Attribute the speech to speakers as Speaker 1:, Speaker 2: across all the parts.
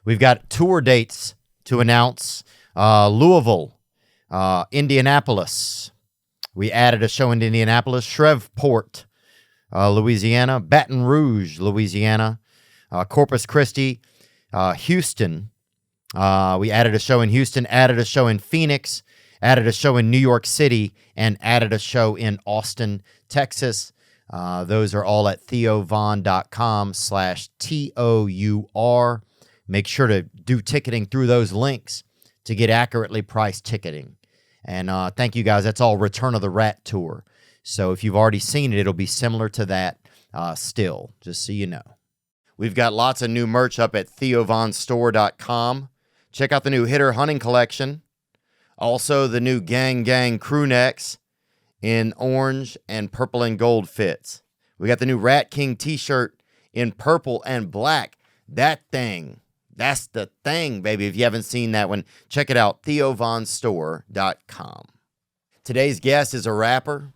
Speaker 1: We've got tour dates to announce. Louisville, Indianapolis. We added a show in Indianapolis. Shreveport, Louisiana. Baton Rouge, Louisiana. Corpus Christi, Houston. We added a show in Houston, added a show in Phoenix, added a show in New York City, and added a show in Austin, Texas. Those are all at theovon.com/TOUR. Make sure to do ticketing through those links to get accurately priced ticketing. And thank you guys. That's all Return of the Rat Tour. So if you've already seen it, it'll be similar to that still, just so you know. We've got lots of new merch up at theovonstore.com. Check out the new Hitter Hunting Collection. Also, the new Gang Gang crew necks in orange and purple and gold fits. We got the new Rat King t-shirt in purple and black. That's the thing, baby. If you haven't seen that one, check it out, theovonstore.com. Today's guest is a rapper.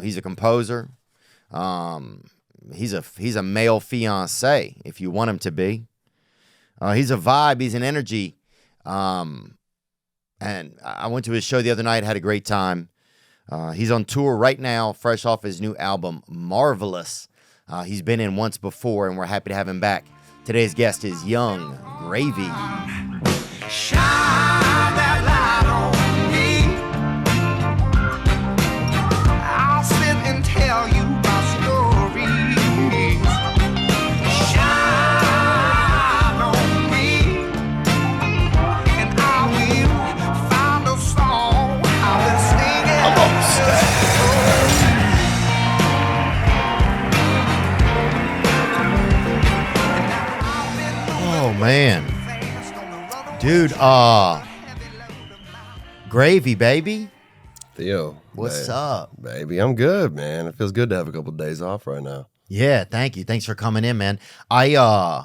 Speaker 1: He's a composer. He's a male fiancé, if you want him to be. He's a vibe. He's an energy. And I went to his show the other night, had a great time. He's on tour right now, fresh off his new album, Marvelous. He's been in once before, and we're happy to have him back. Today's guest is Young Gravy.
Speaker 2: Shine that light on me. I'll sit and tell you my stories. Shine on me, and I will find a song I've been singing. I'm on
Speaker 1: Oh, man. Dude, Gravy, baby.
Speaker 3: Theo.
Speaker 1: What's up?
Speaker 3: Baby, I'm good, man. It feels good to have a couple of days off right now.
Speaker 1: Yeah, thank you. Thanks for coming in, man. And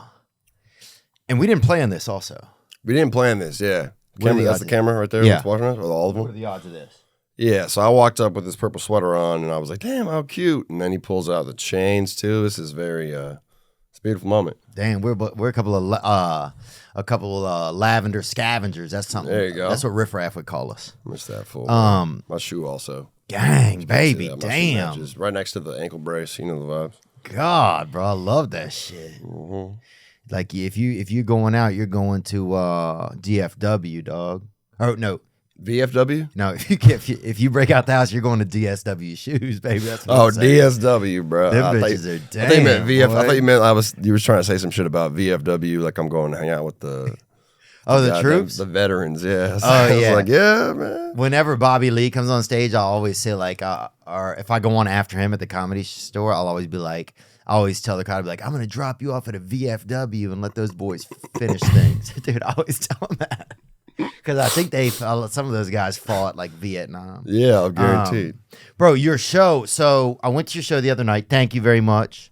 Speaker 1: we didn't plan this also.
Speaker 3: We didn't plan this, yeah. That's the camera right there
Speaker 1: Yeah.
Speaker 3: that's watching us, or all of them?
Speaker 1: What are the odds of this?
Speaker 3: Yeah, so I walked up with this purple sweater on, and I was like, damn, how cute. And then he pulls out the chains, too. This is very, it's a beautiful moment.
Speaker 1: Dang, we're a couple of lavender scavengers. That's something.
Speaker 3: There you go.
Speaker 1: That's what Riff Raff would call us.
Speaker 3: Missed that fool. My shoe also.
Speaker 1: Dang, baby,
Speaker 3: Yeah, my shoe
Speaker 1: damn.
Speaker 3: matches right next to the ankle brace. You know the vibes.
Speaker 1: God, bro, I love that shit. Like if you're going out, you're going to DFW, dog. Oh no,
Speaker 3: VFW?
Speaker 1: no. If you break out the house, you're going to DSW shoes, baby. That's what
Speaker 3: Oh,
Speaker 1: I'm saying.
Speaker 3: DSW, bro.
Speaker 1: Them
Speaker 3: I thought
Speaker 1: bitches are
Speaker 3: I thought you meant
Speaker 1: damn,
Speaker 3: I
Speaker 1: boy.
Speaker 3: thought you meant you were trying to say some shit about VFW, like I'm going to hang out with the
Speaker 1: the
Speaker 3: goddamn-
Speaker 1: troops.
Speaker 3: the veterans. Yeah. So
Speaker 1: Oh,
Speaker 3: I was
Speaker 1: yeah.
Speaker 3: like, yeah, man.
Speaker 1: Whenever Bobby Lee comes on stage, I always say like, or if I go on after him at the comedy store, I'll always be like, I always tell the crowd, I'll be like, I'm gonna drop you off at a VFW and let those boys finish things, dude. I always tell them that because I think some of those guys fought like Vietnam.
Speaker 3: Yeah, I'm guaranteed.
Speaker 1: Bro, your show. So I went to your show the other night. Thank you very much.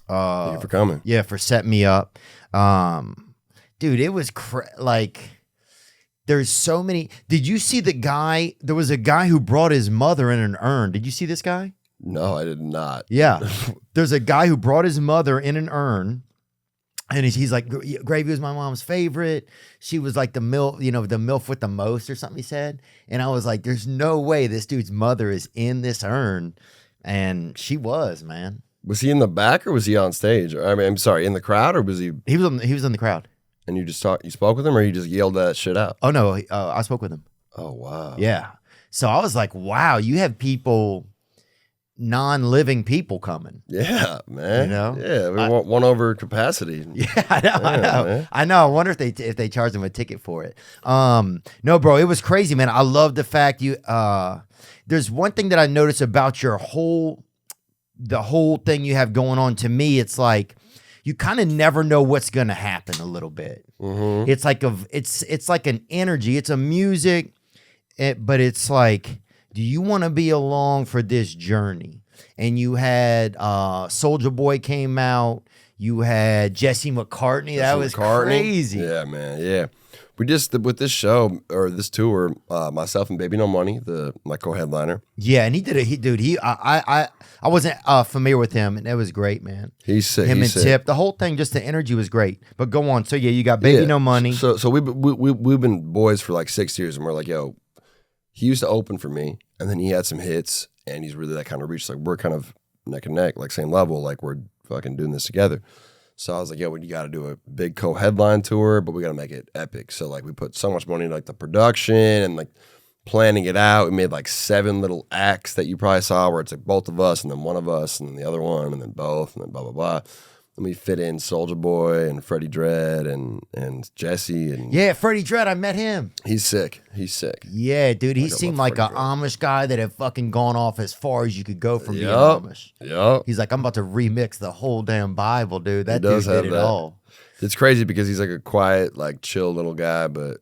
Speaker 3: Thank you for coming.
Speaker 1: Yeah, for setting me up. Dude, it was there's so many. Did you see the guy? There was a guy who brought his mother in an urn. Did you see this guy?
Speaker 3: No, I did not.
Speaker 1: Yeah. There's a guy who brought his mother in an urn. And he's like, Gravy was my mom's favorite. She was like the MILF, the MILF with the most or something he said. And I was like, there's no way this dude's mother is in this urn. And she was, man.
Speaker 3: Was he in the back or was he on stage? I mean, I'm sorry, in the crowd or was he?
Speaker 1: He was in the crowd.
Speaker 3: And you spoke with him or you just yelled that shit out?
Speaker 1: Oh, no. I spoke with him.
Speaker 3: Oh, wow.
Speaker 1: Yeah. So I was like, wow, you have people, non-living people coming.
Speaker 3: Yeah, man. Yeah, we want one over capacity.
Speaker 1: Yeah, I know.
Speaker 3: Man.
Speaker 1: I know. I wonder if they charge them a ticket for it. No, bro, it was crazy, man. I love the fact there's one thing that I noticed about the whole thing you have going on. To me, it's like you kind of never know what's gonna happen a little bit.
Speaker 3: Mm-hmm.
Speaker 1: It's like it's like an energy. It's a music, but it's like, do you want to be along for this journey? And you had Soulja Boy came out. You had Jesse McCartney. That was crazy.
Speaker 3: Yeah, man. Yeah. We just with this show or this tour, myself and Baby No Money, my co-headliner.
Speaker 1: Yeah, and he did it. I wasn't familiar with him, and it was great, man.
Speaker 3: He's sick.
Speaker 1: Him
Speaker 3: he's
Speaker 1: and
Speaker 3: sick.
Speaker 1: Tip, the whole thing, just the energy was great. But go on. So yeah, you got Baby No Money.
Speaker 3: So we've been boys for like 6 years, and we're like, yo, he used to open for me, and then he had some hits, and he's really that kind of reach. Like we're kind of neck and neck, like same level, like we're fucking doing this together. So I was like, yo, you got to do a big co-headline tour, but we got to make it epic. So like we put so much money into like the production and like planning it out. We made like 7 little acts that you probably saw where it's like both of us and then one of us and then the other one and then both and then blah, blah, blah. And we fit in Soulja Boy and Freddie Dredd and Jesse. And
Speaker 1: Yeah, Freddie Dredd, I met him.
Speaker 3: he's sick. He's sick.
Speaker 1: Yeah, dude, he
Speaker 3: I
Speaker 1: seemed
Speaker 3: love
Speaker 1: like a
Speaker 3: Freddie Dredd.
Speaker 1: Amish guy that had fucking gone off as far as you could go from being
Speaker 3: Yup.
Speaker 1: Amish.
Speaker 3: Yup.
Speaker 1: He's like, I'm about to remix the whole damn Bible, dude. That
Speaker 3: He
Speaker 1: dude
Speaker 3: does
Speaker 1: did
Speaker 3: have
Speaker 1: it
Speaker 3: that.
Speaker 1: all.
Speaker 3: It's crazy because he's like a quiet, like chill little guy, but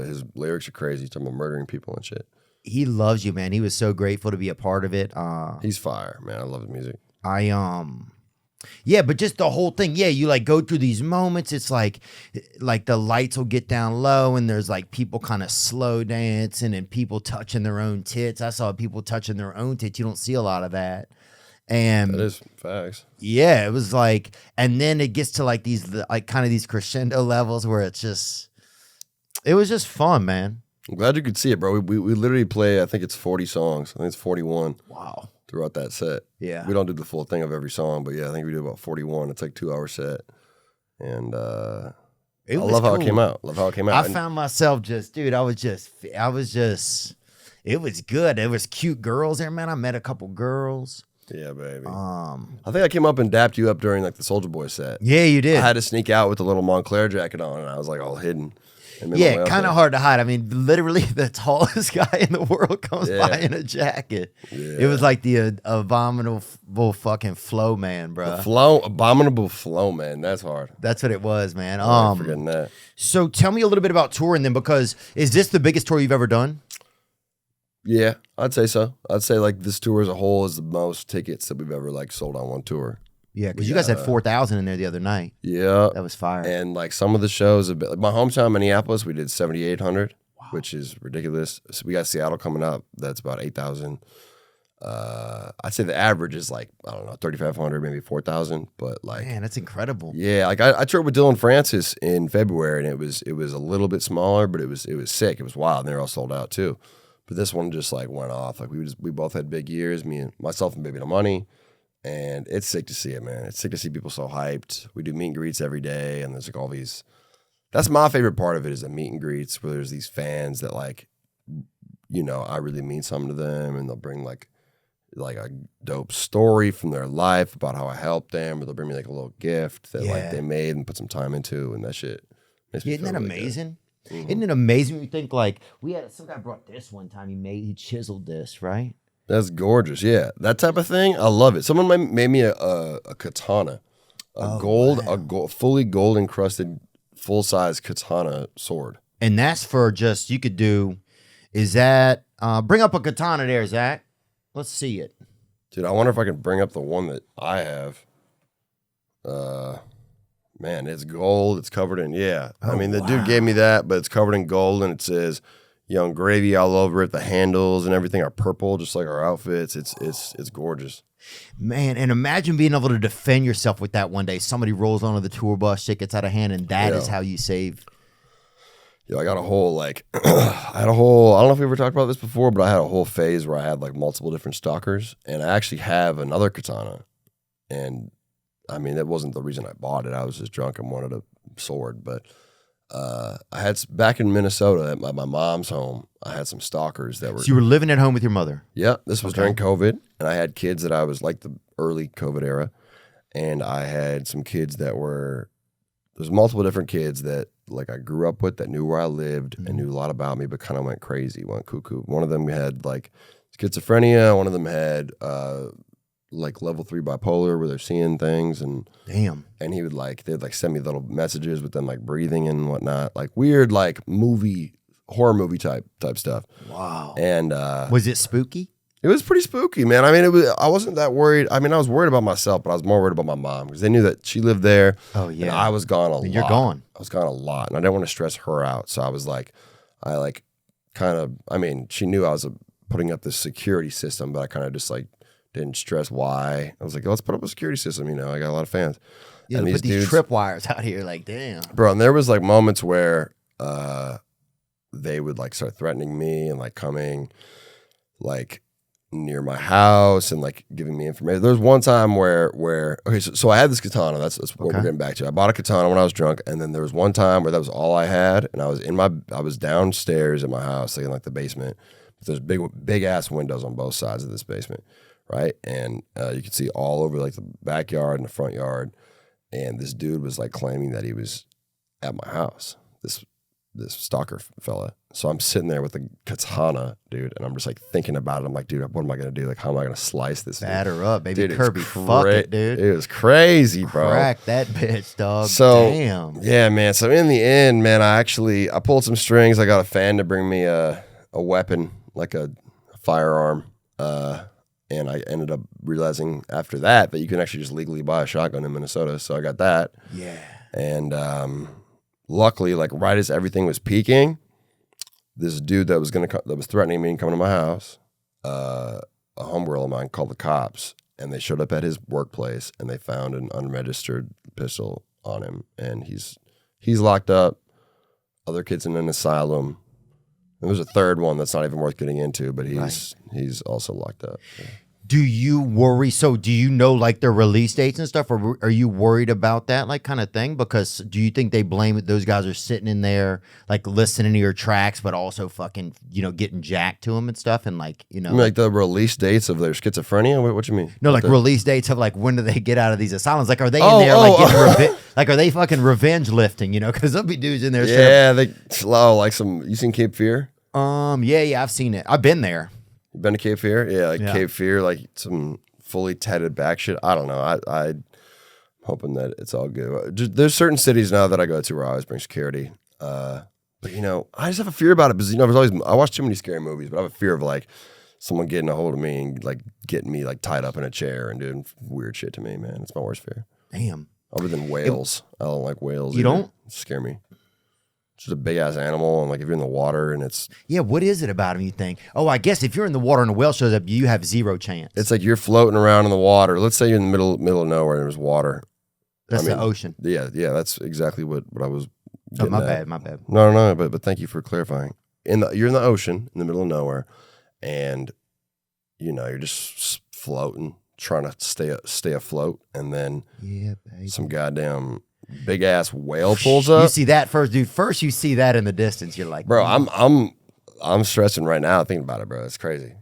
Speaker 3: his lyrics are crazy. He's talking about murdering people and shit.
Speaker 1: He loves you, man. He was so grateful to be a part of it.
Speaker 3: He's fire, man. I love his music.
Speaker 1: Yeah, but just the whole thing. Yeah, you like go through these moments. It's like the lights will get down low and there's like people kind of slow dancing and people touching their own tits. I saw people touching their own tits. You don't see a lot of that. And
Speaker 3: That is facts.
Speaker 1: yeah, it was like, and then it gets to like these like kind of these crescendo levels where it was just fun, man.
Speaker 3: I'm glad you could see it, bro. We literally play, I think it's 40 songs. I think it's 41
Speaker 1: Wow.
Speaker 3: throughout that set.
Speaker 1: Yeah.
Speaker 3: We don't do the full thing of every song, but yeah, I think we do about 41. It's like 2-hour set. And I love how it came out. Love how it came out.
Speaker 1: I found myself just, dude, it was good. There was cute girls there, man. I met a couple girls.
Speaker 3: Yeah, baby. I think I came up and dapped you up during like the Soulja Boy set.
Speaker 1: Yeah, you did.
Speaker 3: I had to sneak out with a little Montclair jacket on, and I was like all hidden. And made my way
Speaker 1: Yeah,
Speaker 3: up
Speaker 1: kind
Speaker 3: there.
Speaker 1: of hard to hide. I mean, literally the tallest guy in the world comes
Speaker 3: Yeah.
Speaker 1: by in a jacket.
Speaker 3: Yeah.
Speaker 1: It was like the abominable fucking flow man, bro.
Speaker 3: Abominable flow, man. That's hard.
Speaker 1: That's what it was, man.
Speaker 3: I'm forgetting that.
Speaker 1: So tell me a little bit about touring then, because is this the biggest tour you've ever done?
Speaker 3: Yeah, I'd say so. I'd say like this tour as a whole is the most tickets that we've ever like sold on one tour.
Speaker 1: Yeah, because you guys had 4,000 in there the other night.
Speaker 3: Yeah.
Speaker 1: That was fire.
Speaker 3: And like some of the shows have been, like my hometown, Minneapolis, we did 7,800, which is ridiculous. So we got Seattle coming up. That's about 8,000. I'd say the average is like, I don't know, 3,500, maybe 4,000. But like,
Speaker 1: Man, that's incredible.
Speaker 3: yeah, like I toured with Dylan Francis in February, and it was a little bit smaller, but it was sick. It was wild, and they were all sold out too. But this one just like went off. Like we both had big years, myself and Baby No Money. And it's sick to see it, man. It's sick to see people so hyped. We do meet and greets every day, and there's like all these. That's my favorite part of it is the meet and greets where there's these fans that like, you know, I really mean something to them, and they'll bring like a dope story from their life about how I helped them, or they'll bring me like a little gift that like they made and put some time into, and that shit makes me
Speaker 1: Isn't
Speaker 3: feel
Speaker 1: that
Speaker 3: really good.
Speaker 1: amazing? Isn't it amazing when you think like some guy brought this one time. He chiseled this, right?
Speaker 3: That's gorgeous. Yeah, that type of thing, I love it. Someone made me a katana, fully gold encrusted, full size katana sword.
Speaker 1: And that's for just you could do. Is that bring up a katana there, Zach? Let's see it.
Speaker 3: Dude, I wonder if I can bring up the one that I have. Man, it's gold. It's covered in I mean, the dude gave me that, but it's covered in gold, and it says Young Gravy all over it. The handles and everything are purple, just like our outfits. It's gorgeous.
Speaker 1: Man, and imagine being able to defend yourself with that one day. Somebody rolls onto the tour bus, shit gets out of hand, and that is how you save.
Speaker 3: Yeah, I got a whole like, I don't know if we ever talked about this before, but I had a whole phase where I had like multiple different stalkers, and I actually have another katana. And I mean, that wasn't the reason I bought it. I was just drunk and wanted a sword, but I had back in Minnesota at my mom's home. I had some stalkers that were.
Speaker 1: So you were living at home with your mother.
Speaker 3: Yeah, this was during COVID, and I had kids that I was like the early COVID era, and I had some kids that were. There's multiple different kids that like I grew up with that knew where I lived and knew a lot about me, but kind of went crazy, went cuckoo. One of them had like schizophrenia. One of them had like level 3 bipolar, where they're seeing things and.
Speaker 1: Damn.
Speaker 3: And he would they'd send me little messages with them like breathing and whatnot, like weird like horror movie type stuff.
Speaker 1: Wow.
Speaker 3: And
Speaker 1: Was it spooky?
Speaker 3: It was pretty spooky, man. I mean, I wasn't that worried. I mean, I was worried about myself, but I was more worried about my mom because they knew that she lived there.
Speaker 1: Oh, yeah.
Speaker 3: And I was gone a lot.
Speaker 1: You're gone.
Speaker 3: I was gone a lot, and I didn't want to stress her out. So I was like, I mean, she knew I was putting up this security system, but I kind of just like didn't stress why. I was like, let's put up a security system. You know, I got a lot of fans.
Speaker 1: Yeah,
Speaker 3: and
Speaker 1: put these tripwires out here, like, damn.
Speaker 3: Bro, and there was like moments where they would like start threatening me and like coming like near my house and like giving me information. There was one time where okay, so I had this katana. That's what we're getting back to. I bought a katana when I was drunk, and then there was one time where that was all I had, and I was downstairs in my house, like in like the basement. But there's big ass windows on both sides of this basement, right? And you could see all over like the backyard and the front yard. And this dude was like claiming that he was at my house. This stalker fella. So I'm sitting there with a katana, dude, and I'm just like thinking about it. I'm like, dude, what am I gonna do? Like, how am I gonna slice this?
Speaker 1: Batter up, baby.
Speaker 3: Dude,
Speaker 1: Kirby. Fuck it, dude.
Speaker 3: It was crazy, bro.
Speaker 1: Crack that bitch, dog.
Speaker 3: So,
Speaker 1: damn.
Speaker 3: Yeah, man. So in the end, man, I pulled some strings. I got a fan to bring me a weapon, like a firearm. And I ended up realizing after that you can actually just legally buy a shotgun in Minnesota. So I got that.
Speaker 1: Yeah.
Speaker 3: And luckily, like right as everything was peaking, this dude that was threatening me and coming to my house, a homegirl of mine called the cops, and they showed up at his workplace and they found an unregistered pistol on him, and he's locked up. Other kids in an asylum. And there's a third one that's not even worth getting into, but he's also locked up. Yeah.
Speaker 1: Do you worry? So do you know like their release dates and stuff, or are you worried about that like kind of thing? Because do you think they blame it? Those guys are sitting in there like listening to your tracks, but also fucking, you know, getting jacked to them and stuff, and like, you know,
Speaker 3: like the release dates of their schizophrenia. What you mean?
Speaker 1: No, like release dates of like when do they get out of these asylums? Like, are they in there like getting like are they fucking revenge lifting? You know, because there'll be dudes in there.
Speaker 3: Yeah, they slow like some. You seen Cape Fear?
Speaker 1: Yeah, I've seen it. I've been there.
Speaker 3: You been to Cape Fear? Yeah, like Cape Fear, like some fully tatted back shit. I don't know. I'm hoping that it's all good. There's certain cities now that I go to where I always bring security. But you know, I just have a fear about it because, you know, I watch too many scary movies, but I have a fear of like someone getting a hold of me and like getting me like tied up in a chair and doing weird shit to me, man. It's my worst fear.
Speaker 1: Damn.
Speaker 3: Other than whales. I don't like whales.
Speaker 1: You don't?
Speaker 3: Scare me. It's just a big ass animal, and like if you're in the water and it's
Speaker 1: what is it about him you think? Oh, I guess if you're in the water and a whale shows up, you have zero chance.
Speaker 3: It's like you're floating around in the water. Let's say you're in the middle of nowhere and there's water.
Speaker 1: That's the ocean.
Speaker 3: Yeah, that's exactly what I was getting at.
Speaker 1: My bad.
Speaker 3: No, but thank you for clarifying. You're in the ocean in the middle of nowhere, and you know, you're just floating, trying to stay afloat, and then some goddamn big ass whale pulls up.
Speaker 1: You see that first, dude. First, you see that in the distance. You're like,
Speaker 3: bro, I'm stressing right now thinking about it, bro. It's crazy.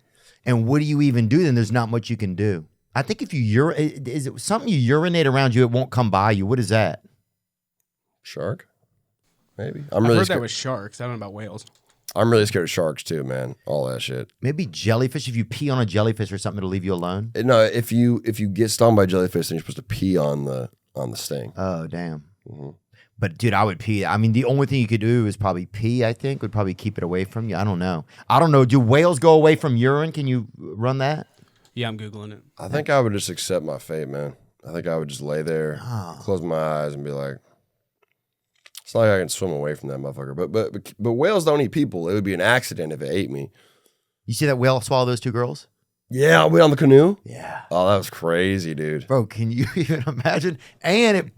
Speaker 1: And what do you even do then? There's not much you can do. I think if you is it something you urinate around you, it won't come by you. What is that?
Speaker 3: Shark? Maybe.
Speaker 4: I've heard that with sharks. I don't know about whales.
Speaker 3: I'm really scared of sharks too, man. All that shit.
Speaker 1: Maybe jellyfish. If you pee on a jellyfish or something, it'll leave you alone.
Speaker 3: No, if you get stung by jellyfish, then you're supposed to pee on the sting.
Speaker 1: Oh, damn. Mm-hmm. But dude, I would pee. I mean, the only thing you could do is probably pee. I think would probably keep it away from you. I don't know. Do whales go away from urine? Can you run that?
Speaker 4: Yeah, I'm Googling it.
Speaker 3: I think I would just accept my fate, man. I think I would just lay there, close my eyes, and be like, it's not like I can swim away from that motherfucker. But whales don't eat people. It would be an accident if it ate me.
Speaker 1: You see that whale swallow those two girls?
Speaker 3: Yeah, we on the canoe?
Speaker 1: Yeah.
Speaker 3: Oh, that was crazy, dude.
Speaker 1: Bro, can you even imagine? And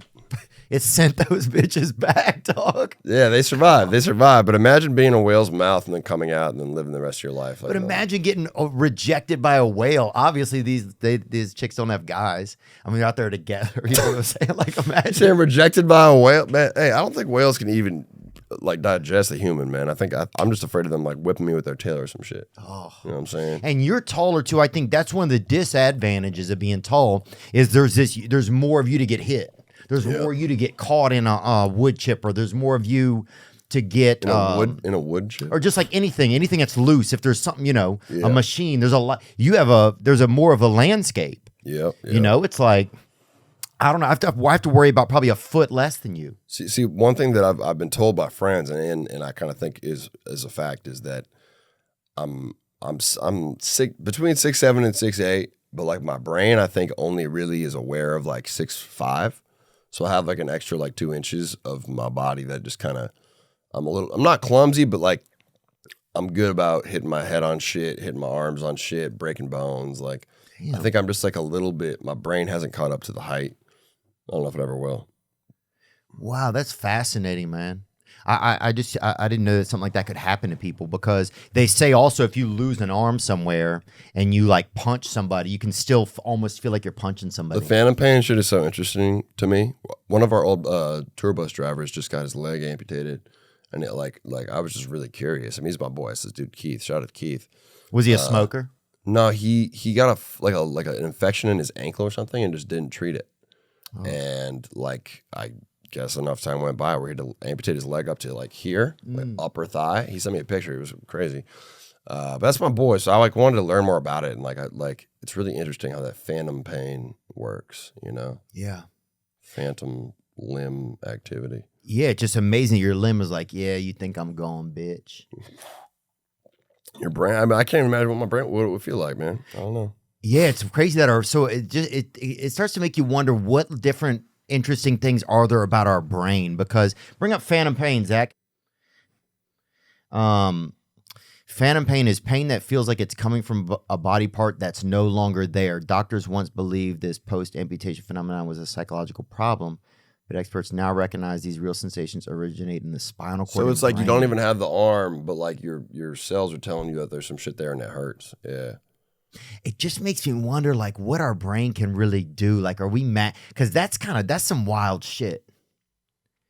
Speaker 1: it sent those bitches back, dog.
Speaker 3: Yeah, they survived. But imagine being in a whale's mouth and then coming out and then living the rest of your life.
Speaker 1: But imagine getting rejected by a whale. Obviously, these chicks don't have guys. I mean, they're out there together. You know what I'm saying? Like, imagine.
Speaker 3: Saying rejected by a whale. Man, hey, I don't think whales can even like digest a human, man. I think I'm just afraid of them like whipping me with their tail or some shit. Oh. You know what I'm saying?
Speaker 1: And you're taller too. I think that's one of the disadvantages of being tall is there's more of you to get hit. There's more of you to get caught in a wood chipper. There's more of you to get
Speaker 3: in a wood chip,
Speaker 1: or just like anything that's loose. If there's something, a machine. There's a lot. There's a more of a landscape.
Speaker 3: Yeah.
Speaker 1: You know, it's like I don't know. I have to worry about probably a foot less than you.
Speaker 3: See, one thing that I've been told by friends, and I kind of think is a fact, is that I'm I'm between 6'7" and 6'8", but like my brain, I think only really is aware of like 6'5". So I have like an extra like 2 inches of my body that just kind of, I'm not clumsy, but like I'm good about hitting my head on shit, hitting my arms on shit, breaking bones. Like I think I'm just like a little bit, my brain hasn't caught up to the height. I don't know if it ever will.
Speaker 1: Wow, that's fascinating, man. I didn't know that something like that could happen to people, because they say also if you lose an arm somewhere and you like punch somebody, you can still almost feel like you're punching somebody.
Speaker 3: The phantom pain shit is so interesting to me. One of our old tour bus drivers just got his leg amputated, and it like I was just really curious. I mean, he's my boy. It's this dude Keith. Shout out to Keith.
Speaker 1: Was he a smoker?
Speaker 3: No, he got an infection in his ankle or something and just didn't treat it. Oh. And like I guess enough time went by where he had to amputate his leg up to like here, like upper thigh. He sent me a picture. It was crazy. But that's my boy. So I like wanted to learn more about it, and like it's really interesting how that phantom pain works. You know? Yeah. Phantom limb activity.
Speaker 1: Yeah, it's just amazing. Your limb is like, yeah, you think I'm going, bitch.
Speaker 3: Your brain. I mean, I can't imagine what my brain would feel like, man. I don't know.
Speaker 1: Yeah, it's crazy that so it starts to make you wonder what different interesting things are there about our brain, because bring up phantom pain, Zach. Phantom pain is pain that feels like it's coming from a body part that's no longer there. Doctors once believed this post-amputation phenomenon was a psychological problem, but experts now recognize these real sensations originate in the spinal cord.
Speaker 3: So it's like
Speaker 1: brain.
Speaker 3: you don't even have the arm, but like your cells are telling you that there's some shit there and it hurts. Yeah.
Speaker 1: It just makes me wonder, like, what our brain can really do. Like, are we mad? Because that's some wild shit.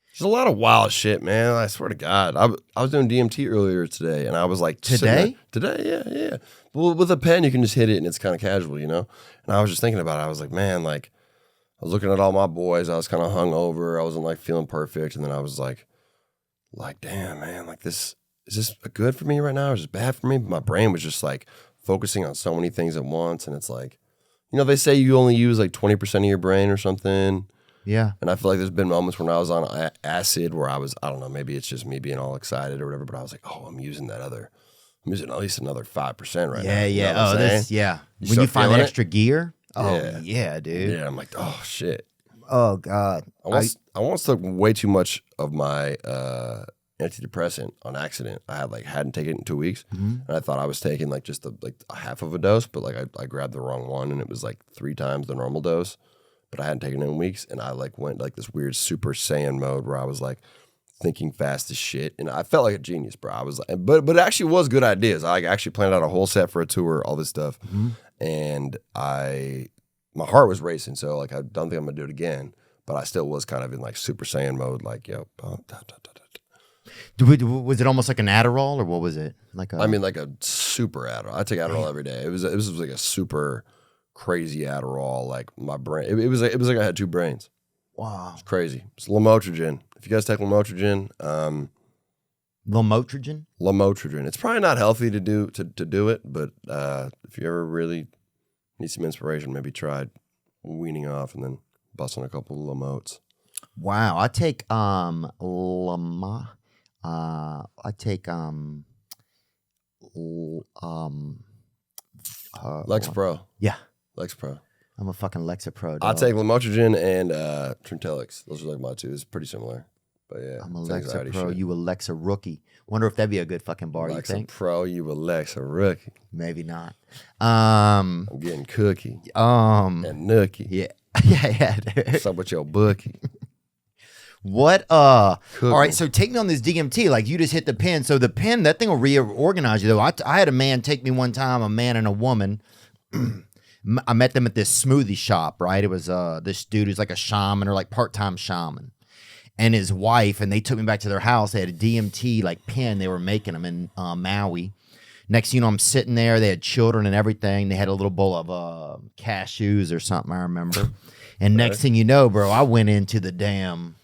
Speaker 3: There's a lot of wild shit, man. I swear to God. I was doing DMT earlier today, and I was like...
Speaker 1: Today?
Speaker 3: Today, yeah. Well, with a pen, you can just hit it, and it's kind of casual, you know? And I was just thinking about it. I was like, man, like, I was looking at all my boys. I was kind of hungover. I wasn't, like, feeling perfect. And then I was like, damn, man, like, is this good for me right now? Or is this bad for me? But my brain was just, like... focusing on so many things at once, and it's like, you know, they say you only use like 20% of your brain or something. Yeah. And I feel like there's been moments when I was on acid where I don't know, maybe it's just me being all excited or whatever, but I was like, oh, I'm using at least another 5% right now.
Speaker 1: Yeah,
Speaker 3: you know
Speaker 1: when you find that extra gear, yeah, dude.
Speaker 3: Yeah, I'm like, oh shit.
Speaker 1: Oh God.
Speaker 3: I once took way too much of my antidepressant on accident. I hadn't taken it in 2 weeks, and I thought I was taking like just a half of a dose, but like I grabbed the wrong one, and it was like 3 times the normal dose, but I hadn't taken it in weeks, and I like went like this weird Super Saiyan mode where I was like thinking fast as shit, and I felt like a genius, bro. I was like, but it actually was good ideas. I actually planned out a whole set for a tour, all this stuff, and my heart was racing, so like I don't think I'm gonna do it again, but I still was kind of in like Super Saiyan mode, like yo.
Speaker 1: Was it almost like an Adderall, or what was it? Like
Speaker 3: a super Adderall. I take Adderall every day. It was like a super crazy Adderall. Like my brain, it was like I had 2 brains. Wow, it's crazy. It's lamotrigine. If you guys take lamotrigine, lamotrigine. It's probably not healthy to do it, but if you ever really need some inspiration, maybe try weaning off and then busting a couple of lamotes.
Speaker 1: Wow, I take
Speaker 3: Lexapro.
Speaker 1: Yeah.
Speaker 3: Lexapro.
Speaker 1: I'm a fucking Lexapro dog.
Speaker 3: I take lamotrigine and Trintellix. Those are like my 2. It's pretty similar. But yeah.
Speaker 1: I'm a Lexapro. You a Lexa rookie. Wonder if that'd be a good fucking bar, you think?
Speaker 3: Lexapro, you a Lexa rookie.
Speaker 1: Maybe not.
Speaker 3: I'm getting cookie. And nookie.
Speaker 1: Yeah. yeah, dude.
Speaker 3: What's up with your bookie?
Speaker 1: What all right, so take me on this DMT. Like, you just hit the pin. So the pin, that thing will reorganize you though. I had a man take me one time, a man and a woman. I met them at this smoothie shop, right? It was this dude who's like a shaman, or like part-time shaman, and his wife, and they took me back to their house. They had a DMT like pin. They were making them in Maui. Next thing you know, I'm sitting there. They had children and everything. They had a little bowl of cashews or something, I remember. And next thing you know, bro, I went into the damn...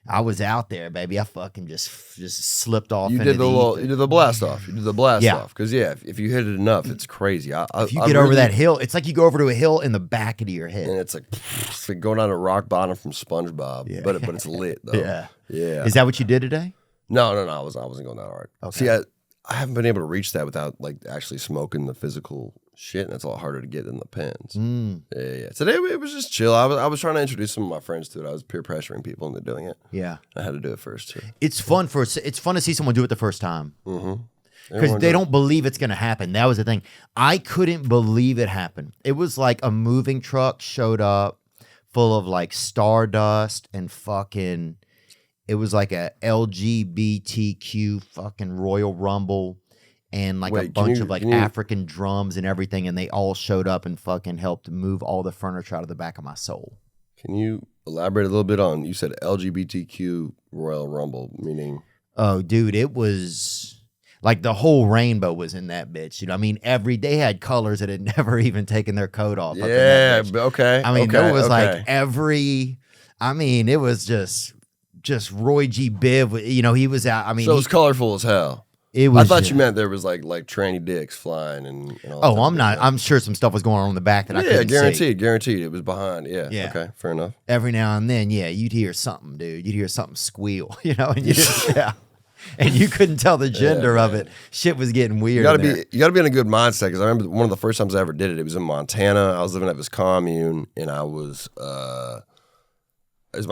Speaker 1: I was out there, baby. I fucking just slipped off.
Speaker 3: You did the blast off. You did the blast off. Because if you hit it enough, it's crazy.
Speaker 1: If you get over that hill, it's like you go over to a hill in the back of your head,
Speaker 3: and it's like going down a rock bottom from SpongeBob. Yeah. But it's lit though.
Speaker 1: Yeah. Is that what you did today?
Speaker 3: No. I wasn't going that hard. Okay. See, I haven't been able to reach that without like actually smoking the physical shit, and that's a lot harder to get than the pens. Yeah. Today it was just chill. I was trying to introduce some of my friends to it. I was peer pressuring people into doing it.
Speaker 1: Yeah.
Speaker 3: I had to do it first too.
Speaker 1: It's fun to see someone do it the first time. Because they don't believe it's going to happen. That was the thing. I couldn't believe it happened. It was like a moving truck showed up full of like stardust and fucking, it was like a LGBTQ fucking Royal Rumble and like a bunch of like African drums and everything. And they all showed up and fucking helped move all the furniture out of the back of my soul.
Speaker 3: Can you elaborate a little bit on, you said LGBTQ Royal Rumble, meaning?
Speaker 1: Oh, dude, it was... like the whole rainbow was in that bitch. You know, I mean, they had colors that had never even taken their coat off.
Speaker 3: Yeah, okay.
Speaker 1: I mean, there was like it was just Roy G. Biv. You know, he was out. I mean,
Speaker 3: so it was colorful as hell.
Speaker 1: It was.
Speaker 3: I thought you meant there was like tranny dicks flying and all.
Speaker 1: Oh, I'm not. I'm sure some stuff was going on in the back that I couldn't see.
Speaker 3: Guaranteed. It was behind. Yeah. Okay. Fair enough.
Speaker 1: Every now and then, yeah, you'd hear something, dude. You'd hear something squeal. You know, and you just and you couldn't tell the gender of it. Shit was getting weird.
Speaker 3: You gotta be in a good mindset, because I remember one of the first times I ever did it. It was in Montana. I was living at this commune, and it was my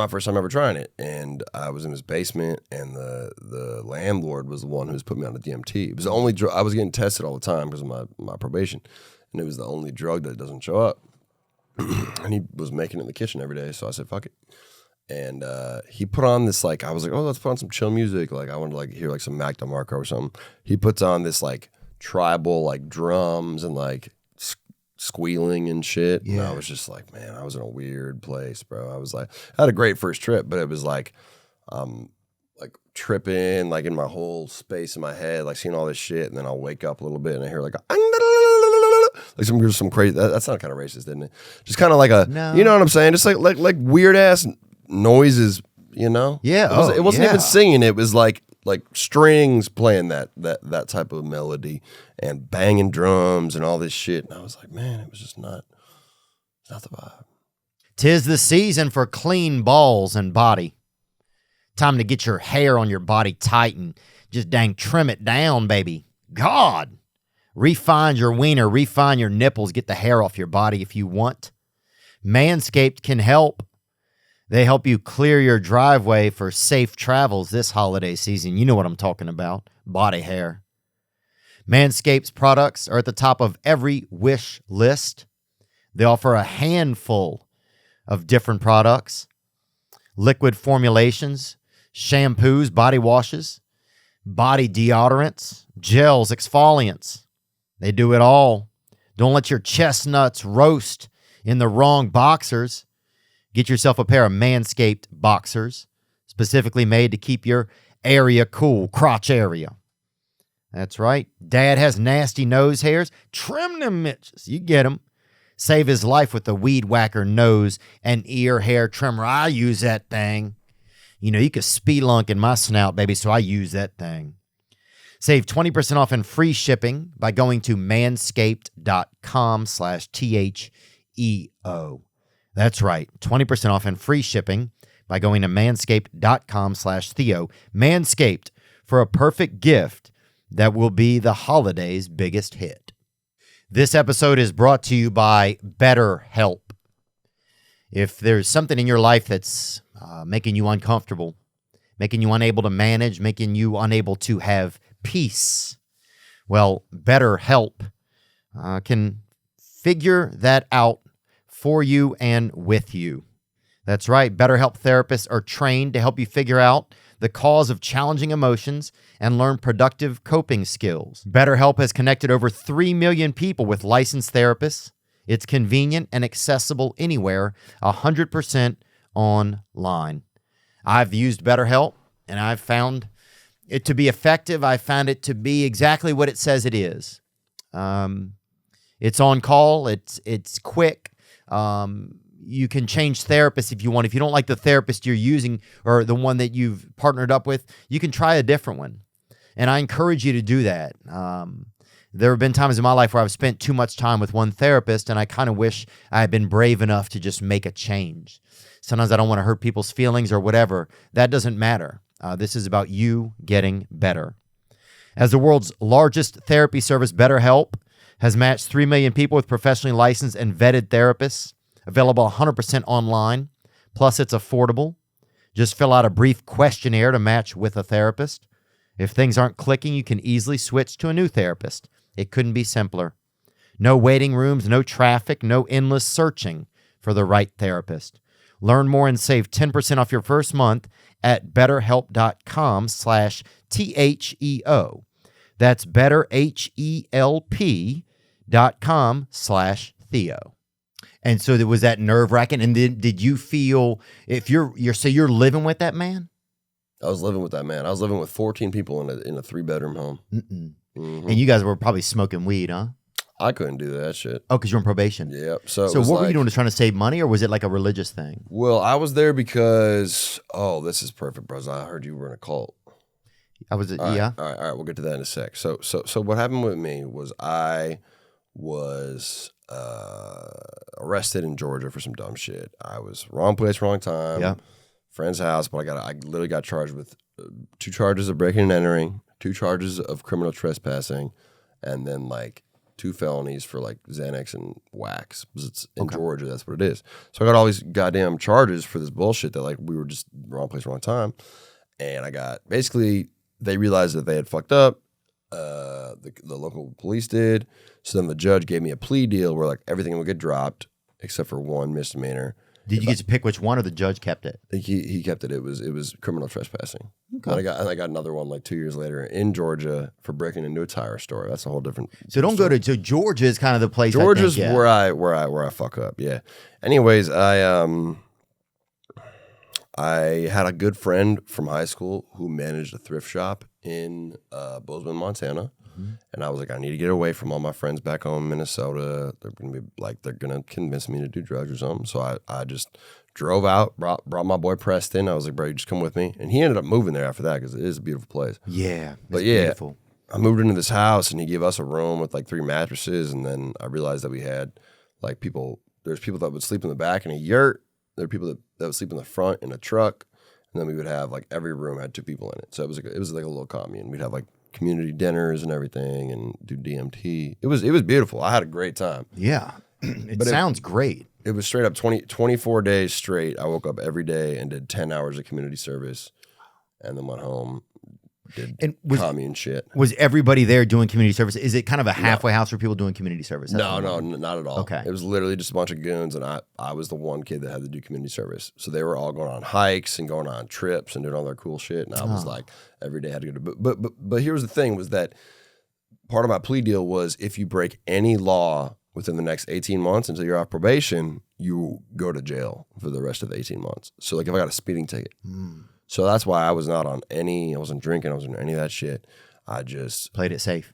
Speaker 3: first time ever trying it. And I was in his basement, and the landlord was the one who was putting me on the DMT. It was the only drug. I was getting tested all the time because of my probation, and it was the only drug that doesn't show up. And he was making it in the kitchen every day, so I said, fuck it. And he put on this, like, I was like, oh, let's put on some chill music. Like, I wanted to like hear like some Mac DeMarco or something. He puts on this like tribal like drums and like squealing and shit. Yeah. And I was just like, man, I was in a weird place, bro. I was like, I had a great first trip, but it was like tripping like in my whole space in my head, like seeing all this shit, and then I'll wake up a little bit and I hear like some crazy. That sounded kind of racist, didn't it? Just kind of like you know what I'm saying? Just like weird ass noises, you know?
Speaker 1: Yeah.
Speaker 3: It wasn't even singing. It was like strings playing that type of melody and banging drums and all this shit. And I was like, man, it was just not the vibe.
Speaker 1: 'Tis the season for clean balls and body. Time to get your hair on your body tight and just dang trim it down, baby. God. Refine your wiener, refine your nipples, get the hair off your body if you want. Manscaped can help. They help you clear your driveway for safe travels this holiday season. You know what I'm talking about. Body hair. Manscaped's products are at the top of every wish list. They offer a handful of different products. Liquid formulations, shampoos, body washes, body deodorants, gels, exfoliants. They do it all. Don't let your chestnuts roast in the wrong boxers. Get yourself a pair of Manscaped boxers, specifically made to keep your area cool, crotch area. That's right. Dad has nasty nose hairs. Trim them mitches. You get them. Save his life with the Weed Whacker nose and ear hair trimmer. I use that thing. You know, you could spelunk in my snout, baby, so I use that thing. Save 20% off and free shipping by going to manscaped.com/THEO. That's right. 20% off and free shipping by going to manscaped.com/Theo. Manscaped, for a perfect gift that will be the holiday's biggest hit. This episode is brought to you by BetterHelp. If there's something in your life that's making you uncomfortable, making you unable to manage, making you unable to have peace, well, BetterHelp can figure that out for you and with you. That's right. BetterHelp therapists are trained to help you figure out the cause of challenging emotions and learn productive coping skills. BetterHelp has connected over 3 million people with licensed therapists. It's convenient and accessible anywhere, 100% online. I've used BetterHelp, and I've found it to be effective. I found it to be exactly what it says it is. It's on call. It's quick. You can change therapists if you want. If you don't like the therapist you're using or the one that you've partnered up with, you can try a different one. And I encourage you to do that. There have been times in my life where I've spent too much time with one therapist, and I kind of wish I had been brave enough to just make a change. Sometimes I don't want to hurt people's feelings or whatever. That doesn't matter. This is about you getting better. As the world's largest therapy service, BetterHelp has matched 3 million people with professionally licensed and vetted therapists, available 100% online. Plus, it's affordable. Just fill out a brief questionnaire to match with a therapist. If things aren't clicking, you can easily switch to a new therapist. It couldn't be simpler. No waiting rooms, no traffic, no endless searching for the right therapist. Learn more and save 10% off your first month at betterhelp.com/THEO. That's betterhelp.com/Theo. And so there was that nerve-wracking. And then did you feel, if you're living with that man?
Speaker 3: I was living with that man. I was living with 14 people in a 3-bedroom home.
Speaker 1: And you guys were probably smoking weed, huh?
Speaker 3: I couldn't do that shit.
Speaker 1: Oh, because you're on probation.
Speaker 3: Yep. So
Speaker 1: what were you doing? Trying to save money, or was it like a religious thing?
Speaker 3: Well, I was there because, this is perfect, bros. I heard you were in a cult.
Speaker 1: I was,
Speaker 3: All
Speaker 1: yeah.
Speaker 3: right. We'll get to that in a sec. So what happened with me was I was arrested in Georgia for some dumb shit. I was wrong place, wrong time.
Speaker 1: Yeah.
Speaker 3: Friend's house, but I literally got charged with 2 charges of breaking and entering, 2 charges of criminal trespassing, and then like 2 felonies for like Xanax and wax. Because it's in Georgia, that's what it is. So I got all these goddamn charges for this bullshit that like we were just wrong place, wrong time. And I got, basically, they realized that they had fucked up. The local police did. So then the judge gave me a plea deal where like everything would get dropped except for 1 misdemeanor.
Speaker 1: Did you get to pick which one, or the judge kept it?
Speaker 3: He kept it. It was criminal trespassing. Okay. And I got another one like 2 years later in Georgia for breaking into a tire store. That's a whole different.
Speaker 1: So don't go to Georgia is kind of the place.
Speaker 3: Georgia's
Speaker 1: I think,
Speaker 3: where I fuck up. Yeah. Anyways, I had a good friend from high school who managed a thrift shop in Bozeman, Montana. And I was like, I need to get away from all my friends back home in Minnesota. They're gonna convince me to do drugs or something. So I just drove out, brought my boy Preston. I was like, bro, you just come with me. And he ended up moving there after that because it is a beautiful place.
Speaker 1: Yeah,
Speaker 3: but beautiful. I moved into this house and he gave us a room with like 3 mattresses. And then I realized that we had like there's people that would sleep in the back in a yurt. There were people that would sleep in the front in a truck. And then we would have like every room had 2 people in it. So it was like a little commune. We'd have like community dinners and everything and do DMT. It was beautiful. I had a great time.
Speaker 1: Yeah. It sounds great.
Speaker 3: It was straight up 24 days straight. I woke up every day and did 10 hours of community service and then went home, did commune shit.
Speaker 1: Was everybody there doing community service? Is it kind of a halfway house for people doing community service?
Speaker 3: No, not at all.
Speaker 1: Okay.
Speaker 3: It was literally just a bunch of goons, and I was the one kid that had to do community service. So they were all going on hikes and going on trips and doing all their cool shit, and I was like, every day I had to go to. But here's the thing: was that part of my plea deal was if you break any law within the next 18 months until you're off probation, you go to jail for the rest of the 18 months. So like if I got a speeding ticket. So that's why I wasn't drinking, I wasn't doing any of that shit. I just
Speaker 1: played it safe,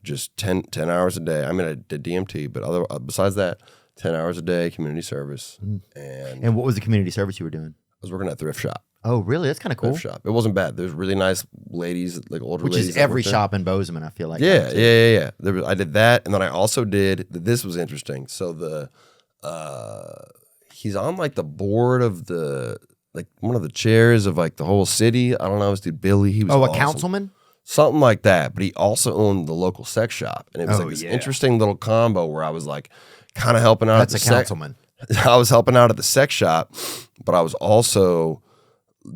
Speaker 3: just 10 hours a day. I mean, I did DMT, but besides that, 10 hours a day, community service.
Speaker 1: And what was the community service you were doing?
Speaker 3: I was working at a thrift shop.
Speaker 1: Oh, really? That's kind of cool.
Speaker 3: Thrift shop. It wasn't bad. There's really nice ladies, like older
Speaker 1: Which
Speaker 3: ladies.
Speaker 1: Which is every shop in Bozeman, I feel like.
Speaker 3: Yeah. I did that, and then I also did, this was interesting. So he's on like the board of like one of the chairs of like the whole city. I don't know, this dude Billy. He was
Speaker 1: a
Speaker 3: awesome.
Speaker 1: councilman?
Speaker 3: Something like that. But he also owned the local sex shop. And it was like this interesting little combo where I was like kind of helping out.
Speaker 1: That's a councilman.
Speaker 3: I was helping out at the sex shop, but I was also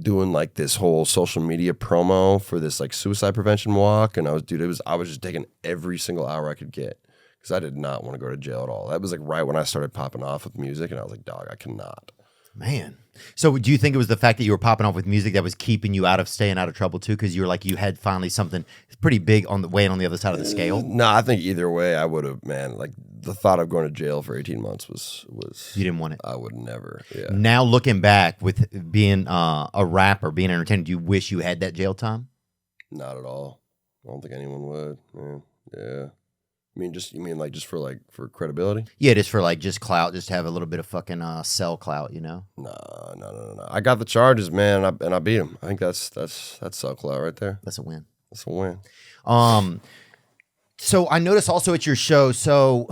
Speaker 3: doing like this whole social media promo for this like suicide prevention walk. And I was just taking every single hour I could get because I did not want to go to jail at all. That was like right when I started popping off with music, and I was like, dog, I cannot.
Speaker 1: Man. So do you think it was the fact that you were popping off with music that was keeping you staying out of trouble too? Because you were like, you had finally something pretty big weighing on the other side of the scale?
Speaker 3: No, I think either way I would have, man, like the thought of going to jail for 18 months was
Speaker 1: you didn't want it?
Speaker 3: I would never, yeah.
Speaker 1: Now looking back with being a rapper, being an entertainer, do you wish you had that jail time?
Speaker 3: Not at all. I don't think anyone would, man. Yeah. You mean for credibility?
Speaker 1: Yeah, just for just clout, just to have a little bit of fucking cell clout, you know?
Speaker 3: No. I got the charges, man, and I beat them. I think that's cell clout right there.
Speaker 1: That's a win.
Speaker 3: That's a win.
Speaker 1: So I noticed also at your show, so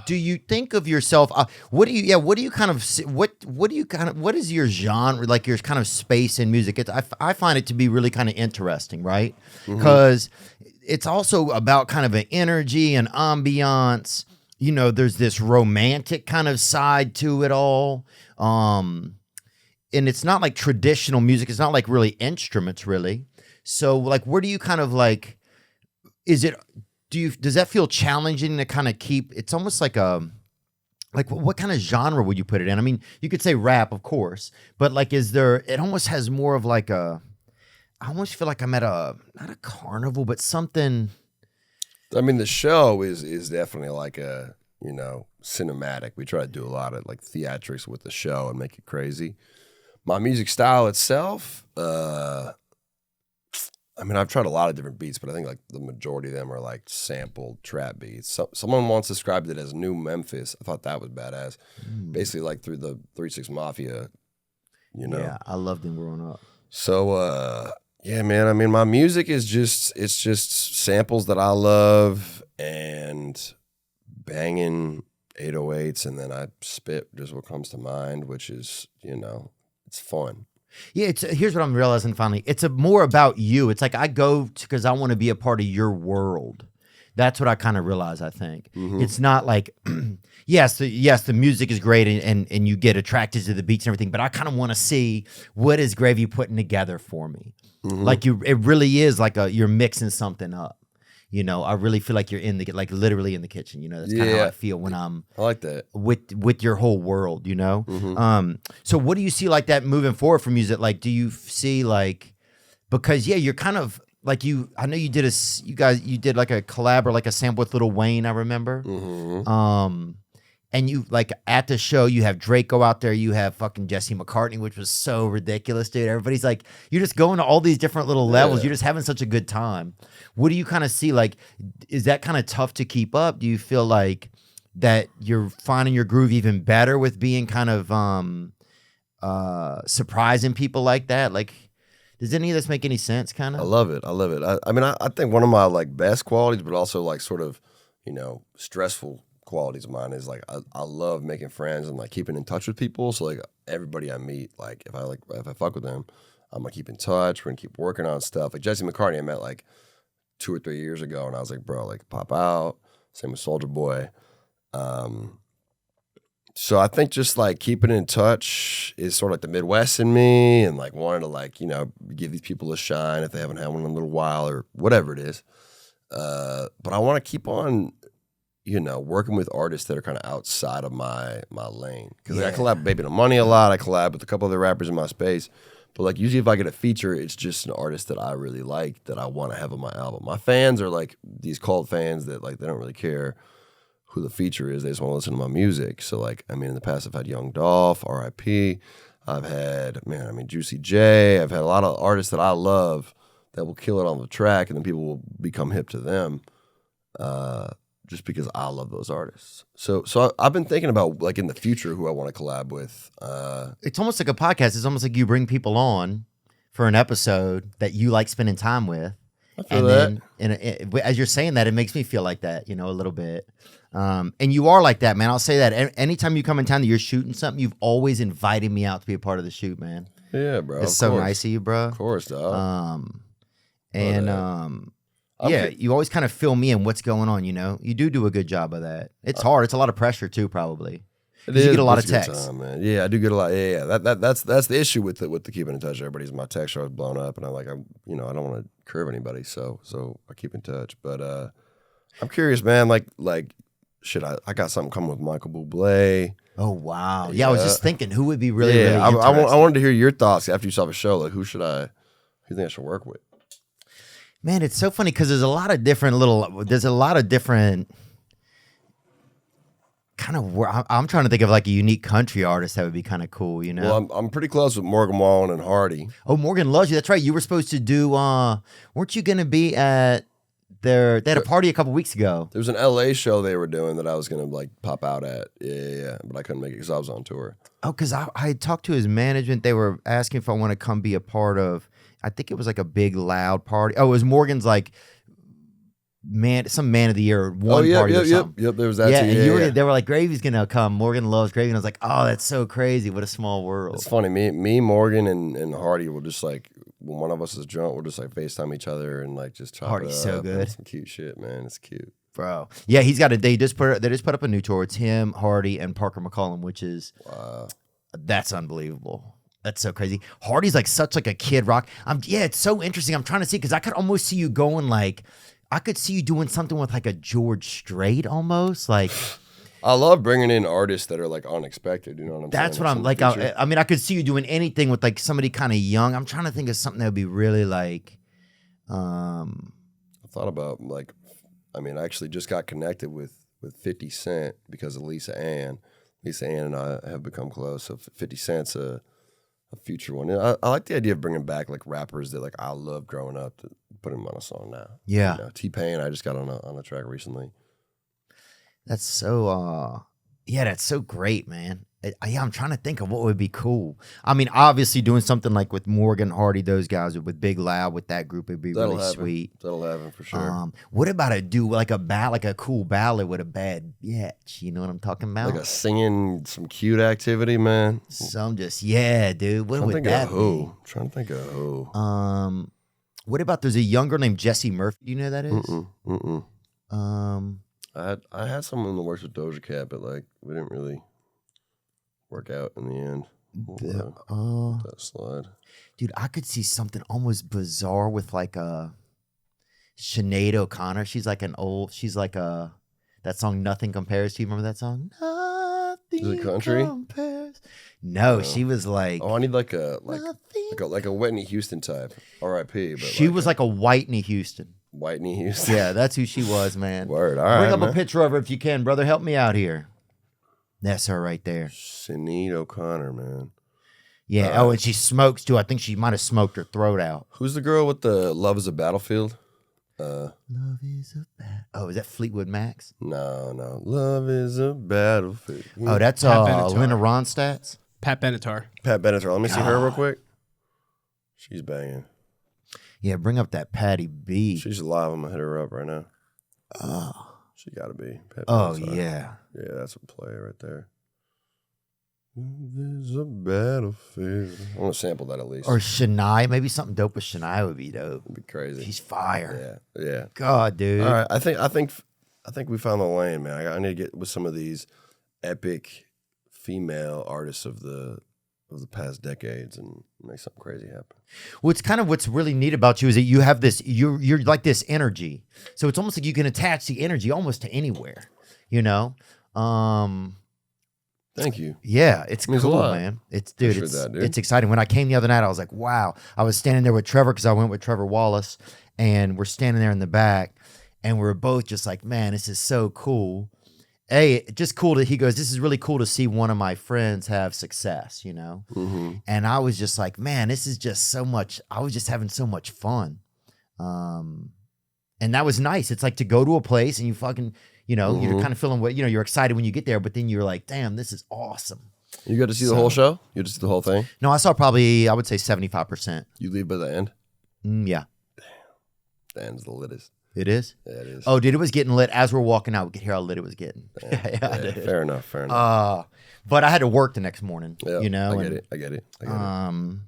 Speaker 1: do you think of yourself? What do you kind of what is your genre, like your kind of space in music? I find it to be really kind of interesting, right? Because it's also about kind of an energy and ambiance. You know, there's this romantic kind of side to it all. And it's not like traditional music. It's not like really instruments, really. So, like, where do you kind of like? Does that feel challenging to kind of keep? It's almost like what kind of genre would you put it in? I mean, you could say rap, of course, but like, it almost has more of like I almost feel like I'm at not a carnival, but something.
Speaker 3: I mean, the show is definitely like a, cinematic. We try to do a lot of like theatrics with the show and make it crazy. My music style itself, I mean, I've tried a lot of different beats, but I think like the majority of them are like sampled trap beats. Someone once described it as New Memphis. I thought that was badass. Basically, like through the 3 6 Mafia,
Speaker 1: Yeah, I loved them growing up.
Speaker 3: So, yeah, man. I mean, my music is it's just samples that I love and banging 808s, and then I spit just what comes to mind, which is, it's fun.
Speaker 1: Yeah, here's what I'm realizing finally. It's more about you. It's like I go because I want to be a part of your world. That's what I kind of realize, I think. It's not like, yes, the music is great and you get attracted to the beats and everything, but I kind of want to see what is Gravy putting together for me. Like it really is like you're mixing something up. I really feel like you're literally in the kitchen. That's kind of how I feel when I'm
Speaker 3: I like that.
Speaker 1: with your whole world, So what do you see like that moving forward for music? Like, do you see like, because you're kind of like I know you did you did like a collab or like a sample with Lil Wayne, I remember. And you like at the show, you have Draco out there, you have fucking Jesse McCartney, which was so ridiculous, dude. Everybody's like, you're just going to all these different little levels. You're just having such a good time. What do you kind of see? Like, is that kind of tough to keep up? Do you feel like that you're finding your groove even better with being kind of surprising people like that? Like, does any of this make any sense? Kind of.
Speaker 3: I love it. I mean, I think one of my like best qualities, but also like sort of, stressful qualities of mine is like I love making friends and like keeping in touch with people. So like everybody I meet, like if I fuck with them, I'm gonna keep in touch. We're gonna keep working on stuff. Like Jesse McCartney, I met like 2 or 3 years ago, and I was like, bro, like pop out. Same with Soulja Boy. So I think just like keeping in touch is sort of like the Midwest in me, and like wanting to like give these people a shine if they haven't had one in a little while or whatever it is. But I want to keep on. Working with artists that are kind of outside of my lane. Because I collab with Baby No Money a lot. I collab with a couple other rappers in my space. But like usually if I get a feature, it's just an artist that I really like that I want to have on my album. My fans are like these cult fans that like they don't really care who the feature is. They just want to listen to my music. So like, I mean, in the past I've had Young Dolph, R.I.P. I've had, Juicy J. I've had a lot of artists that I love that will kill it on the track, and then people will become hip to them. Just because I love those artists. So I've been thinking about like in the future who I want to collab with.
Speaker 1: It's almost like a podcast. It's almost like you bring people on for an episode that you like spending time with.
Speaker 3: I feel that.
Speaker 1: Then as you're saying that, it makes me feel like that, a little bit. And you are like that, man. I'll say that. Anytime you come in town that you're shooting something, you've always invited me out to be a part of the shoot, man.
Speaker 3: Yeah, bro.
Speaker 1: It's so nice of you, bro.
Speaker 3: Of course, dog.
Speaker 1: You always kind of fill me in what's going on, You do a good job of that. It's hard. It's a lot of pressure too, probably. You get a lot of texts.
Speaker 3: Man. Yeah, I do get a lot. Yeah. That's the issue with the keeping in touch. Everybody's my text are blown up, and I don't want to curve anybody, so I keep in touch. But I'm curious, man. Like I got something coming with Michael Bublé.
Speaker 1: Oh wow. Yeah, I was just thinking who would be really
Speaker 3: I
Speaker 1: interesting.
Speaker 3: wanted to hear your thoughts after you saw the show. Like who do you think I should work with?
Speaker 1: Man, it's so funny because there's a lot of different kind of. I'm trying to think of like a unique country artist that would be kind of cool,
Speaker 3: Well, I'm pretty close with Morgan Wallen and Hardy.
Speaker 1: Oh, Morgan loves you. That's right. You were supposed to do. Weren't you going to be at their? They had a party a couple weeks ago.
Speaker 3: There was an LA show they were doing that I was going to like pop out at. Yeah. But I couldn't make it because I was on tour.
Speaker 1: Oh, because I had talked to his management. They were asking if I want to come be a part of. I think it was like a big loud party. Oh, it was Morgan's like some man of the year one
Speaker 3: yep,
Speaker 1: party or
Speaker 3: yep,
Speaker 1: something.
Speaker 3: yep. There was that.
Speaker 1: Yeah,
Speaker 3: too.
Speaker 1: and
Speaker 3: Yeah, yeah.
Speaker 1: they were like, Gravy's gonna come. Morgan loves Gravy, and I was like, oh, that's so crazy. What a small world.
Speaker 3: It's funny. Me, Morgan, and Hardy will just like when one of us is drunk, we'll just like FaceTime each other and like just chop
Speaker 1: Hardy's
Speaker 3: it up.
Speaker 1: so
Speaker 3: and
Speaker 1: good.
Speaker 3: Some cute shit, man. It's cute.
Speaker 1: Bro, yeah, he's got a. They just put up a new tour. It's him, Hardy, and Parker McCollum, which is that's unbelievable. That's so crazy. Hardy's like such like a kid rock. It's so interesting. I'm trying to see because I could almost see you going like, I could see you doing something with like a George Strait almost like.
Speaker 3: I love bringing in artists that are like unexpected. You know what I'm saying?
Speaker 1: That's what I'm like. I mean, I could see you doing anything with like somebody kind of young. I'm trying to think of something that would be really like.
Speaker 3: I thought about like, I mean, I actually just got connected with 50 Cent because of Lisa Ann. Lisa Ann and I have become close. So 50 Cent's a future one. And I like the idea of bringing back like rappers that like I loved growing up to put them on a song now.
Speaker 1: Yeah.
Speaker 3: You know, T-Pain, I just got on a track recently.
Speaker 1: That's so that's so great, man. I'm trying to think of what would be cool. I mean, obviously doing something like with Morgan, Hardy, those guys with Big Loud with that group would be
Speaker 3: That'll
Speaker 1: really
Speaker 3: happen.
Speaker 1: sweet.
Speaker 3: That'll happen for sure.
Speaker 1: What about like a cool ballad with a bad bitch? You know what I'm talking about?
Speaker 3: Like a singing, some cute activity, man.
Speaker 1: Some just dude. What would that be?
Speaker 3: I'm trying to think of who.
Speaker 1: What about there's a young girl named Jessie Murphy? Do you know who that is?
Speaker 3: I had someone in the works with Doja Cat, but like we didn't really work out in the end. That slide.
Speaker 1: Dude, I could see something almost bizarre with like a Sinead O'Connor. She's like that song Nothing Compares. Do you remember that song? Nothing
Speaker 3: Is it country?
Speaker 1: compares. No, she was like
Speaker 3: I need like a Whitney Houston type. R.I.P. But
Speaker 1: she was like a Whitney Houston.
Speaker 3: Whitney Houston.
Speaker 1: Yeah, that's who she was, man.
Speaker 3: Word. All right,
Speaker 1: Bring up
Speaker 3: man.
Speaker 1: a picture of her if you can, brother. Help me out here. That's her right there.
Speaker 3: Sinead O'Connor, man.
Speaker 1: Yeah. And she smokes too. I think she might have smoked her throat out.
Speaker 3: Who's the girl with the Love is a Battlefield?
Speaker 1: Love is a bat. Oh, is that Fleetwood Mac's?
Speaker 3: No. Love is a battlefield.
Speaker 1: Oh, that's
Speaker 4: Pat Benatar.
Speaker 1: Lena Ronstadt's.
Speaker 4: Pat Benatar.
Speaker 3: Pat Benatar. Let me see her real quick. She's banging.
Speaker 1: Yeah, bring up that Patty B.
Speaker 3: She's alive. I'm gonna hit her up right now.
Speaker 1: Oh,
Speaker 3: She gotta be. Pat
Speaker 1: oh
Speaker 3: Benatar.
Speaker 1: yeah.
Speaker 3: Yeah, that's a play right there. There's a battlefield. I want to sample that at least.
Speaker 1: Or Shania. Maybe something dope with Shania would be dope.
Speaker 3: It'd be crazy.
Speaker 1: She's fire.
Speaker 3: Yeah.
Speaker 1: God, dude.
Speaker 3: All right, I think we found the lane, man. I need to get with some of these epic female artists of the past decades and make something crazy happen.
Speaker 1: What's really neat about you is that you have this. You're like this energy. So it's almost like you can attach the energy almost to anywhere. You know.
Speaker 3: Thank you.
Speaker 1: Yeah, it's
Speaker 3: Means a
Speaker 1: cool,
Speaker 3: lot.
Speaker 1: man. It's
Speaker 3: Appreciate that, dude.
Speaker 1: it's exciting. When I came the other night, I was like, wow. I was standing there with Trevor because I went with Trevor Wallace, and we're standing there in the back, and we're both just like, man, this is so cool. Just cool he goes, this is really cool to see one of my friends have success, you know?
Speaker 3: Mm-hmm.
Speaker 1: And I was just like, man, this is just so much. I was just having so much fun. And that was nice. It's like to go to a place and you fucking, you know, you're kind of feeling what, you know, you're excited when you get there, but then you're like, damn, this is awesome.
Speaker 3: You got to see the whole show? You got to see the whole thing?
Speaker 1: No, I saw probably, I would say 75%.
Speaker 3: You leave by the end?
Speaker 1: Yeah.
Speaker 3: The end's the littest.
Speaker 1: It is?
Speaker 3: Yeah, it is.
Speaker 1: Oh, dude, it was getting lit. As we're walking out, we could hear how lit it was getting.
Speaker 3: Yeah,
Speaker 1: dude.
Speaker 3: fair enough.
Speaker 1: But I had to work the next morning,
Speaker 3: Yeah,
Speaker 1: you know?
Speaker 3: I get it.
Speaker 1: And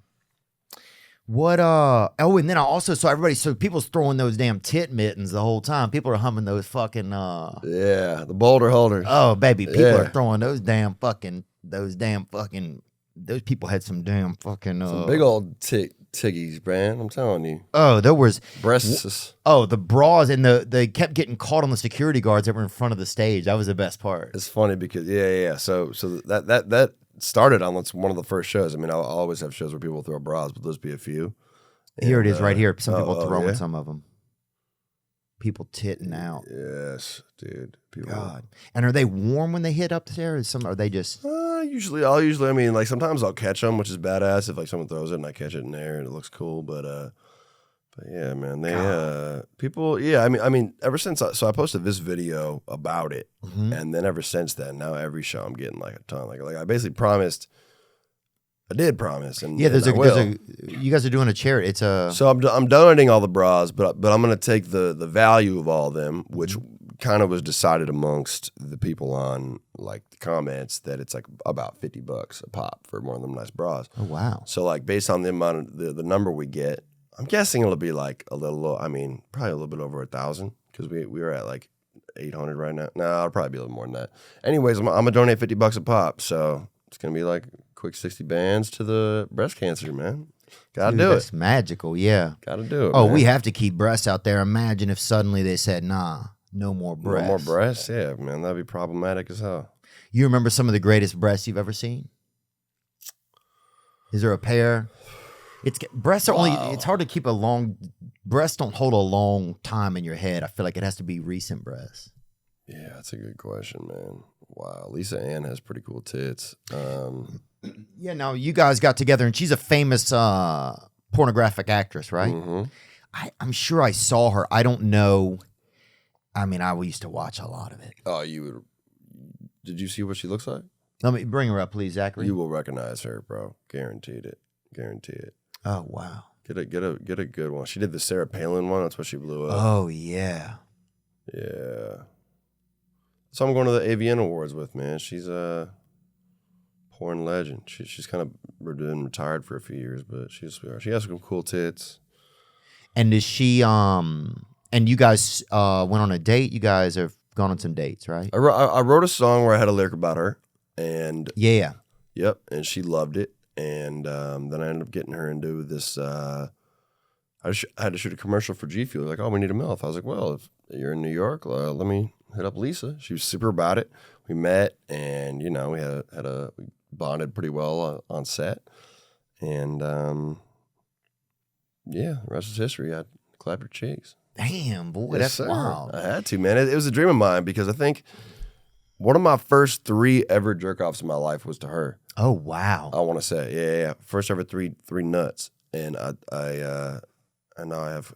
Speaker 1: then I also saw everybody, so people's throwing those damn tit mittens the whole time. People are humming those fucking,
Speaker 3: Yeah, the boulder holders.
Speaker 1: oh, baby, people
Speaker 3: Yeah.
Speaker 1: are throwing those people had some damn fucking,
Speaker 3: Some big old tiggies, man. I'm telling you.
Speaker 1: oh, there was,
Speaker 3: Breasts.
Speaker 1: oh, the bras and they kept getting caught on the security guards that were in front of the stage. That was the best part.
Speaker 3: It's funny because yeah. So that started on one of the first shows. I mean, I'll always have shows where people throw bras, but those be a few.
Speaker 1: Here it
Speaker 3: And,
Speaker 1: is right here. Some people throwing
Speaker 3: yeah?
Speaker 1: some of them. People titting out.
Speaker 3: Yes, dude. People.
Speaker 1: God. And are they warm when they hit up there? Are they just?
Speaker 3: Usually, I mean, like sometimes I'll catch them, which is badass if like someone throws it and I catch it in there and it looks cool. But yeah, man, people. Yeah, I mean, ever since I posted this video about it, and then ever since then, now every show I'm getting like a ton. Like I basically promised I did promise, and
Speaker 1: Yeah,
Speaker 3: and I will.
Speaker 1: you guys are doing a charity. It's a
Speaker 3: So I'm donating all the bras, but I'm going to take the value of all of them, which kind of was decided amongst the people on like the comments that it's like about $50 a pop for one of them nice bras.
Speaker 1: oh wow.
Speaker 3: So like based on the amount of the number we get, I'm guessing it'll be like a little. I mean, probably a little bit over 1,000 because we were at like 800 right now. No, it'll probably be a little more than that. Anyways, I'm gonna donate $50 a pop, so it's gonna be like a quick 60 bands to the breast cancer, man. Gotta
Speaker 1: Dude,
Speaker 3: do
Speaker 1: that's
Speaker 3: it.
Speaker 1: magical. Yeah.
Speaker 3: Gotta do it.
Speaker 1: Oh,
Speaker 3: man.
Speaker 1: we have to keep breasts out there. Imagine if suddenly they said, nah, no more breasts.
Speaker 3: No more breasts. Yeah, man, that'd be problematic as hell.
Speaker 1: You remember some of the greatest breasts you've ever seen? Is there a pair? Breasts are only. It's hard to keep a long. Breasts don't hold a long time in your head. I feel like it has to be recent breasts.
Speaker 3: Yeah, that's a good question, man. Wow, Lisa Ann has pretty cool tits.
Speaker 1: Yeah. Now you guys got together, and she's a famous pornographic actress, right?
Speaker 3: Mhm.
Speaker 1: I'm sure I saw her. I don't know. I mean, I used to watch a lot of it.
Speaker 3: Oh, you would. Did you see what she looks like?
Speaker 1: Let me bring her up, please, Zachary.
Speaker 3: You will recognize her, bro. Guaranteed it. Guarantee it.
Speaker 1: Oh wow.
Speaker 3: Get a good one. She did the Sarah Palin one. That's what she blew up.
Speaker 1: Oh yeah.
Speaker 3: Yeah. So I'm going to the AVN Awards with, man. She's a porn legend. She's kind of been retired for a few years, but she's a sweetheart. She has some cool tits.
Speaker 1: And is she and you guys went on a date? You guys have gone on some dates, right?
Speaker 3: I wrote a song where I had a lyric about her, and
Speaker 1: Yeah.
Speaker 3: yep, and she loved it. And then I ended up getting her into this. I had to shoot a commercial for G Fuel. Like, oh, we need a MILF. I was like, well, if you're in New York, let me hit up Lisa. She was super about it. We met, and we we bonded pretty well on set. And yeah, the rest is history. I clapped her cheeks.
Speaker 1: Damn, boy,
Speaker 3: Yes,
Speaker 1: that's
Speaker 3: sir.
Speaker 1: wild.
Speaker 3: I had to, man. It was a dream of mine because I think one of my first 3 ever jerk offs in my life was to her.
Speaker 1: Oh wow.
Speaker 3: I want to say, yeah. First ever three nuts, and I now I have,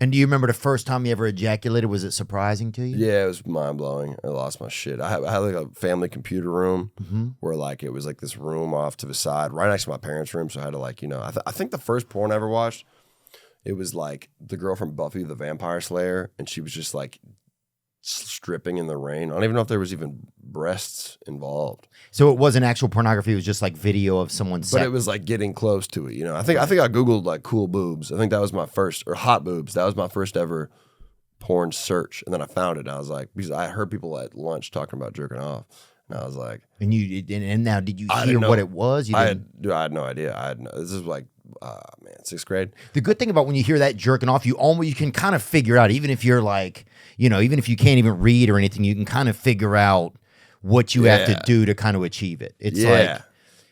Speaker 1: And do you remember the first time you ever ejaculated? Was it surprising to you?
Speaker 3: yeah, it was mind blowing. I lost my shit. I had like a family computer room
Speaker 1: Mm-hmm.
Speaker 3: where like it was like this room off to the side, right next to my parents' room. So I had to like, I think the first porn I ever watched, it was like the girl from Buffy the Vampire Slayer, and she was just like stripping in the rain. I don't even know if there was even breasts involved.
Speaker 1: So it wasn't actual pornography. It was just like video of someone.
Speaker 3: But it was like getting close to it, I think I Googled like cool boobs. I think that was my first, or hot boobs. That was my first ever porn search, and then I found it. And I was like, because I heard people at lunch talking about jerking off, and I was like,
Speaker 1: And now, did you
Speaker 3: I
Speaker 1: hear
Speaker 3: didn't know.
Speaker 1: what it was? You
Speaker 3: I
Speaker 1: didn't-
Speaker 3: had no idea. This is like, man, 6th grade.
Speaker 1: The good thing about when you hear that jerking off, you can kind of figure out, even if you're like, even if you can't even read or anything, you can kind of figure out what you have to
Speaker 3: Yeah.
Speaker 1: do to kind of achieve it. It's
Speaker 3: Yeah.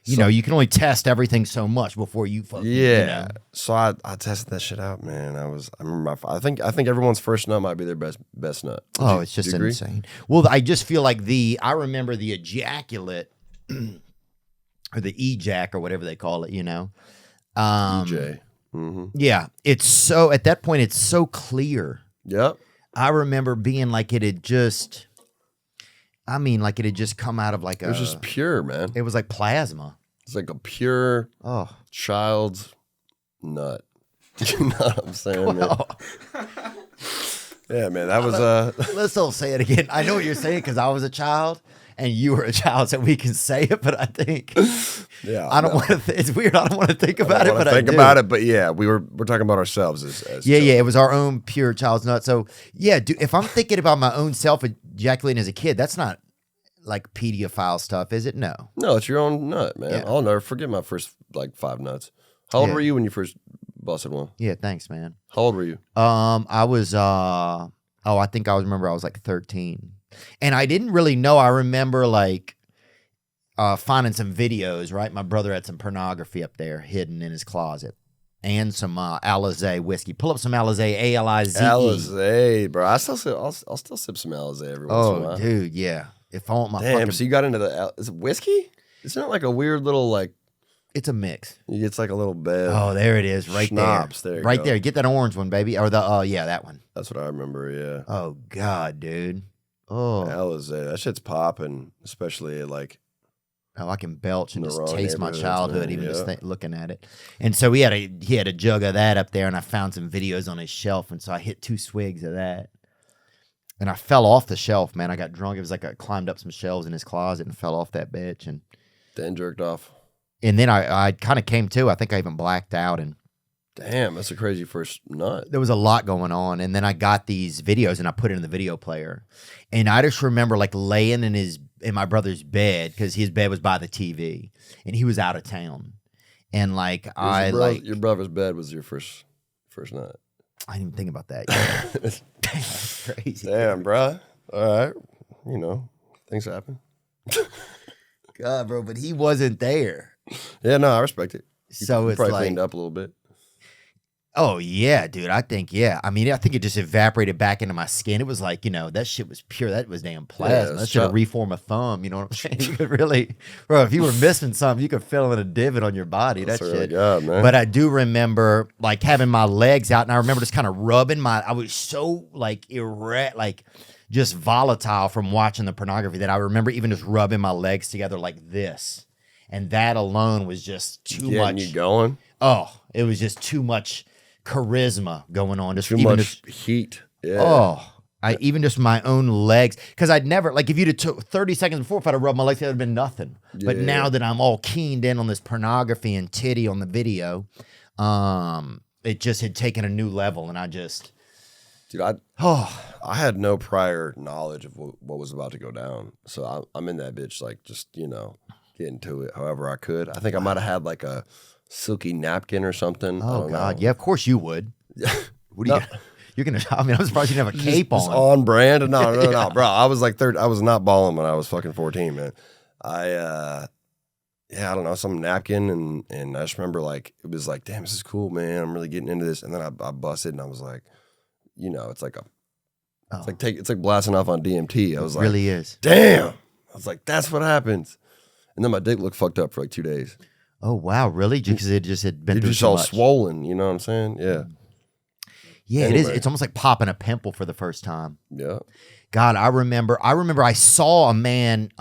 Speaker 1: like, you can only test everything so much before you fucking,
Speaker 3: Yeah. So I tested that shit out, man. I remember I think everyone's first nut might be their best nut.
Speaker 1: Oh, it's just
Speaker 3: do you agree?
Speaker 1: insane. Well, I just feel like I remember the ejaculate or the ejac or whatever they call it,
Speaker 3: DJ. Mm-hmm.
Speaker 1: Yeah, it's so, at that point, it's so clear.
Speaker 3: Yep.
Speaker 1: I remember being like it had just come out of like
Speaker 3: It was just pure, man.
Speaker 1: it was like plasma.
Speaker 3: It's like a pure
Speaker 1: Oh,
Speaker 3: child's nut. You know what I'm saying, man? Yeah, man. That was
Speaker 1: let's don't say it again. I know what you're saying because I was a child and you were a child, so we can say it. But I think
Speaker 3: yeah.
Speaker 1: I don't want to. It's weird. I don't want to think about it, but
Speaker 3: think
Speaker 1: I do.
Speaker 3: about it, but yeah, we're talking about ourselves as
Speaker 1: Yeah,
Speaker 3: children.
Speaker 1: yeah. It was our own pure child's nut. So yeah, if I'm thinking about my own self ejaculating as a kid, that's not like pedophile stuff, is it? No.
Speaker 3: No, it's your own nut, man.
Speaker 1: Yeah.
Speaker 3: I'll never forget my first like 5 nuts. How old
Speaker 1: Yeah.
Speaker 3: were you when you first busted one?
Speaker 1: Yeah. Thanks, man.
Speaker 3: How old were you?
Speaker 1: I was I think I was like 13. And I didn't really know. I remember like finding some videos, right? My brother had some pornography up there hidden in his closet. And some Alizé whiskey. Pull up some Alizé, Alize.
Speaker 3: Alizé, bro. I'll still sip some Alizé every once in a
Speaker 1: Oh,
Speaker 3: while.
Speaker 1: dude, yeah. If I want my
Speaker 3: Damn,
Speaker 1: fucking,
Speaker 3: so you got into is it whiskey? Isn't it like a weird little like
Speaker 1: it's a mix.
Speaker 3: it's like a little bed?
Speaker 1: Oh, there it is, right
Speaker 3: Schnapps,
Speaker 1: there.
Speaker 3: there you
Speaker 1: Right
Speaker 3: go.
Speaker 1: there. Get that orange one, baby. Or the yeah, that one.
Speaker 3: That's what I remember. Yeah,
Speaker 1: Oh God, dude. Oh.
Speaker 3: Alizé. That shit's popping, especially at like
Speaker 1: Oh, I can belch and
Speaker 3: In the
Speaker 1: just
Speaker 3: wrong
Speaker 1: taste my
Speaker 3: neighborhoods,
Speaker 1: childhood,
Speaker 3: man,
Speaker 1: even just
Speaker 3: yeah.
Speaker 1: looking at it. And so he had a jug of that up there, and I found some videos on his shelf, and so I hit 2 swigs of that, and I fell off the shelf, man. I got drunk. It was like I climbed up some shelves in his closet and fell off that bitch, and
Speaker 3: Then jerked off.
Speaker 1: then I kind of came to. I think I even blacked out, and
Speaker 3: Damn, that's a crazy first nut.
Speaker 1: there was a lot going on. And then I got these videos and I put it in the video player. And I just remember like laying in my brother's bed, because his bed was by the TV and he was out of town. And like
Speaker 3: Your brother's bed was your first nut.
Speaker 1: I didn't even think about that yet. Crazy.
Speaker 3: Damn, bro. All right. You know, things happen.
Speaker 1: God, bro, but he wasn't there.
Speaker 3: Yeah, no, I respect it.
Speaker 1: So it's
Speaker 3: Probably
Speaker 1: like,
Speaker 3: cleaned up a little bit.
Speaker 1: oh yeah, dude. I think, yeah. I mean, I think it just evaporated back into my skin. It was like, that shit was pure. That was damn plasma.
Speaker 3: it's
Speaker 1: That should have
Speaker 3: tough.
Speaker 1: reformed a thumb. You know what I'm saying? You could really, bro, if you were missing something, you could fill in a divot on your body. That
Speaker 3: Swear to
Speaker 1: shit.
Speaker 3: God, man.
Speaker 1: But I do remember like having my legs out, and I remember just kind of rubbing I was so like erect, like just volatile from watching the pornography, that I remember even just rubbing my legs together like this. And that alone was just too
Speaker 3: Getting
Speaker 1: much.
Speaker 3: you going.
Speaker 1: Oh, it was just too much charisma going on. Just
Speaker 3: Too
Speaker 1: even
Speaker 3: much
Speaker 1: just,
Speaker 3: heat. Yeah.
Speaker 1: oh, I even just my own legs, because I'd never, like, if you'd have took 30 seconds before, if I'd have rubbed my legs, it would have been nothing. But
Speaker 3: Yeah.
Speaker 1: now that I'm all keened in on this pornography and titty on the video, it just had taken a new level, and I just,
Speaker 3: Dude, I had no prior knowledge of what was about to go down. So I'm in that bitch, like, just, getting to it however I could. I think I might have had like a silky napkin or something. I
Speaker 1: oh
Speaker 3: don't
Speaker 1: God,
Speaker 3: know.
Speaker 1: yeah, of course you would. What are you? You're gonna. I mean, I'm surprised you didn't have a cape
Speaker 3: Just
Speaker 1: on.
Speaker 3: on brand. No, bro. I was like I was not balling when I was fucking 14, man. I don't know, some napkin, and I just remember like it was like, damn, this is cool, man. I'm really getting into this. And then I busted, and I was like, it's like it's like blasting off on DMT. I was
Speaker 1: It
Speaker 3: like,
Speaker 1: really is.
Speaker 3: damn. I was like, that's what happens. And then my dick looked fucked up for like 2 days.
Speaker 1: Oh wow, really? Because it just had been
Speaker 3: It
Speaker 1: through
Speaker 3: just
Speaker 1: so
Speaker 3: all
Speaker 1: much.
Speaker 3: swollen. You know what I'm saying? Yeah.
Speaker 1: Yeah, it is.
Speaker 3: Anyway.
Speaker 1: It's almost like popping a pimple for the first time.
Speaker 3: Yeah.
Speaker 1: God, I remember I saw a man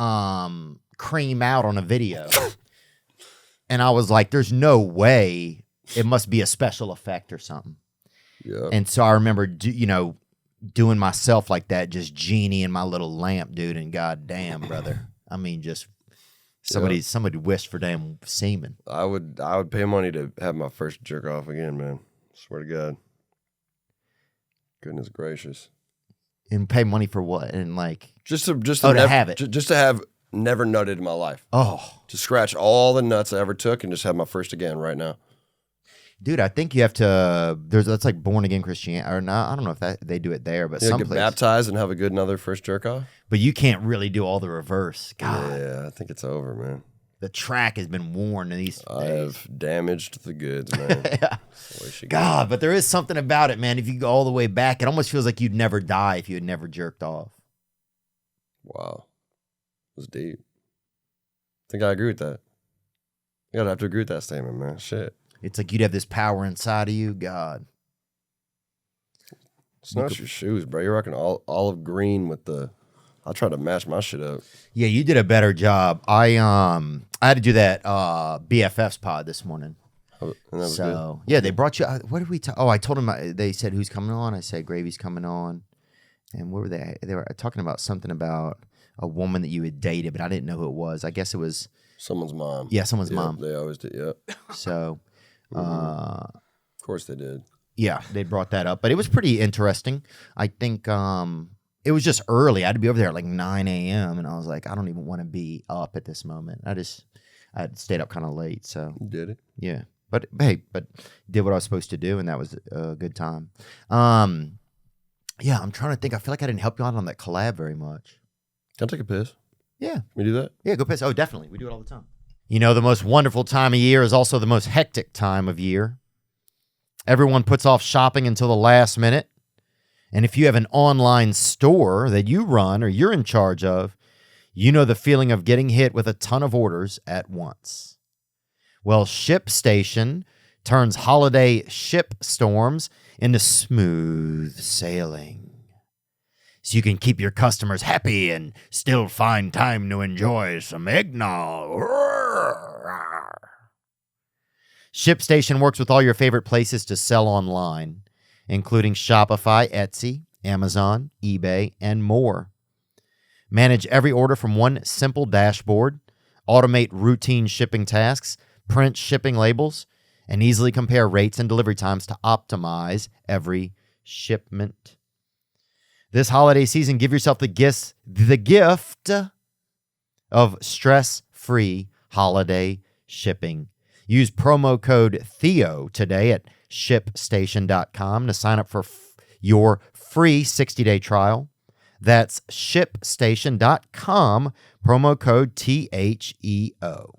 Speaker 1: cream out on a video. And I was like, there's no way, it must be a special effect or something.
Speaker 3: Yeah.
Speaker 1: And so I remember doing myself like that, just genie in my little lamp, dude, and goddamn, brother. I mean, just somebody wished for damn semen.
Speaker 3: I would pay money to have my first jerk off again, man. Swear to God. Goodness gracious.
Speaker 1: And pay money for what? And like,
Speaker 3: Just to
Speaker 1: have it.
Speaker 3: Just to have never nutted in my life.
Speaker 1: oh,
Speaker 3: To scratch all the nuts I ever took and just have my first again right now.
Speaker 1: dude, I think you have to. That's like born again Christianity, or not? I don't know if they do it there, but
Speaker 3: Yeah,
Speaker 1: some
Speaker 3: get
Speaker 1: place.
Speaker 3: baptized and have a good another first jerk off.
Speaker 1: But you can't really do all the reverse. God,
Speaker 3: Yeah, I think it's over, man.
Speaker 1: the track has been worn in these
Speaker 3: I
Speaker 1: days.
Speaker 3: have damaged the goods, man.
Speaker 1: Yeah.
Speaker 3: The way she
Speaker 1: God, but there is something about it, man. If you go all the way back, it almost feels like you'd never die if you had never jerked off.
Speaker 3: Wow. It was deep. I think I agree with that. You gotta have to agree with that statement, man. Shit.
Speaker 1: It's like you'd have this power inside of you. God.
Speaker 3: It's not your shoes, bro. You're rocking olive green with the. I try to match my shit up.
Speaker 1: Yeah, you did a better job. I had to do that BFFs pod this morning.
Speaker 3: And that was
Speaker 1: So yeah, they brought you. What did we? I told them. They said who's coming on. I said Gravy's coming on. And what were they? They were talking about something about a woman that you had dated, but I didn't know who it was. I guess it was
Speaker 3: someone's mom.
Speaker 1: yeah, someone's
Speaker 3: Yep,
Speaker 1: mom.
Speaker 3: They always did. Yep.
Speaker 1: So
Speaker 3: Of course they did.
Speaker 1: yeah, they brought that up, but it was pretty interesting. I think it was just early. I had to be over there at like 9 a.m. and I was like, I don't even want to be up at this moment. I had stayed up kind of late, so
Speaker 3: You did it.
Speaker 1: yeah. But hey, did what I was supposed to do, and that was a good time. Yeah, I'm trying to think. I feel like I didn't help you out on that collab very much.
Speaker 3: Can I take a piss?
Speaker 1: Yeah,
Speaker 3: Can we do that?
Speaker 1: yeah, go piss. Oh, definitely. We do it all the time. You know, the most wonderful time of year is also the most hectic time of year. Everyone puts off shopping until the last minute. And if you have an online store that you run or you're in charge of, you know the feeling of getting hit with a ton of orders at once. Well, ShipStation turns holiday ship storms into smooth sailing. so you can keep your customers happy and still find time to enjoy some eggnog. ShipStation works with all your favorite places to sell online, including Shopify, Etsy, Amazon, eBay, and more. Manage every order from one simple dashboard, automate routine shipping tasks, print shipping labels, and easily compare rates and delivery times to optimize every shipment. This holiday season, give yourself the gift of stress-free holiday shipping. Use promo code Theo today at ShipStation.com to sign up for your free 60-day trial. That's ShipStation.com, promo code THEO.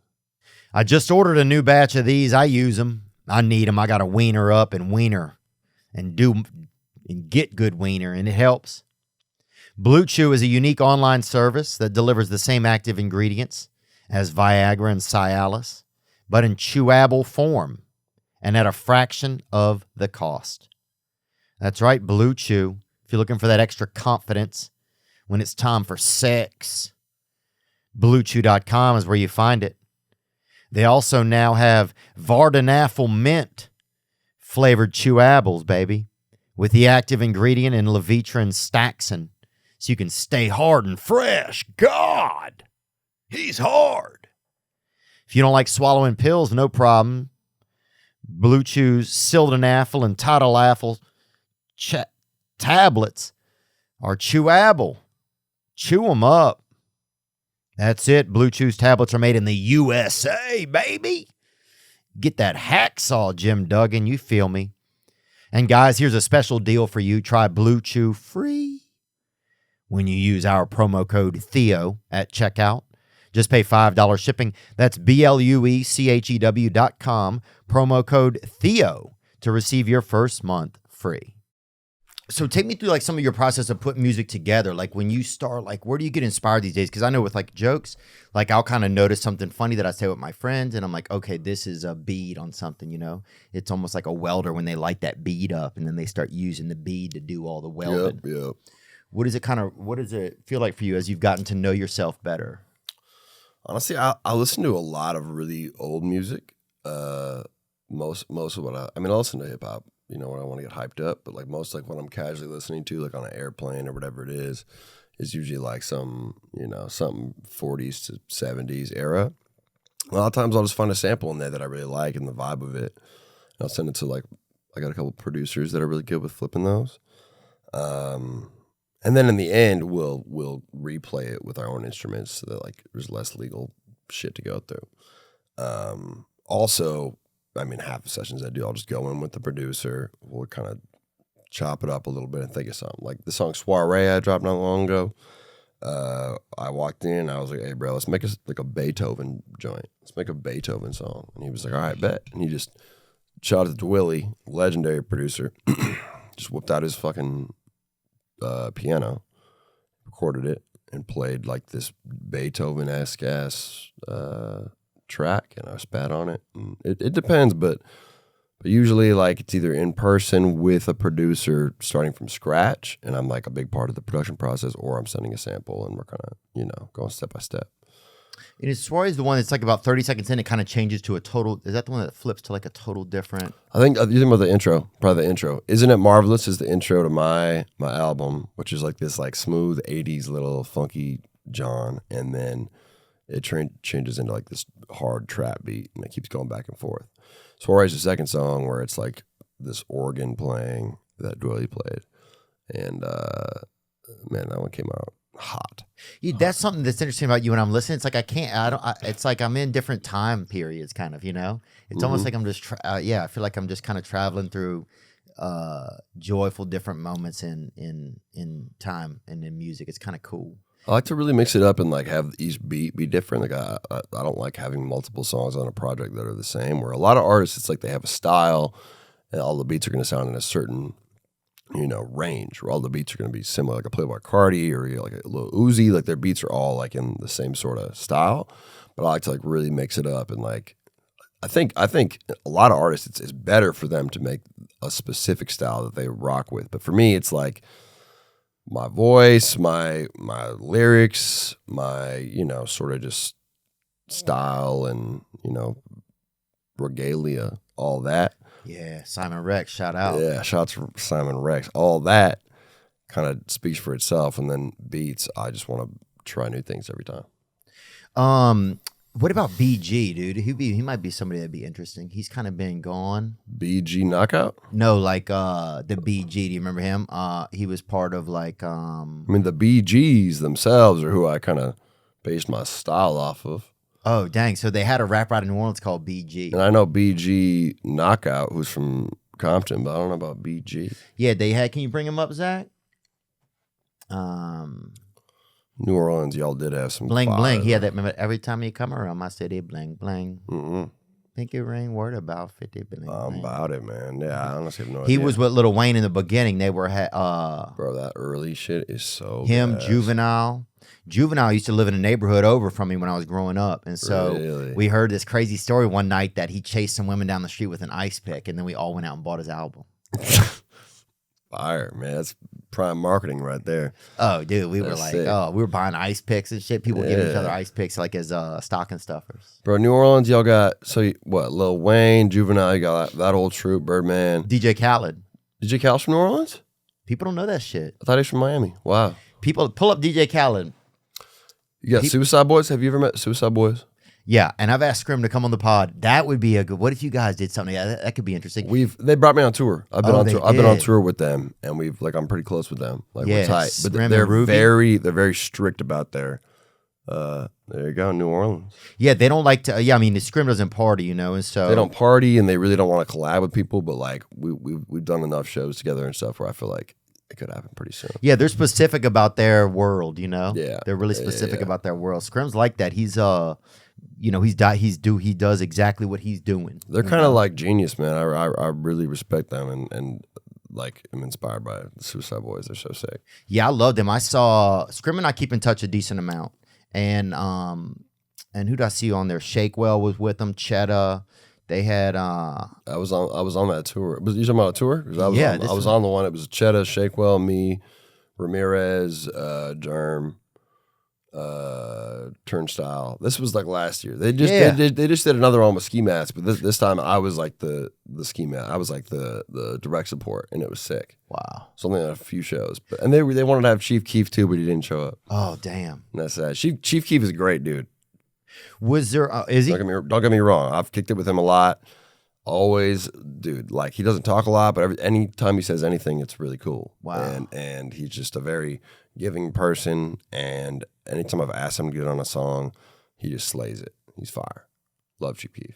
Speaker 1: I just ordered a new batch of these. I use them. I need them. I got to wiener up and wiener and get good wiener, and it helps. Blue Chew is a unique online service that delivers the same active ingredients as Viagra and Cialis, but in chewable form and at a fraction of the cost. That's right, Blue Chew. If you're looking for that extra confidence when it's time for sex, BlueChew.com is where you find it. They also now have Vardenafil Mint flavored chewables, baby, with the active ingredient in Levitra and Staxin, so you can stay hard and fresh. God, he's hard. If you don't like swallowing pills, no problem. Blue Chew's sildenafil and tadalafil tablets are chewable. Chew them up. That's it. Blue Chew's tablets are made in the USA, baby. Get that hacksaw, Jim Duggan. You feel me? And guys, here's a special deal for you. Try Blue Chew free when you use our promo code Theo at checkout. Just pay $5 shipping. That's BLUECHEW.com, promo code Theo to receive your first month free. So take me through like some of your process of putting music together. Like when you start, like where do you get inspired these days? Because I know with like jokes, like I'll kind of notice something funny that I say with my friends, and I'm like, okay, this is a bead on something. You know, it's almost like a welder when they light that bead up, and then they start using the bead to do all the welding.
Speaker 3: Yep.
Speaker 1: What does it feel like for you as you've gotten to know yourself better?
Speaker 3: Honestly, I listen to a lot of really old music. Most of what I listen to hip hop, you know, when I want to get hyped up, but like most like what I'm casually listening to, like on an airplane or whatever it is usually like some 40s to 70s era. A lot of times I'll just find a sample in there that I really like and the vibe of it. And I'll send it to like, I got a couple producers that are really good with flipping those. And then in the end, we'll replay it with our own instruments so that like there's less legal shit to go through. Also, I mean, half the sessions I do, I'll just go in with the producer. We'll kind of chop it up a little bit and think of something. Like the song Soiree I dropped not long ago. I walked in and I was like, hey, bro, let's make a Beethoven joint. Let's make a Beethoven song. And he was like, all right, bet. And he just shot it to Willie, legendary producer, just whipped out his fucking piano, recorded it, and played like this Beethoven-esque ass track, and I spat on it. And it depends, but usually like it's either in person with a producer starting from scratch, and I'm like a big part of the production process, or I'm sending a sample and we're kind of, going step by step.
Speaker 1: And is Soiree the one that's like about 30 seconds in, it kind of changes to a total, is that the one that flips to like a total different?
Speaker 3: I think you're thinking about the intro, probably the intro. Isn't It Marvelous is the intro to my album, which is like this like smooth 80s little funky John, and then it changes into like this hard trap beat, and it keeps going back and forth. Soiree is the second song where it's like this organ playing that Dwelly played, and man, that one came out hot.
Speaker 1: Yeah, that's something that's interesting about you when I'm listening. It's like it's like I'm in different time periods, kind of, It's almost like I'm just, I feel like I'm just kind of traveling through joyful different moments in time and in music. It's kind of cool.
Speaker 3: I like to really mix it up and like have each beat be different. Like I don't like having multiple songs on a project that are the same. Where a lot of artists, it's like they have a style, and all the beats are going to sound in a certain range. Where all the beats are going to be similar, like a Playboy Cardi or like a Lil Uzi. Like their beats are all like in the same sort of style. But I like to like really mix it up, and like I think a lot of artists, it's better for them to make a specific style that they rock with. But for me, it's like, my voice, my lyrics, my, you know, sort of just style and, you know, regalia, all that.
Speaker 1: Yeah, Simon Rex, shout out.
Speaker 3: Yeah, shouts for Simon Rex. All that kind of speaks for itself. And then beats, I just want to try new things every time.
Speaker 1: What about BG, dude? He might be somebody that'd be interesting. He's kind of been gone.
Speaker 3: BG Knockout?
Speaker 1: No, like the BG. Do you remember him? He was part of like
Speaker 3: I mean, the BGs themselves are who I kind of based my style off of.
Speaker 1: Oh, dang. So they had a rap out in New Orleans called BG.
Speaker 3: And I know BG Knockout, who's from Compton, but I don't know about BG.
Speaker 1: Yeah, they had. Can you bring him up, Zach?
Speaker 3: New Orleans, y'all did have some
Speaker 1: Bling
Speaker 3: fire,
Speaker 1: bling. He had
Speaker 3: though.
Speaker 1: that. Remember, every time you come around my city, bling bling.
Speaker 3: Mm-mm.
Speaker 1: Pinky ring, word about 50 bling.
Speaker 3: I'm
Speaker 1: bling.
Speaker 3: about it, man. Yeah, I honestly have no
Speaker 1: He
Speaker 3: idea.
Speaker 1: was with Lil Wayne in the beginning. They were
Speaker 3: Bro, that early shit is so
Speaker 1: him,
Speaker 3: badass.
Speaker 1: Juvenile. Juvenile used to live in a neighborhood over from me when I was growing up, and so
Speaker 3: Really?
Speaker 1: we heard this crazy story one night that he chased some women down the street with an ice pick, and then we all went out and bought his album.
Speaker 3: Fire, man. That's prime marketing right there.
Speaker 1: Oh, dude, we were
Speaker 3: That's
Speaker 1: like,
Speaker 3: sick.
Speaker 1: we were buying ice picks and shit. People giving each
Speaker 3: Yeah.
Speaker 1: other ice picks like as stocking stuffers.
Speaker 3: Bro, New Orleans, y'all got, what, Lil Wayne, Juvenile, you got that old troop, Birdman.
Speaker 1: DJ Khaled.
Speaker 3: DJ Khaled's from New Orleans?
Speaker 1: People don't know that shit.
Speaker 3: I thought he was from Miami. Wow.
Speaker 1: People pull up DJ Khaled.
Speaker 3: You got Suicide Boys? Have you ever met Suicide Boys?
Speaker 1: Yeah, and I've asked Scrim to come on the pod. That would be a good. What if you guys did something? Yeah, that could be interesting.
Speaker 3: They brought me on tour. I've been
Speaker 1: Oh,
Speaker 3: on
Speaker 1: they
Speaker 3: tour. I've been on
Speaker 1: did.
Speaker 3: tour with them, and I'm pretty close with them. Like
Speaker 1: Yeah,
Speaker 3: we're tight. But
Speaker 1: Scrim
Speaker 3: they're
Speaker 1: and Ruby.
Speaker 3: very strict about their. There you go, New Orleans.
Speaker 1: Yeah, they don't like to. Yeah, I mean, the Scrim doesn't party, you know, and so
Speaker 3: They don't party, and they really don't want to collab with people. But like we've done enough shows together and stuff where I feel like it could happen pretty soon.
Speaker 1: Yeah, they're specific about their world, you know.
Speaker 3: Yeah.
Speaker 1: they're really
Speaker 3: Yeah,
Speaker 1: specific
Speaker 3: yeah.
Speaker 1: about their world. Scrim's like that. He's you know, he does exactly what he's doing.
Speaker 3: They're kind of like genius, man. I really respect them, and like I'm inspired by the Suicide Boys. They're so sick.
Speaker 1: Yeah, I love them. I saw Scrim and I keep in touch a decent amount, and who did I see on there? Shakewell was with them. Cheddar. They had
Speaker 3: I was on that tour. Was you talking about a tour? 'Cause I was
Speaker 1: Yeah,
Speaker 3: on,
Speaker 1: this
Speaker 3: I was
Speaker 1: one.
Speaker 3: on the one. It was Cheddar, Shakewell, me, Ramirez, Germ, Turnstile. This was like last year. They just did another one with Ski Mask, but this time I was like the Ski Mask. I was like the direct support, and it was sick.
Speaker 1: wow.
Speaker 3: It's only on a few shows, and they wanted to have Chief Keef too, but he didn't show up.
Speaker 1: Oh damn.
Speaker 3: And that's sad. Chief Keef is a great dude.
Speaker 1: Was there? Is he?
Speaker 3: Don't get me wrong. I've kicked it with him a lot. Always, dude. Like he doesn't talk a lot, but anytime he says anything, it's really cool.
Speaker 1: Wow.
Speaker 3: And he's just a very giving person. And anytime I've asked him to get on a song, he just slays it. He's fire. Love Chief Keef.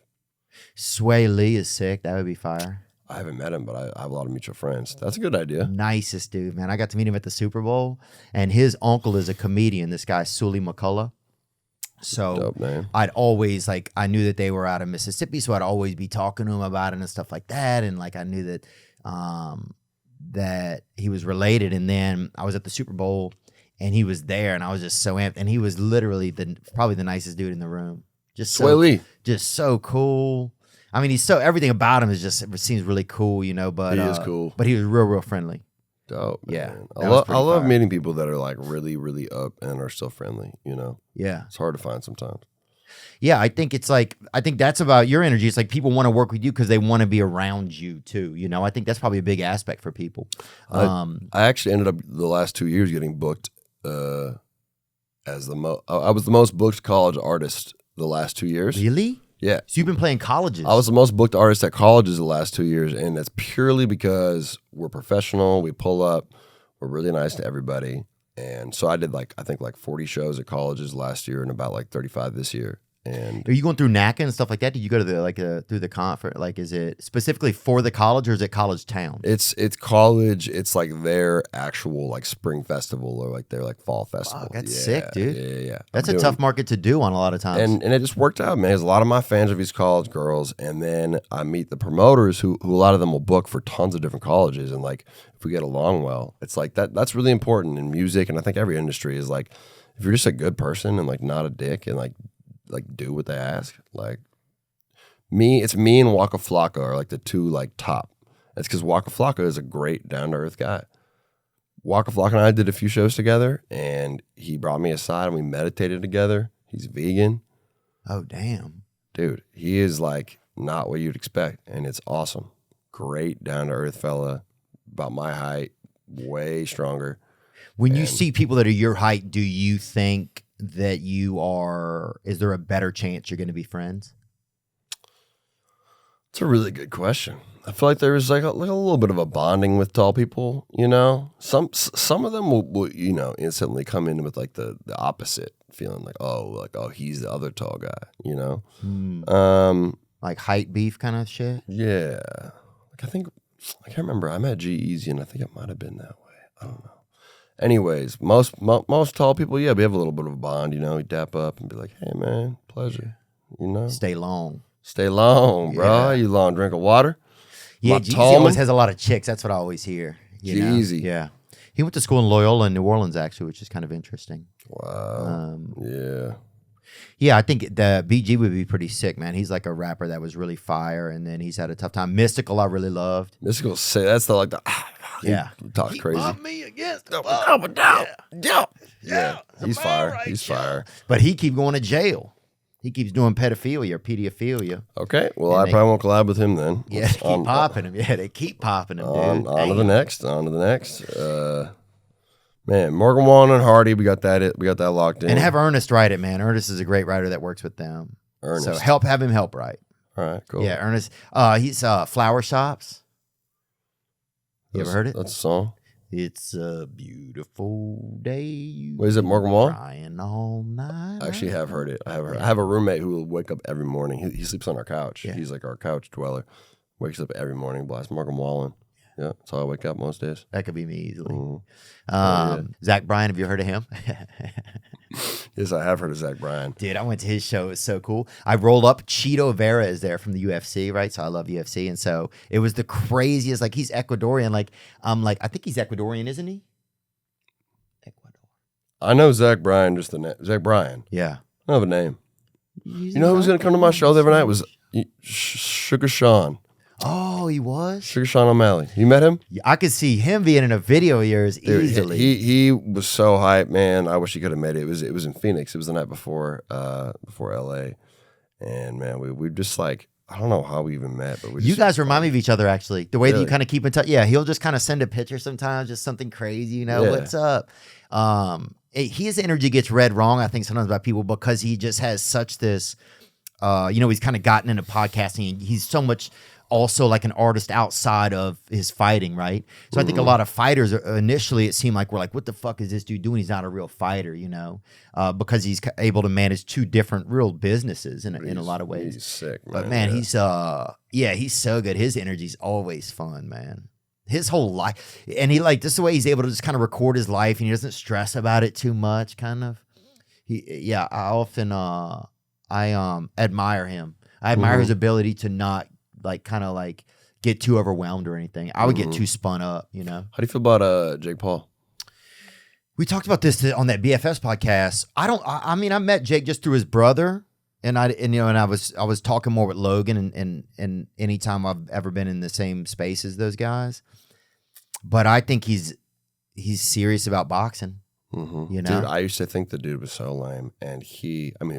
Speaker 1: Sway Lee is sick. That would be fire.
Speaker 3: I haven't met him, but I have a lot of mutual friends. That's a good idea.
Speaker 1: Nicest dude, man. I got to meet him at the Super Bowl, and his uncle is a comedian. This guy Sully McCullough. So
Speaker 3: Dope name.
Speaker 1: I'd always I knew that they were out of Mississippi, so I'd always be talking to him about it and stuff like that. And like I knew that that he was related. And then I was at the Super Bowl and he was there, and I was just so amped. And he was literally probably the nicest dude in the room. Just
Speaker 3: Sway Lee.
Speaker 1: just so cool. I mean, everything about him it seems really cool, you know. But
Speaker 3: He is cool.
Speaker 1: But he was real friendly.
Speaker 3: Dope.
Speaker 1: Yeah,
Speaker 3: man.
Speaker 1: that was pretty
Speaker 3: I love
Speaker 1: fire.
Speaker 3: meeting people that are like really, really up and are still friendly. You know,
Speaker 1: Yeah.
Speaker 3: it's hard to find sometimes.
Speaker 1: Yeah, I think that's about your energy. It's like people want to work with you because they want to be around you too. You know, I think that's probably a big aspect for people.
Speaker 3: I actually ended up the last 2 years getting booked as I was the most booked college artist the last 2 years.
Speaker 1: Really?
Speaker 3: Yeah.
Speaker 1: So you've been playing colleges?
Speaker 3: I was the most booked artist at colleges the last 2 years, and that's purely because we're professional, we pull up, we're really nice to everybody. And so I did I think 40 shows at colleges last year and about 35 this year. And
Speaker 1: Are you going through NACA and stuff like that? Did you go to the through the conference? Like, is it specifically for the college or is it college town?
Speaker 3: it's college. It's like their actual spring festival or their fall festival.
Speaker 1: Fuck, that's
Speaker 3: Yeah,
Speaker 1: sick, dude.
Speaker 3: Yeah.
Speaker 1: That's
Speaker 3: I'm
Speaker 1: a
Speaker 3: doing-
Speaker 1: tough market to do on a lot of times.
Speaker 3: And it just worked out, man. There's a lot of my fans are these college girls, and then I meet the promoters who a lot of them will book for tons of different colleges, and if we get along well, it's that's really important in music, and I think every industry is if you're just a good person and not a dick and do what they ask. It's me and Waka Flocka are the two top. It's because Waka Flocka is a great down to earth guy. Waka Flocka and I did a few shows together, and he brought me aside and we meditated together. He's vegan.
Speaker 1: Oh, damn.
Speaker 3: Dude, he is like not what you'd expect, and it's awesome. Great, down-to-earth fella, about my height, way stronger.
Speaker 1: When you see people that are your height, do you think that is there a better chance you're going to be friends?
Speaker 3: It's a really good question. I feel like there's like a little bit of a bonding with tall people, you know? Some of them will you know, instantly come in with like the opposite feeling, like, oh, he's the other tall guy, you know?
Speaker 1: Like height beef kind of shit?
Speaker 3: Yeah. Like I can't remember. I met G-Eazy and I think it might have been that way. I don't know. Anyways, most tall people, yeah, we have a little bit of a bond, you know? We dap up and be like, hey man, pleasure, you know?
Speaker 1: Stay long.
Speaker 3: Stay long, bro.
Speaker 1: Yeah.
Speaker 3: You long drink of water?
Speaker 1: Yeah, Jeezy always has a lot of chicks. That's what I always hear.
Speaker 3: Jeezy.
Speaker 1: Yeah. He went to school in Loyola in New Orleans, actually, which is kind of interesting.
Speaker 3: Wow. Yeah.
Speaker 1: Yeah, I think the BG would be pretty sick, man. He's like a rapper that was really fire, and then he's had a tough time. Mystical, I really loved.
Speaker 3: Mystical, say that's the
Speaker 1: Yeah.
Speaker 3: He talks crazy.
Speaker 1: Me against
Speaker 3: Yeah. He's fire. He's fire.
Speaker 1: But he keep going to jail. He keeps doing pedophilia or pedophilia.
Speaker 3: Okay. Well, I probably won't collab with him then.
Speaker 1: Yeah, they keep popping him. Yeah, they keep popping him, dude.
Speaker 3: On to the next. Man, Morgan Wallen and Hardy, we got that locked in.
Speaker 1: And have Ernest write it, man. Ernest is a great writer that works with them.
Speaker 3: Ernest.
Speaker 1: So have him help write.
Speaker 3: All right, cool.
Speaker 1: Yeah, Ernest. He's Flower Shops. You ever heard it?
Speaker 3: That's a song.
Speaker 1: It's a beautiful day.
Speaker 3: Wait, is it Morgan Wallen?
Speaker 1: Crying all night.
Speaker 3: I actually have heard it. I have a roommate who will wake up every morning. He sleeps on our couch.
Speaker 1: Yeah.
Speaker 3: He's like our couch dweller. Wakes up every morning, blasts Morgan Wallen. Yeah, that's how I wake up most days.
Speaker 1: That could be me easily.
Speaker 3: Mm.
Speaker 1: Zach Bryan, have you heard of him?
Speaker 3: Yes, I have heard of Zach Bryan.
Speaker 1: Dude, I went to his show. It was so cool. I rolled up. Cheeto Vera is there from the UFC, right? So I love UFC. And so it was the craziest. Like, he's Ecuadorian. Like, I think he's Ecuadorian, isn't he? Ecuador.
Speaker 3: I know Zach Bryan, just the name. Zach Bryan.
Speaker 1: Yeah.
Speaker 3: I don't have a name. You know who was going to come to my show the other night? Was Sugar Sean.
Speaker 1: Oh, he was?
Speaker 3: Sugar Sean O'Malley. You met him?
Speaker 1: Yeah, I could see him being in a video of yours easily.
Speaker 3: He was so hype, man. I wish he could have made it. It was in Phoenix. It was the night before LA. And man, we just like, I don't know how we even met, but
Speaker 1: you guys remind me of each other, actually. The way that you
Speaker 3: Really?
Speaker 1: kind of keep in touch. Yeah, he'll just kind of send a picture sometimes, just something crazy, you know,
Speaker 3: Yeah.
Speaker 1: what's up? His energy gets read wrong, I think, sometimes by people because he just has such this, he's kind of gotten into podcasting. And he's so much also like an artist outside of his fighting, right? So I think a lot of fighters initially, it seemed like we're like, what the fuck is this dude doing? He's not a real fighter, you know, because he's able to manage two different real businesses in a lot of ways.
Speaker 3: He's sick, man.
Speaker 1: But man,
Speaker 3: yeah.
Speaker 1: he's so good. His energy's always fun, man. His whole life, and he like this is the way he's able to just kind of record his life, and he doesn't stress about it too much. Kind of, I often I admire him. I admire his ability to not like get too overwhelmed or anything. I would get too spun up, you know.
Speaker 3: How do you feel about Jake Paul?
Speaker 1: We talked about this on that BFS podcast. I mean, I met Jake just through his brother. And I was talking more with Logan and anytime I've ever been in the same space as those guys, but I think he's serious about boxing.
Speaker 3: Mm-hmm.
Speaker 1: You know,
Speaker 3: dude, I used to think the dude was so lame, and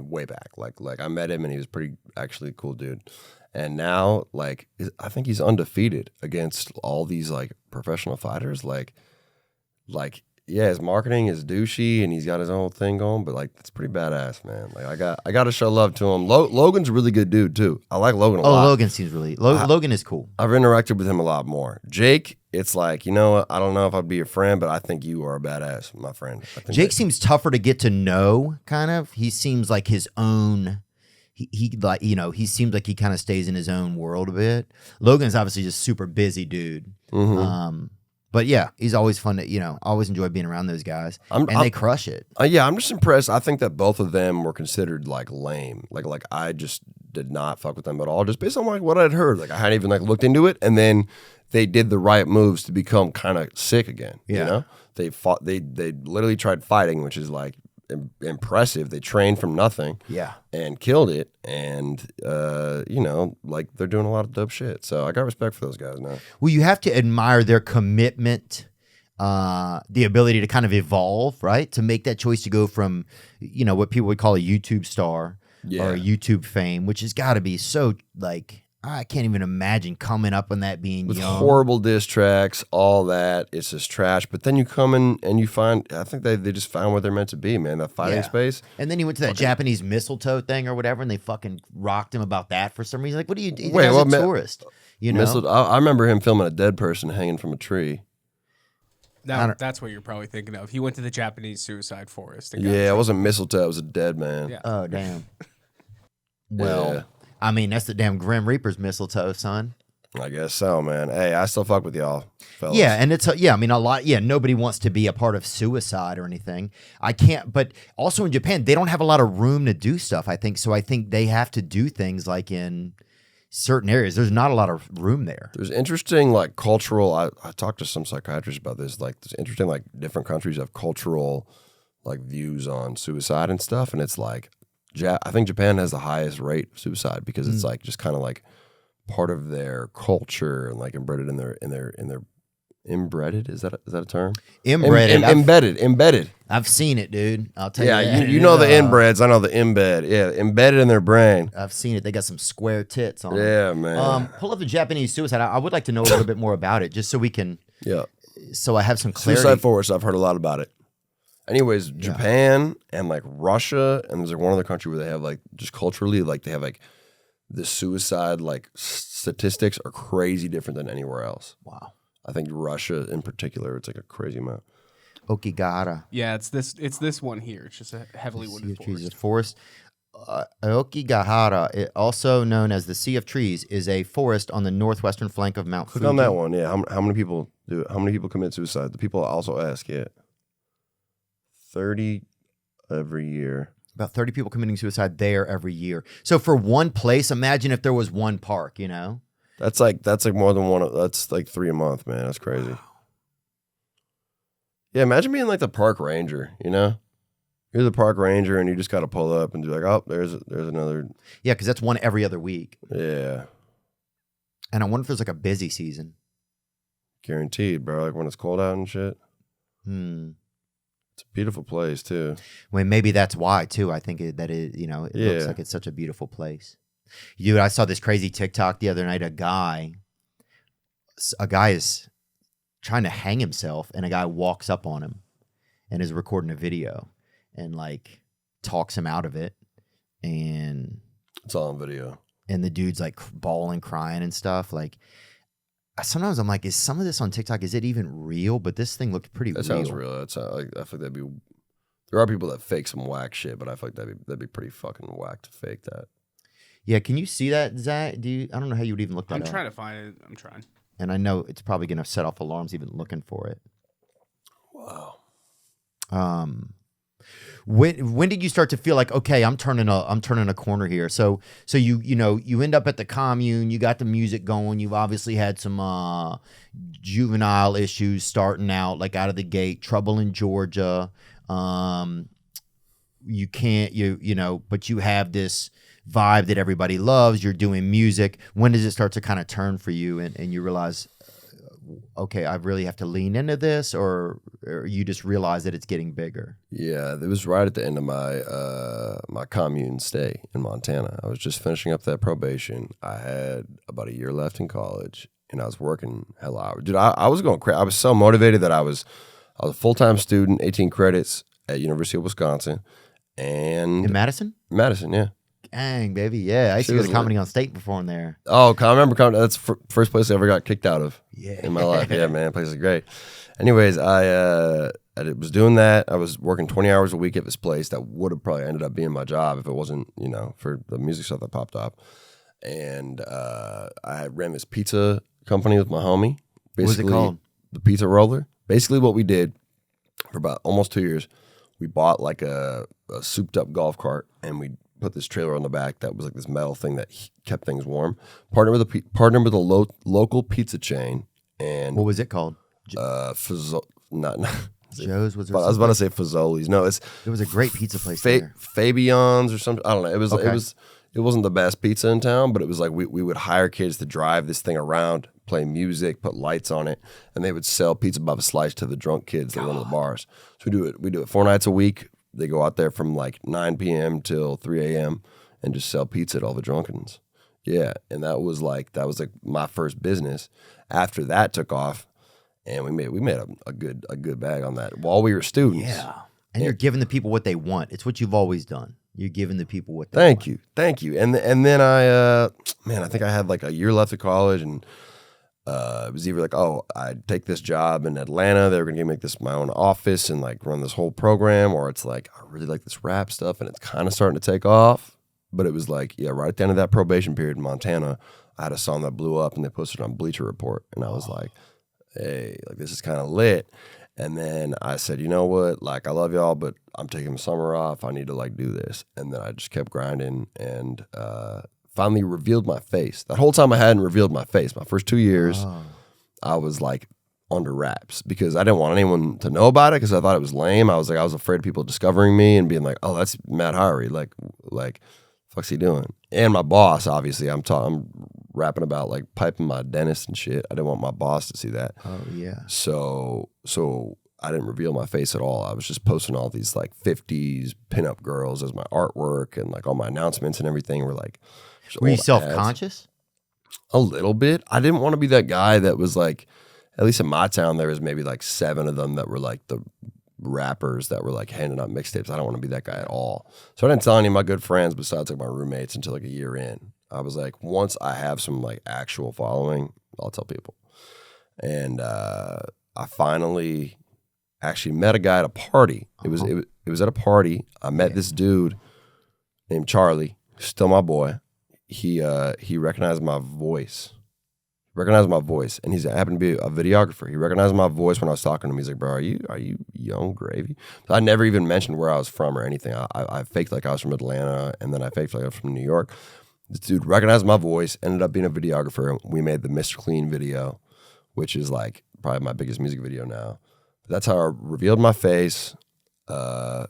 Speaker 3: way back, like I met him and he was pretty actually cool dude, and now like I think he's undefeated against all these like professional fighters, like. Yeah, his marketing is douchey, and he's got his own thing going. But like, it's pretty badass, man. Like, I got to show love to him. Logan's a really good dude too. I like Logan a lot.
Speaker 1: Logan seems Logan is cool.
Speaker 3: I've interacted with him a lot more. Jake, it's like, you know what? I don't know if I'd be your friend, but I think you are a badass, my friend.
Speaker 1: Jake seems tougher to get to know. Kind of, he seems like his own. He like he seems like he kind of stays in his own world a bit. Logan's obviously just super busy dude. Mm-hmm. But yeah, he's always fun to, I always enjoy being around those guys. They crush it.
Speaker 3: Yeah, I'm just impressed. I think that both of them were considered like lame. Like I just did not fuck with them at all, just based on like what I'd heard. Like I hadn't even like looked into it, and then they did the right moves to become kind of sick again.
Speaker 1: Yeah.
Speaker 3: You know? They fought. They literally tried fighting, which is like impressive. They trained from nothing.
Speaker 1: Yeah.
Speaker 3: And killed it, and like they're doing a lot of dope shit. So I got respect for those guys now.
Speaker 1: Well, you have to admire their commitment the ability to kind of evolve, right? To make that choice to go from, what people would call a YouTube star or a YouTube fame, which has got to be so like, I can't even imagine coming up on that being
Speaker 3: with
Speaker 1: young.
Speaker 3: horrible diss tracks, all that. It's just trash. But then you come in and you find, I think they just found what they're meant to be, man. That fighting space.
Speaker 1: And then he went to that Japanese mistletoe thing or whatever, and they fucking rocked him about that for some reason. Like, what do you do?
Speaker 3: Wait,
Speaker 1: He's a tourist,
Speaker 3: I remember him filming a dead person hanging from a tree.
Speaker 4: That's what you're probably thinking of. He went to the Japanese suicide forest.
Speaker 3: Yeah, it wasn't mistletoe. It was a dead man.
Speaker 4: Yeah.
Speaker 1: Oh, damn. Well,
Speaker 3: Yeah.
Speaker 1: I mean, that's the damn Grim Reaper's mistletoe, son.
Speaker 3: I guess so, man. Hey, I still fuck with y'all, fellas.
Speaker 1: Yeah, and it's I mean, a lot. Yeah, nobody wants to be a part of suicide or anything. I can't. But also in Japan, they don't have a lot of room to do stuff. I think so. I think they have to do things like in certain areas. There's not a lot of room there.
Speaker 3: There's interesting like cultural. I talked to some psychiatrists about this. Like, there's interesting like different countries have cultural like views on suicide and stuff, and it's like. I think Japan has the highest rate of suicide because it's like just kind of like part of their culture and like embedded in their embedded. Is that a term? Embedded.
Speaker 1: I've seen it, dude. I'll tell you.
Speaker 3: Yeah,
Speaker 1: that.
Speaker 3: you know the inbreds. I know the embed. Yeah, embedded in their brain.
Speaker 1: I've seen it. They got some square tits on.
Speaker 3: Yeah,
Speaker 1: them.
Speaker 3: man.
Speaker 1: Pull up the Japanese suicide. I would like to know a little bit more about it, just so we can.
Speaker 3: Yeah.
Speaker 1: So I have some clarity.
Speaker 3: Suicide forest. I've heard a lot about it. Anyways, Japan and like Russia, and there's like one other country where they have like just culturally, like they have like the suicide like statistics are crazy different than anywhere else.
Speaker 1: Wow.
Speaker 3: I think Russia in particular, it's like a crazy amount.
Speaker 1: Okigahara.
Speaker 4: Yeah, it's this one here. It's just a heavily wooded
Speaker 1: Forest.
Speaker 4: forest.
Speaker 1: Okigahara, also known as the Sea of Trees, is a forest on the northwestern flank of Mount
Speaker 3: Click
Speaker 1: Fuji.
Speaker 3: on that one. Yeah. How many people do it? How many people commit suicide? The people also ask, yeah. 30 every year.
Speaker 1: About 30 people committing suicide there every year. So for one place, imagine if there was one park,
Speaker 3: That's like more than one. That's like 3 a month, man. That's crazy. Wow. Yeah, imagine being like the park ranger. You're the park ranger, and you just got to pull up and do like, oh, there's another.
Speaker 1: Yeah, because that's one every other week.
Speaker 3: Yeah.
Speaker 1: And I wonder if there's like a busy season.
Speaker 3: Guaranteed, bro. Like when it's cold out and shit. It's a beautiful place too.
Speaker 1: Well, maybe that's why too. I think it looks like it's such a beautiful place. Dude, I saw this crazy TikTok the other night. A guy is trying to hang himself, and a guy walks up on him and is recording a video and like talks him out of it. And
Speaker 3: it's all on video.
Speaker 1: And the dude's like bawling, crying and stuff. Like sometimes I'm like, is some of this on TikTok? Is it even real? But this thing looked pretty real.
Speaker 3: That sounds real. I feel like that'd be. There are people that fake some whack shit, but I feel like that'd be pretty fucking whack to fake that.
Speaker 1: Yeah, can you see that, Zach? I don't know how you would even look that up.
Speaker 4: I'm trying to find it. I'm trying.
Speaker 1: And I know it's probably going to set off alarms even looking for it.
Speaker 3: Wow.
Speaker 1: When did you start to feel like, okay, I'm turning a corner here? So you end up at the commune, you got the music going, you've obviously had some juvenile issues starting out, like out of the gate, trouble in Georgia. You can't, but you have this vibe that everybody loves. You're doing music. When does it start to kind of turn for you and you realize, okay, I really have to lean into this, or you just realize that it's getting bigger?
Speaker 3: Yeah, it was right at the end of my my commune stay in Montana. I was just finishing up that probation. I had about a year left in college, and I was working hella hours. Dude, I was going crazy. I was so motivated that I was a full-time student, 18 credits at University of Wisconsin. And
Speaker 1: in Madison?
Speaker 3: Madison, yeah.
Speaker 1: Dang, baby, yeah. I used to go to Comedy on State perform there.
Speaker 3: Oh, I remember comedy. That's the first place I ever got kicked out of in my life. Yeah, man, that place is great. Anyways, I was doing that. I was working 20 hours a week at this place that would have probably ended up being my job if it wasn't, for the music stuff that popped up. And I ran this pizza company with my homie. Basically,
Speaker 1: what was it called?
Speaker 3: The Pizza Roller. Basically, what we did for about almost 2 years, we bought like a souped up golf cart, and we put this trailer on the back that was like this metal thing that kept things warm. Partnered with a local pizza chain. And
Speaker 1: what was it called?
Speaker 3: Joe's was.
Speaker 1: I
Speaker 3: was about to say Fazoli's. No,
Speaker 1: there was a great pizza place there.
Speaker 3: Fabian's or something. I don't know. It was it wasn't the best pizza in town, but it was like we would hire kids to drive this thing around, play music, put lights on it, and they would sell pizza by the slice to the drunk kids that went to the bars. So we do it 4 nights a week. They go out there from like 9 p.m. till 3 a.m. and just sell pizza to all the drunkens. Yeah, and that was like my first business. After that took off, and we made a good bag on that while we were students.
Speaker 1: Yeah, and you're giving the people what they want. It's what you've always done. You're giving the people what they want.
Speaker 3: Thank you. And then I think I had like a year left of college, and it was either like, oh, I'd take this job in Atlanta. They were gonna make this my own office and like run this whole program, or it's like I really like this rap stuff and it's kind of starting to take off. But it was like, yeah, right at the end of that probation period in Montana, I had a song that blew up and they posted it on Bleacher Report, and I was like, hey, like this is kind of lit. And then I said, you know what? Like, I love y'all, but I'm taking the summer off. I need to like do this. And then I just kept grinding and finally revealed my face. That whole time I hadn't revealed my face. My first 2 years, I was like under wraps because I didn't want anyone to know about it because I thought it was lame. I was afraid of people discovering me and being like, oh, that's Matt Hirey. Like, fuck's he doing? And my boss, obviously, I'm rapping about like piping my dentist and shit. I didn't want my boss to see that.
Speaker 1: Oh yeah.
Speaker 3: So I didn't reveal my face at all. I was just posting all these like 50s pinup girls as my artwork, and like all my announcements and everything were like.
Speaker 1: Were you self-conscious?
Speaker 3: A little bit. I didn't want to be that guy that was like, at least in my town, there was maybe like 7 of them that were like the rappers that were like handing out mixtapes. I don't want to be that guy at all. So I didn't tell any of my good friends besides like my roommates until like a year in. I was like, once I have some like actual following, I'll tell people. And I finally actually met a guy at a party. It was at a party. I met this dude named Charlie, still my boy. He recognized my voice. And he happened to be a videographer. He recognized my voice when I was talking to him. He's like, bro, are you Young Gravy? So I never even mentioned where I was from or anything. I faked like I was from Atlanta, and then I faked like I was from New York. This dude recognized my voice, ended up being a videographer. We made the Mr. Clean video, which is like probably my biggest music video now. That's how I revealed my face. I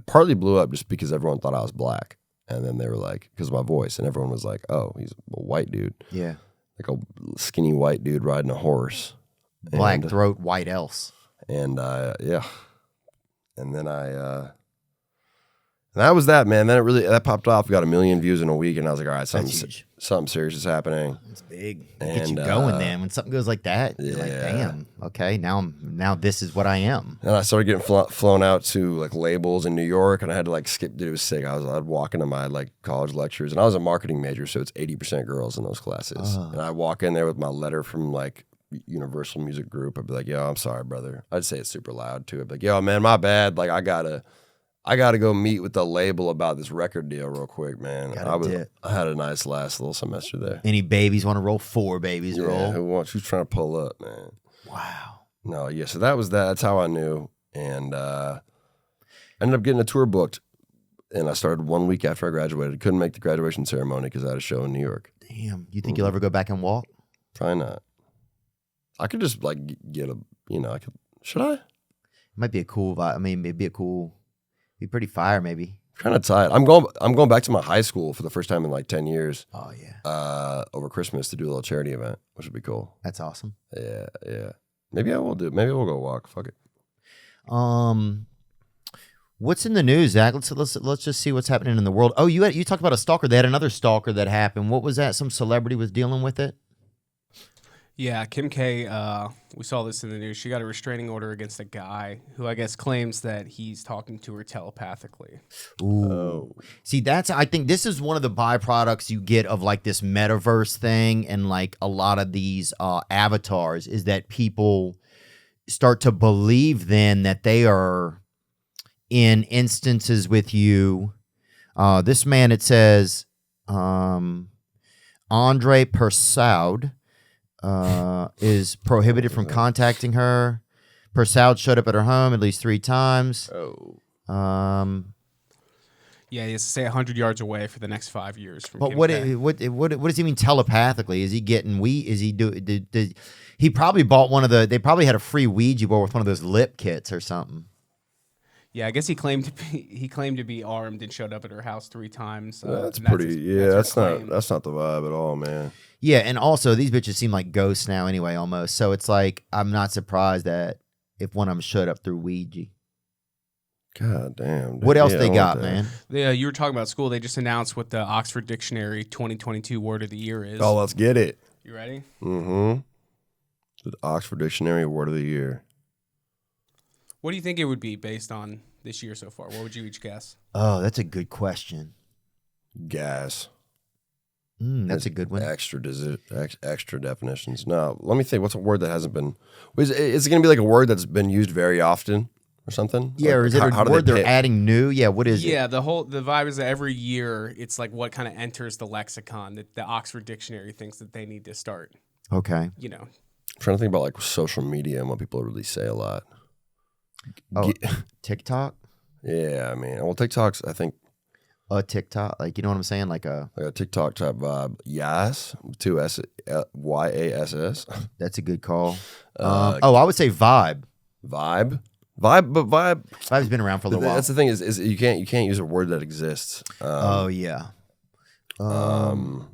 Speaker 3: partly blew up just because everyone thought I was black. And then they were like, because of my voice. And everyone was like, oh, he's a white dude.
Speaker 1: Yeah.
Speaker 3: Like a skinny white dude riding a horse.
Speaker 1: Black throat, white else.
Speaker 3: And yeah. And then that was that, man. Then that popped off. We got 1 million views in a week, and I was like, all right, something serious is happening.
Speaker 1: It's big. It gets you going, then. When something goes like that, you're like, damn, okay, now this is what I am.
Speaker 3: And I started getting flown out to like labels in New York, and I had to like skip. Dude, it was sick. I'd walk into my like college lectures, and I was a marketing major, so it's 80% girls in those classes. And I walk in there with my letter from like Universal Music Group. I'd be like, yo, I'm sorry, brother. I'd say it super loud too. I'd be like, yo, man, my bad. Like, I gotta go meet with the label about this record deal real quick, man. I had a nice last little semester there.
Speaker 1: Any babies want to roll? 4 babies roll.
Speaker 3: Who's trying to pull up, man?
Speaker 1: Wow.
Speaker 3: No, yeah. So that was that. That's how I knew, and ended up getting a tour booked, and I started 1 week after I graduated. Couldn't make the graduation ceremony because I had a show in New York.
Speaker 1: Damn. You think you'll ever go back and walk?
Speaker 3: Probably not. I could just like get should I?
Speaker 1: It might be a cool vibe. I mean, it'd be pretty fire, maybe.
Speaker 3: Kind of tight. I'm going back to my high school for the first time in like 10 years.
Speaker 1: Oh yeah.
Speaker 3: Over Christmas to do a little charity event, which would be cool.
Speaker 1: That's awesome.
Speaker 3: Yeah. Maybe I will do it. Maybe we'll go walk. Fuck it.
Speaker 1: What's in the news, Zach? Let's just see what's happening in the world. Oh, you talked about a stalker. They had another stalker that happened. What was that? Some celebrity was dealing with it?
Speaker 4: Yeah, Kim K, we saw this in the news. She got a restraining order against a guy who I guess claims that he's talking to her telepathically.
Speaker 1: Ooh. Oh. See, I think this is one of the byproducts you get of like this metaverse thing and like a lot of these avatars is that people start to believe then that they are in instances with you. This man, it says, Andre Persaud, is prohibited from contacting her. Persaud showed up at her home at least 3 times.
Speaker 4: Yeah, he has to stay 100 yards away for the next 5 years. From
Speaker 1: but what does he mean telepathically? Is he getting weed? Is he he probably bought one of the? They probably had a free Ouija board with one of those lip kits or something.
Speaker 4: Yeah, I guess he claimed to be armed and showed up at her house 3 times.
Speaker 3: That's
Speaker 4: and
Speaker 3: pretty.
Speaker 4: her
Speaker 3: That's
Speaker 4: claim.
Speaker 3: not the vibe at all, man.
Speaker 1: Yeah, and also these bitches seem like ghosts now anyway, almost. So it's like I'm not surprised that if one of them showed up through Ouija.
Speaker 3: God damn. Dude.
Speaker 1: What else
Speaker 3: Yeah,
Speaker 1: they
Speaker 3: I
Speaker 1: got,
Speaker 3: want that.
Speaker 1: man?
Speaker 4: Yeah, you were talking about school. They just announced what the Oxford Dictionary 2022 word of the year is.
Speaker 3: Oh, let's get it.
Speaker 4: You ready?
Speaker 3: Mm-hmm. The Oxford Dictionary Word of the Year.
Speaker 4: What do you think it would be based on this year so far? What would you each guess?
Speaker 1: Oh, that's a good question.
Speaker 3: Gas.
Speaker 1: That's a good one.
Speaker 3: Extra definitions. No, let me think. What's a word that hasn't been? Is it going to be like a word that's been used very often or something?
Speaker 1: Yeah,
Speaker 3: Like,
Speaker 1: or is it
Speaker 3: how
Speaker 1: a
Speaker 3: do
Speaker 1: word
Speaker 3: they
Speaker 1: they're
Speaker 3: pick?
Speaker 1: adding new? Yeah, what is it?
Speaker 4: Yeah, the vibe is that every year it's like what kind of enters the lexicon that the Oxford Dictionary thinks that they need to start.
Speaker 1: Okay.
Speaker 4: You know,
Speaker 3: I'm trying to think about like social media and what people really say a lot.
Speaker 1: Oh, TikTok?
Speaker 3: Yeah, I mean, well, TikTok's, I think,
Speaker 1: A TikTok? Like, you know what I'm saying? Like a
Speaker 3: TikTok type vibe. Yas, 2 S, YASS.
Speaker 1: that's a good call. I would say vibe.
Speaker 3: Vibe. Vibe.
Speaker 1: Vibe's been around for a little while.
Speaker 3: That's the thing is you can't use a word that exists.
Speaker 1: Oh yeah.
Speaker 3: Oh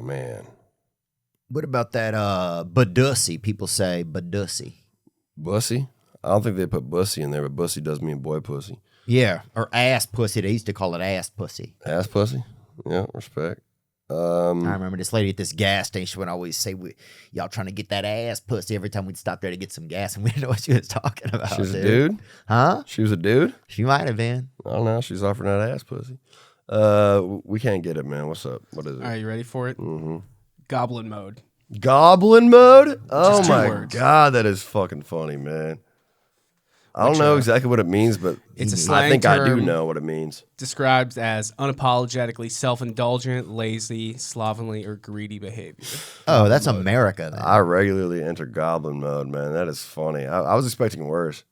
Speaker 3: man.
Speaker 1: What about that badussy? People say badussy.
Speaker 3: Bussy? I don't think they put bussy in there, but bussy does mean boy pussy.
Speaker 1: Yeah, or ass pussy. They used to call it ass pussy.
Speaker 3: Ass pussy? Yeah, respect.
Speaker 1: I remember this lady at this gas station would always say, y'all trying to get that ass pussy every time we'd stop there to get some gas, and we didn't know what she was talking about.
Speaker 3: She's a dude?
Speaker 1: Huh?
Speaker 3: She was a dude?
Speaker 1: She might have been.
Speaker 3: I don't know. She's offering that ass pussy. We can't get it, man. What's up? What is it?
Speaker 4: all right, you ready for it?
Speaker 3: Mm-hmm.
Speaker 4: Goblin mode.
Speaker 3: Goblin mode? Oh
Speaker 4: Just 2
Speaker 3: my
Speaker 4: words.
Speaker 3: God, that is fucking funny, man. I don't know exactly what it means, but
Speaker 4: It's a
Speaker 3: I
Speaker 4: slang
Speaker 3: think I do
Speaker 4: term.
Speaker 3: know what it means.
Speaker 4: Describes as unapologetically self-indulgent, lazy, slovenly, or greedy behavior.
Speaker 1: Oh, that's America then.
Speaker 3: I regularly enter goblin mode, man. That is funny. I was expecting worse.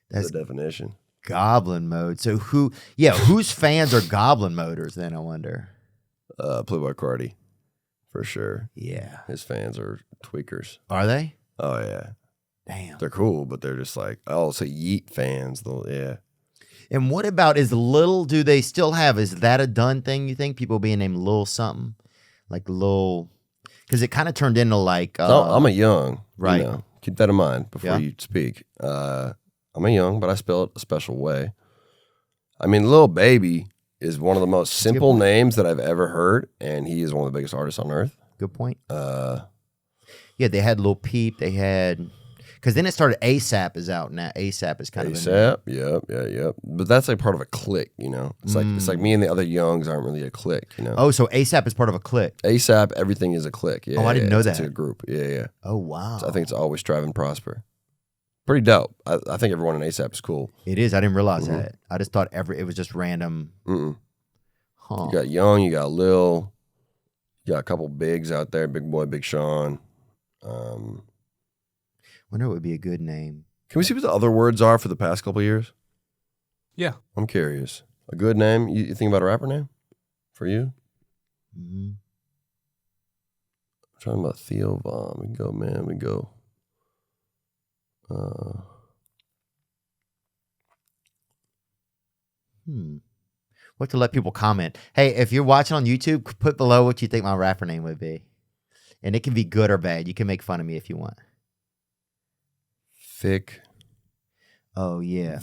Speaker 3: That's the definition.
Speaker 1: Goblin mode. So whose fans are goblin moders then, I wonder?
Speaker 3: Playboy Cardi, for sure.
Speaker 1: Yeah.
Speaker 3: His fans are tweakers.
Speaker 1: Are they?
Speaker 3: Oh yeah,
Speaker 1: Damn.
Speaker 3: they're cool, but they're just like, oh, so Yeet fans. Yeah.
Speaker 1: And what about do they still have? Is that a done thing, you think? People being named Lil something? Like Lil, because it kind of turned into like.
Speaker 3: I'm a young.
Speaker 1: right.
Speaker 3: You know, keep that in mind before
Speaker 1: Yeah.
Speaker 3: you speak. I'm a young, but I spell it a special way. I mean, Lil Baby is one of the most simple names that I've ever heard, and he is one of the biggest artists on earth.
Speaker 1: Good point. Yeah, they had Lil Peep. They had, because then it started. ASAP is out now. ASAP is kind of
Speaker 3: ASAP, yep. But that's like part of a clique, you know. It's like me and the other youngs aren't really a clique, you know.
Speaker 1: Oh, so ASAP is part of a clique.
Speaker 3: ASAP, everything is a clique. Yeah,
Speaker 1: Oh, I didn't know
Speaker 3: It's
Speaker 1: that.
Speaker 3: a group. Yeah.
Speaker 1: Oh wow.
Speaker 3: So I think it's always strive and prosper. Pretty dope. I think everyone in ASAP is cool.
Speaker 1: It is. I didn't realize that. I just thought it was just random.
Speaker 3: Mm-mm.
Speaker 1: Huh.
Speaker 3: You got Young, you got Lil, you got a couple bigs out there, Big Boy, Big Sean.
Speaker 1: Wonder what would be a good name.
Speaker 3: Can we see what the other words are for the past couple years?
Speaker 4: Yeah.
Speaker 3: I'm curious. A good name? You think about a rapper name for you?
Speaker 1: Mm-hmm.
Speaker 3: I'm talking about Theo Von. We can go, man. We can go.
Speaker 1: What to let people comment. Hey, if you're watching on YouTube, put below what you think my rapper name would be. And it can be good or bad. You can make fun of me if you want.
Speaker 3: Thick.
Speaker 1: Oh, yeah.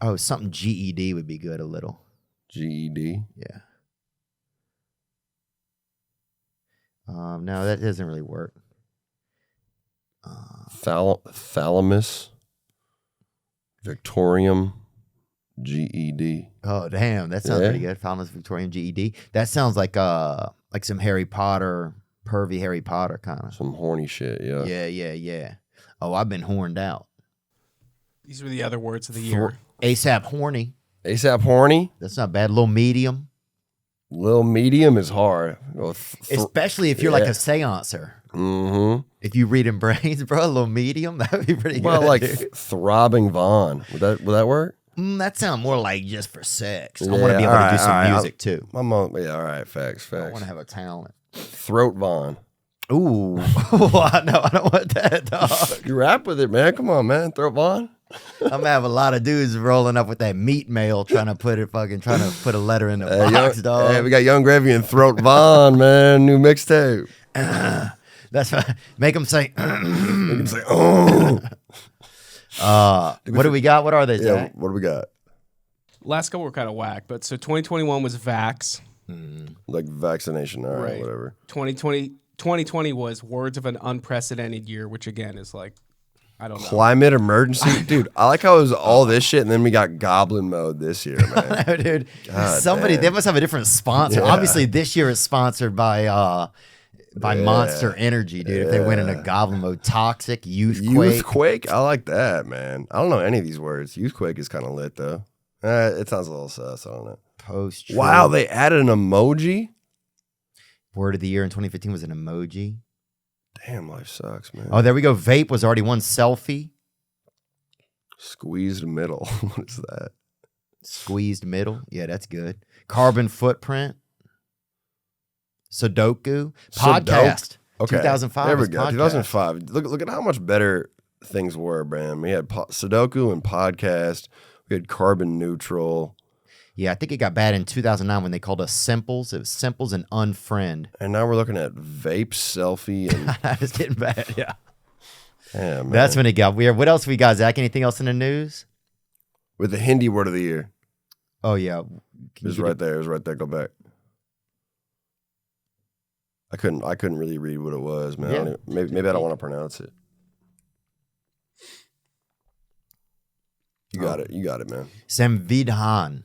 Speaker 1: Oh, something GED would be good a little.
Speaker 3: GED.
Speaker 1: Yeah. No, that doesn't really work.
Speaker 3: Thalamus. Victorium. GED.
Speaker 1: Oh, damn. That sounds pretty good. Foundless Victorian GED. That sounds like some Harry Potter, pervy Harry Potter kind of.
Speaker 3: Some horny shit, yeah.
Speaker 1: Yeah. Oh, I've been horned out.
Speaker 4: These were the other words of the year.
Speaker 1: ASAP horny.
Speaker 3: ASAP horny.
Speaker 1: That's not bad. Little medium.
Speaker 3: Little medium is hard.
Speaker 1: Especially if you're like a seancer.
Speaker 3: Mm-hmm.
Speaker 1: If you read in brains, bro, a little medium, that would be pretty
Speaker 3: Well,
Speaker 1: good.
Speaker 3: like
Speaker 1: dude.
Speaker 3: throbbing Vaughn. Would that work?
Speaker 1: That sounds more like just for sex. I
Speaker 3: Yeah,
Speaker 1: want to be able to do some
Speaker 3: all right.
Speaker 1: music too.
Speaker 3: My mom, yeah, all right, facts.
Speaker 1: I want to have a talent.
Speaker 3: Throat Vaughn.
Speaker 1: Ooh, I don't want that, dog.
Speaker 3: You rap with it, man. Come on, man. Throw it on.
Speaker 1: I'm gonna have a lot of dudes rolling up with that meat mail trying to put a letter in the box, dog.
Speaker 3: Hey, we got Young Gravy and Throat Vaughn, man. New mixtape.
Speaker 1: That's right. Make them say.
Speaker 3: We can say, oh.
Speaker 1: What do we got? What are they?
Speaker 3: Yeah,
Speaker 1: Zach?
Speaker 3: what do we got?
Speaker 4: Last couple were kind of whack, but so 2021 was Vax.
Speaker 3: Like vaccination, all right, whatever.
Speaker 4: 2020 was Words of an Unprecedented Year, which again is like, I don't know.
Speaker 3: Climate emergency, dude. I like how it was all this shit, and then we got Goblin mode this year, man.
Speaker 1: No, dude.
Speaker 3: God
Speaker 1: Somebody
Speaker 3: damn.
Speaker 1: they must have a different sponsor.
Speaker 3: Yeah.
Speaker 1: Obviously, this year is sponsored by Monster Energy, dude. If they went into Goblin mode, Toxic, Youthquake.
Speaker 3: Youthquake, I like that, man. I don't know any of these words. Youthquake is kind of lit though. It sounds a little sus. I don't know.
Speaker 1: Post.
Speaker 3: Wow, they added an emoji.
Speaker 1: Word of the year in 2015 was an emoji.
Speaker 3: Damn, life sucks, man.
Speaker 1: Oh, there we go. Vape was already one. Selfie.
Speaker 3: Squeezed middle. What is that?
Speaker 1: Squeezed middle. Yeah, that's good. Carbon footprint. Sudoku. Podcast.
Speaker 3: Okay,
Speaker 1: 2005.
Speaker 3: There we
Speaker 1: was
Speaker 3: go.
Speaker 1: podcast.
Speaker 3: 2005. Look at how much better things were, man. We had Sudoku and podcast. We had carbon neutral.
Speaker 1: Yeah, I think it got bad in 2009 when they called us simples. It was simples and unfriend.
Speaker 3: And now we're looking at vape, selfie, and
Speaker 1: That was getting bad, yeah.
Speaker 3: damn, man.
Speaker 1: That's when it got weird. What else we got, Zach? Anything else in the news?
Speaker 3: With the Hindi word of the year.
Speaker 1: Oh, yeah.
Speaker 3: It was right there. It was right there. Go back. I couldn't really read what it was, man.
Speaker 1: Yeah.
Speaker 3: Maybe I don't want to pronounce it. You got it. You got it, man.
Speaker 1: Samvidhan.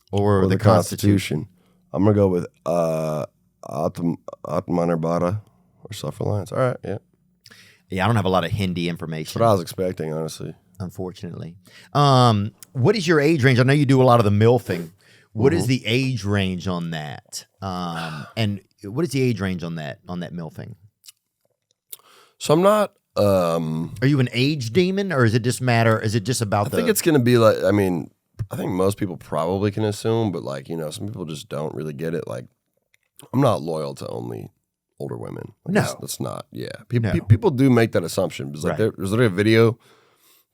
Speaker 1: Or the
Speaker 3: Constitution. I'm gonna go with Atmanarbhata or self-reliance. All right, yeah.
Speaker 1: Yeah, I don't have a lot of Hindi
Speaker 3: That's
Speaker 1: information,
Speaker 3: what I was expecting, honestly.
Speaker 1: unfortunately. What is your age range? I know you do a lot of the MILF-ing. What is the age range on that? And what is the age range on that MILF-ing?
Speaker 3: So I'm not.
Speaker 1: Are you an age demon, or is it just matter? Is it just about
Speaker 3: I think it's gonna be like. I mean, I think most people probably can assume, but like some people just don't really get it. Like, I'm not loyal to only older women. Like,
Speaker 1: No.
Speaker 3: that's not. Yeah,
Speaker 1: No.
Speaker 3: people do make that assumption. Because like
Speaker 1: Right.
Speaker 3: there's literally a video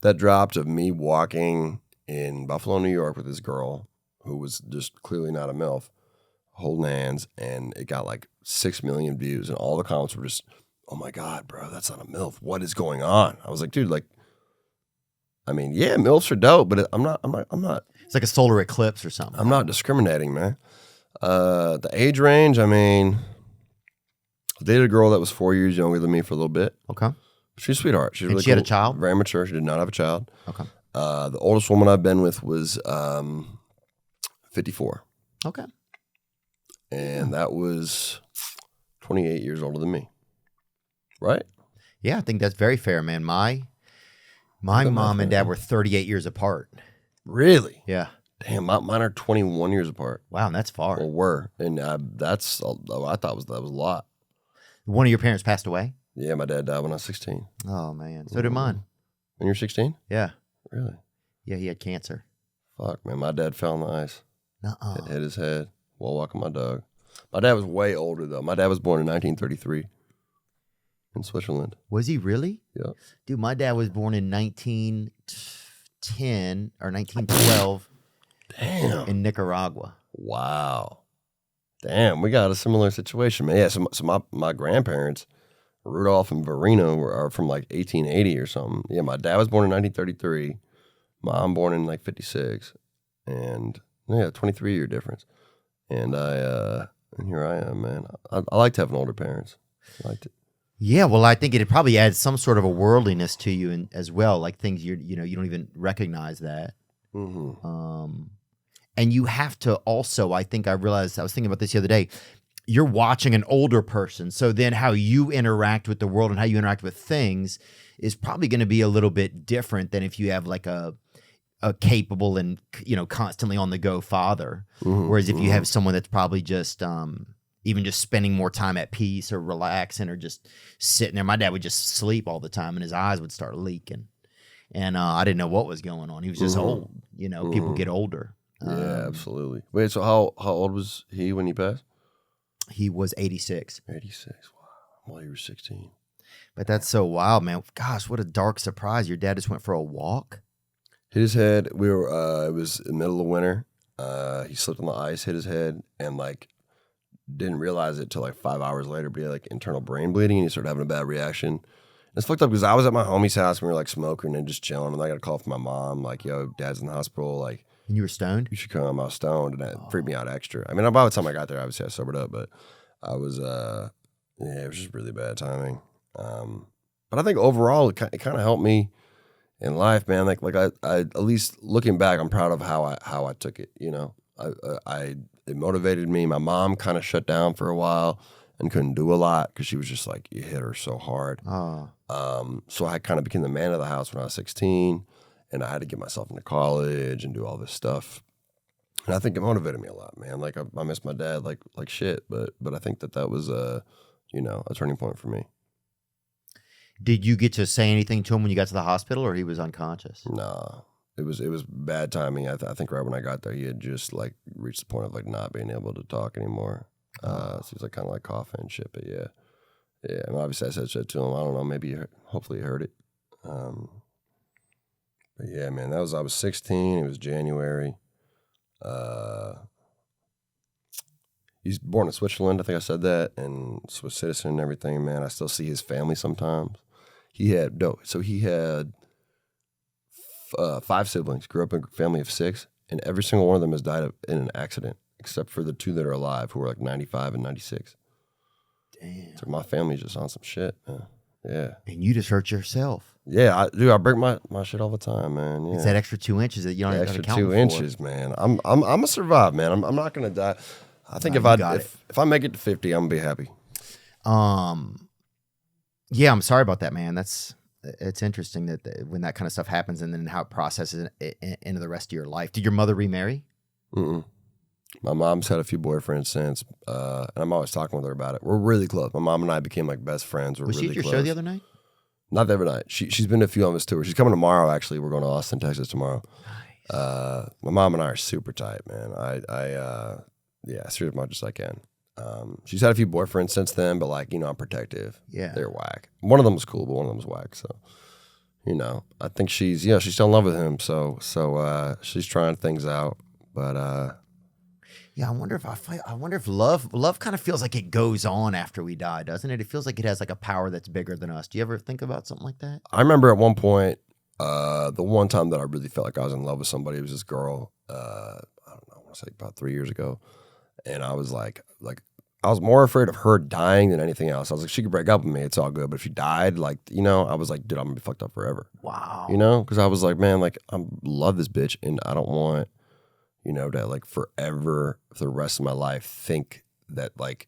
Speaker 3: that dropped of me walking in Buffalo, New York, with this girl who was just clearly not a MILF, holding hands, and it got like 6 million views, and all the comments were just, "Oh my god, bro, that's not a MILF. What is going on?" I was like, dude, like, I mean, yeah, MILFs are dope, but I'm not.
Speaker 1: It's like a solar eclipse or something.
Speaker 3: I'm not discriminating, man. The age range, I mean, I dated a girl that was 4 years younger than me for a little bit.
Speaker 1: Okay.
Speaker 3: She's a sweetheart. She's
Speaker 1: And
Speaker 3: really
Speaker 1: she had a
Speaker 3: cool,
Speaker 1: child?
Speaker 3: Very mature. She did not have a child.
Speaker 1: Okay.
Speaker 3: The oldest woman I've been with was 54.
Speaker 1: Okay.
Speaker 3: And that was 28 years older than me. Right?
Speaker 1: Yeah, I think that's very fair, man. My mom and dad were 38 years apart.
Speaker 3: Really?
Speaker 1: Yeah.
Speaker 3: Damn, mine are 21 years apart.
Speaker 1: Wow, and that's far.
Speaker 3: Or were. And I thought that was a lot.
Speaker 1: One of your parents passed away?
Speaker 3: Yeah, my dad died when I was 16.
Speaker 1: Oh, man. So did mine.
Speaker 3: When you were 16?
Speaker 1: Yeah.
Speaker 3: Really?
Speaker 1: Yeah, he had cancer.
Speaker 3: Fuck, man. My dad fell on the ice.
Speaker 1: Nuh-uh.
Speaker 3: Hit his head while walking my dog. My dad was way older, though. My dad was born in 1933 in Switzerland.
Speaker 1: Was he really?
Speaker 3: Yeah.
Speaker 1: Dude, my dad was born in 1910 or 1912
Speaker 3: Damn.
Speaker 1: in Nicaragua.
Speaker 3: Wow. Damn, we got a similar situation, man. Yeah, so my grandparents, Rudolph and Verena, are from like 1880 or something. Yeah, my dad was born in 1933. Mom born in like 56. And yeah, 23-year difference. And and here I am, man. I like having older parents. I liked it.
Speaker 1: Yeah, well, I think it probably adds some sort of a worldliness to you as well, like things you don't even recognize that.
Speaker 3: Mm-hmm.
Speaker 1: And you have to also, I think I realized, I was thinking about this the other day, you're watching an older person. So then how you interact with the world and how you interact with things is probably going to be a little bit different than if you have like a capable and, constantly on the go father.
Speaker 3: Mm-hmm.
Speaker 1: Whereas if you have someone that's probably just, even just spending more time at peace or relaxing or just sitting there. My dad would just sleep all the time and his eyes would start leaking. And I didn't know what was going on. He was just old. People get older.
Speaker 3: Yeah, absolutely. Wait, so how old was he when he passed?
Speaker 1: He was 86.
Speaker 3: 86. Wow. while you were 16.
Speaker 1: But that's so wild, man. Gosh, what a dark surprise. Your dad just went for a walk?
Speaker 3: Hit his head. We were. It was in the middle of winter. He slipped on the ice, hit his head, and like didn't realize it till like 5 hours later. But he had like internal brain bleeding, and he started having a bad reaction. And it's fucked up because I was at my homie's house and we were like smoking and just chilling, and I got a call from my mom like, "Yo, Dad's in the hospital. Like,
Speaker 1: And you were stoned?
Speaker 3: you should come." I was stoned, and that freaked me out extra. I mean, by the time I got there, obviously I sobered up, but I was. Yeah, it was just really bad timing. But I think overall it kind of helped me in life, man. Like I at least looking back, I'm proud of how I took it. You know, it motivated me. My mom kind of shut down for a while and couldn't do a lot because she was just like, you hit her so hard. So I kind of became the man of the house when I was 16, and I had to get myself into college and do all this stuff. And I think it motivated me a lot, man. Like I miss my dad like shit, but I think that was a turning point for me.
Speaker 1: Did you get to say anything to him when you got to the hospital, or he was unconscious?
Speaker 3: Nah, it was bad timing. I think right when I got there, he had just like reached the point of like not being able to talk anymore. So he was like kind of like coughing and shit. But yeah. And obviously I said shit to him. I don't know. Maybe hopefully he heard it. But yeah, man, I was 16. It was January. He's born in Switzerland. I think I said that, and Swiss citizen and everything. Man, I still see his family sometimes. He had 5 siblings. Grew up in a family of 6, and every single one of them has died in an accident, except for the 2 that are alive, who are like 95 and 96.
Speaker 1: Damn.
Speaker 3: So my family's just on some shit. Man. Yeah.
Speaker 1: And you just hurt yourself.
Speaker 3: Yeah, I break my shit all the time, man. Yeah.
Speaker 1: It's that extra 2 inches that you don't even
Speaker 3: extra
Speaker 1: account
Speaker 3: 2
Speaker 1: for.
Speaker 3: inches, man. I'm gonna survive, man. I'm not gonna die. I think if I make it to 50, I'm gonna be happy.
Speaker 1: Yeah, I'm sorry about that, man. It's interesting that when that kind of stuff happens, and then how it processes into the rest of your life. Did your mother remarry?
Speaker 3: Mm-mm. My mom's had a few boyfriends since, and I'm always talking with her about it. We're really close. My mom and I became like best friends. We're
Speaker 1: Was
Speaker 3: really
Speaker 1: she at your
Speaker 3: close.
Speaker 1: show the other night?
Speaker 3: Not the other night. She's been to a few on this tour. She's coming tomorrow. Actually, we're going to Austin, Texas tomorrow.
Speaker 1: Nice.
Speaker 3: My mom and I are super tight, man. I see her as much as I can. She's had a few boyfriends since then, but like, I'm protective.
Speaker 1: Yeah.
Speaker 3: They're whack. One of them was cool, but one of them was whack. So, I think she's still in love with him. So she's trying things out, but,
Speaker 1: Yeah, I wonder if love kind of feels like it goes on after we die, doesn't it? It feels like it has like a power that's bigger than us. Do you ever think about something like that?
Speaker 3: I remember at one point, the one time that I really felt like I was in love with somebody, it was this girl, I don't know, I want to say about 3 years ago. And I was like I was more afraid of her dying than anything else. I was like, she could break up with me, it's all good. But if she died, I was like, dude, I'm gonna be fucked up forever.
Speaker 1: Wow.
Speaker 3: Because I was like, man, like I love this bitch, and I don't want, to like forever for the rest of my life think that like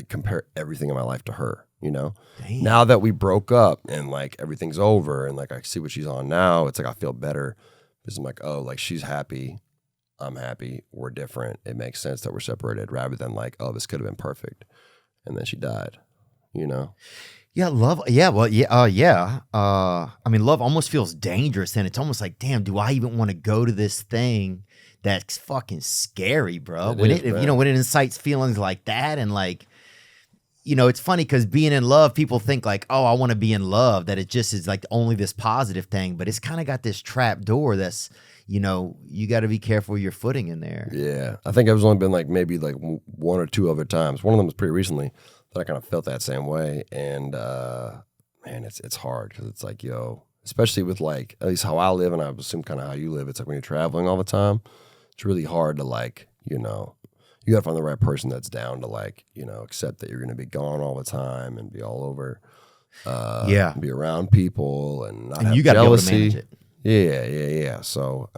Speaker 3: compare everything in my life to her.
Speaker 1: Damn.
Speaker 3: Now that we broke up and like everything's over and like I see what she's on now, it's like I feel better because I'm like, oh, like she's happy. I'm happy. We're different. It makes sense that we're separated rather than like, oh, this could have been perfect. And then she died,
Speaker 1: Yeah, love. Yeah, well, yeah. I mean, love almost feels dangerous, and it's almost like, damn, do I even want to go to this thing that's fucking scary, bro? When it incites feelings like that, and like, it's funny because being in love, people think like, oh, I want to be in love, that it just is like only this positive thing, but it's kind of got this trap door that's, you got to be careful with your footing in there.
Speaker 3: Yeah. I think I've only been like maybe like 1 or 2 other times. One of them was pretty recently that I kind of felt that same way. And man, it's hard because it's like, especially with like, at least how I live, and I assume kind of how you live, it's like when you're traveling all the time, it's really hard to like, you got to find the right person that's down to like, accept that you're going to be gone all the time and be all over. Be around people and not have
Speaker 1: you got to be able to
Speaker 3: jealousy.
Speaker 1: manage it.
Speaker 3: Yeah. So,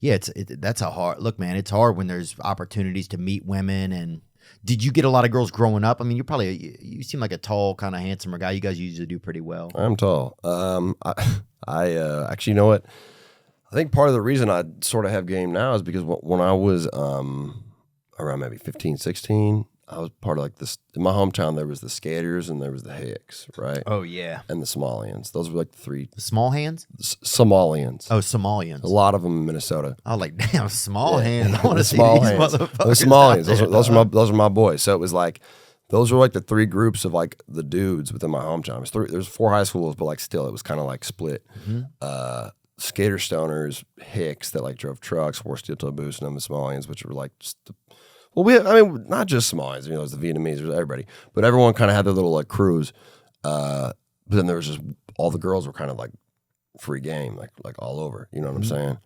Speaker 1: yeah, that's a hard look, man. It's hard when there's opportunities to meet women. And did you get a lot of girls growing up? I mean, you seem like a tall, kind of handsomer guy. You guys usually do pretty well.
Speaker 3: I'm tall. I actually, you know what? I think part of the reason I sort of have game now is because when I was around maybe 15, 16, I was part of like this. In my hometown, there was the Skaters and there was the Hicks, right?
Speaker 1: Oh, yeah.
Speaker 3: And the Somalians. Those were like the 3.
Speaker 1: The small hands?
Speaker 3: Somalians.
Speaker 1: Oh, Somalians.
Speaker 3: A lot of them in Minnesota.
Speaker 1: I was like, damn, small hands. I want to see
Speaker 3: small
Speaker 1: these
Speaker 3: hands.
Speaker 1: motherfuckers.
Speaker 3: The Somalians.
Speaker 1: out there,
Speaker 3: Those are my boys. So it was like those were like the three groups of like the dudes within my hometown. There's 4 high schools, but like still, it was kind of like split. Skater stoners, hicks that like drove trucks, wore steel toe boots, and the Somalians, which were like just not just Somalians, there's the Vietnamese, there's everybody, but everyone kind of had their little like crews. But then there was just all the girls were kind of like free game, like all over. You know what I'm saying?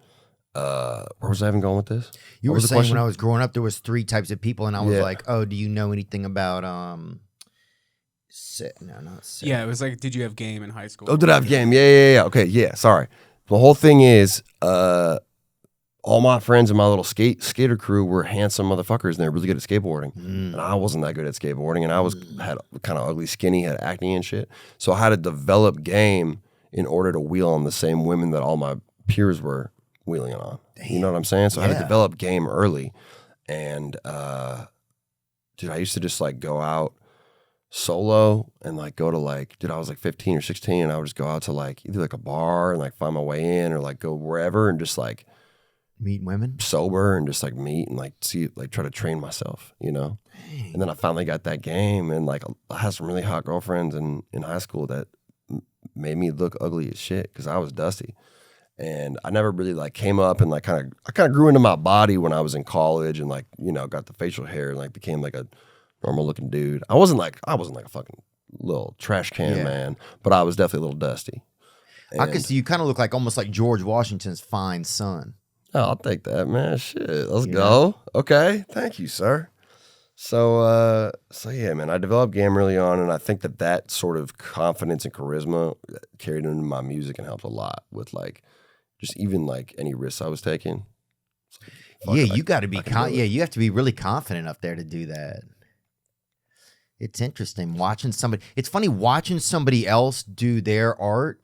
Speaker 3: Where was I even going with this?
Speaker 1: You
Speaker 3: What
Speaker 1: were
Speaker 3: was the
Speaker 1: saying
Speaker 3: question?
Speaker 1: when I was growing up, there was 3 types of people, and I was
Speaker 3: Yeah.
Speaker 1: like, oh, do you know anything about
Speaker 4: Yeah, it was like, did you have game in high school?
Speaker 3: Oh, did I have game? Yeah. Okay, yeah. Sorry. The whole thing is, all my friends in my little skater crew were handsome motherfuckers, and they were really good at skateboarding. And I wasn't that good at skateboarding, and I had kind of ugly, skinny, had acne and shit. So I had to develop game in order to wheel on the same women that all my peers were wheeling on. You know what I'm saying? So I had to develop game early, and dude, I used to just like go out solo and like go to like, dude, I was like 15 or 16, and I would just go out to like either like a bar and like find my way in, or like go wherever and just like
Speaker 1: meet women?
Speaker 3: sober and just like meet and like see, like try to train myself, And then I finally got that game, and like I had some really hot girlfriends in high school that made me look ugly as shit because I was dusty. And I never really like came up and like I kind of grew into my body when I was in college, and like, got the facial hair and like became like a normal looking dude. I wasn't like a fucking little trash can man, but I was definitely a little dusty.
Speaker 1: I could see you kind of look like almost like George Washington's fine son.
Speaker 3: Oh, I'll take that, man. Shit, let's go. Okay, thank you, sir. So yeah, man, I developed game early on, and I think that sort of confidence and charisma carried into my music and helped a lot with like just even like any risks I was taking. Fuck
Speaker 1: Yeah,
Speaker 3: it,
Speaker 1: you got to be
Speaker 3: I can do it.
Speaker 1: you have to be really confident up there to do that. It's interesting watching somebody. It's funny watching somebody else do their art.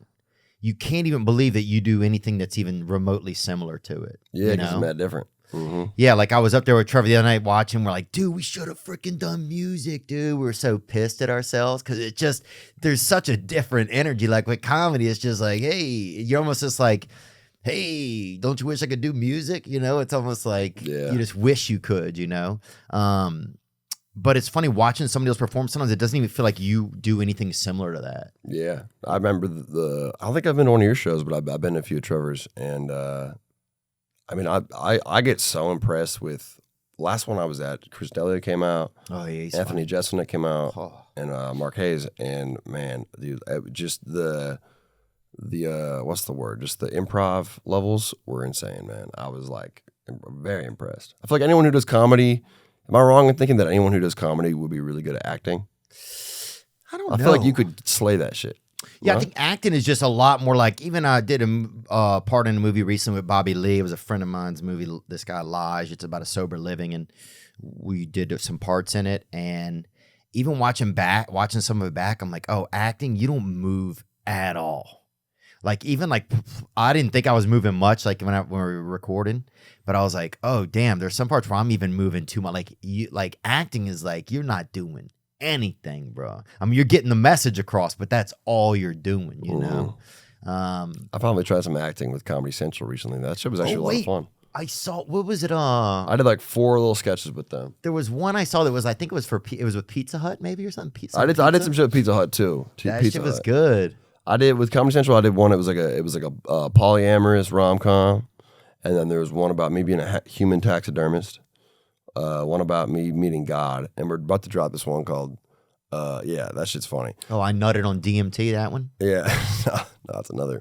Speaker 1: You can't even believe that you do anything that's even remotely similar to it.
Speaker 3: Yeah,
Speaker 1: you
Speaker 3: because
Speaker 1: know?
Speaker 3: it's mad different. Mm-hmm.
Speaker 1: Yeah, like I was up there with Trevor the other night watching. We're like, dude, we should have freaking done music, dude. We were so pissed at ourselves because it just, there's such a different energy. Like with comedy, it's just like, hey, you're almost just like, hey, don't you wish I could do music? It's almost like you just wish you could, But it's funny watching somebody else perform. Sometimes it doesn't even feel like you do anything similar to that.
Speaker 3: Yeah, I remember I don't think I've been to one of your shows, but I've been to a few of Trevor's, and I mean, I get so impressed with the last one I was at. Chris D'Elia came out.
Speaker 1: Oh yeah, he's
Speaker 3: Anthony Jeselnik came out, and Mark Hayes, and man, dude, just the what's the word? Just the improv levels were insane, man. I was like very impressed. I feel like anyone who does comedy. Am I wrong in thinking that anyone who does comedy would be really good at acting?
Speaker 1: I don't know.
Speaker 3: I feel like you could slay that shit.
Speaker 1: Yeah, I think acting is just a lot more like, even I did a part in a movie recently with Bobby Lee. It was a friend of mine's movie, This Guy Lies. It's about a sober living, and we did some parts in it. And even watching some of it back, I'm like, oh, acting, you don't move at all. Like even like I didn't think I was moving much like when we were recording, but I was like, oh damn, there's some parts where I'm even moving too much. Like acting is like you're not doing anything, bro. I mean, you're getting the message across, but that's all you're doing,
Speaker 3: I finally tried some acting with Comedy Central recently. That shit was actually a lot of fun.
Speaker 1: I saw, what was it?
Speaker 3: I did like 4 little sketches with them.
Speaker 1: There was one I saw that was, I think it was with Pizza Hut maybe or something.
Speaker 3: I did some shit with Pizza Hut too.
Speaker 1: That
Speaker 3: Pizza
Speaker 1: shit was
Speaker 3: Hut.
Speaker 1: good.
Speaker 3: I did with Comedy Central. I did one. It was like a polyamorous rom-com, and then there was one about me being a human taxidermist. One about me meeting God, and we're about to drop this one called that shit's funny.
Speaker 1: Oh, I nutted on DMT, that one.
Speaker 3: Yeah, no, that's another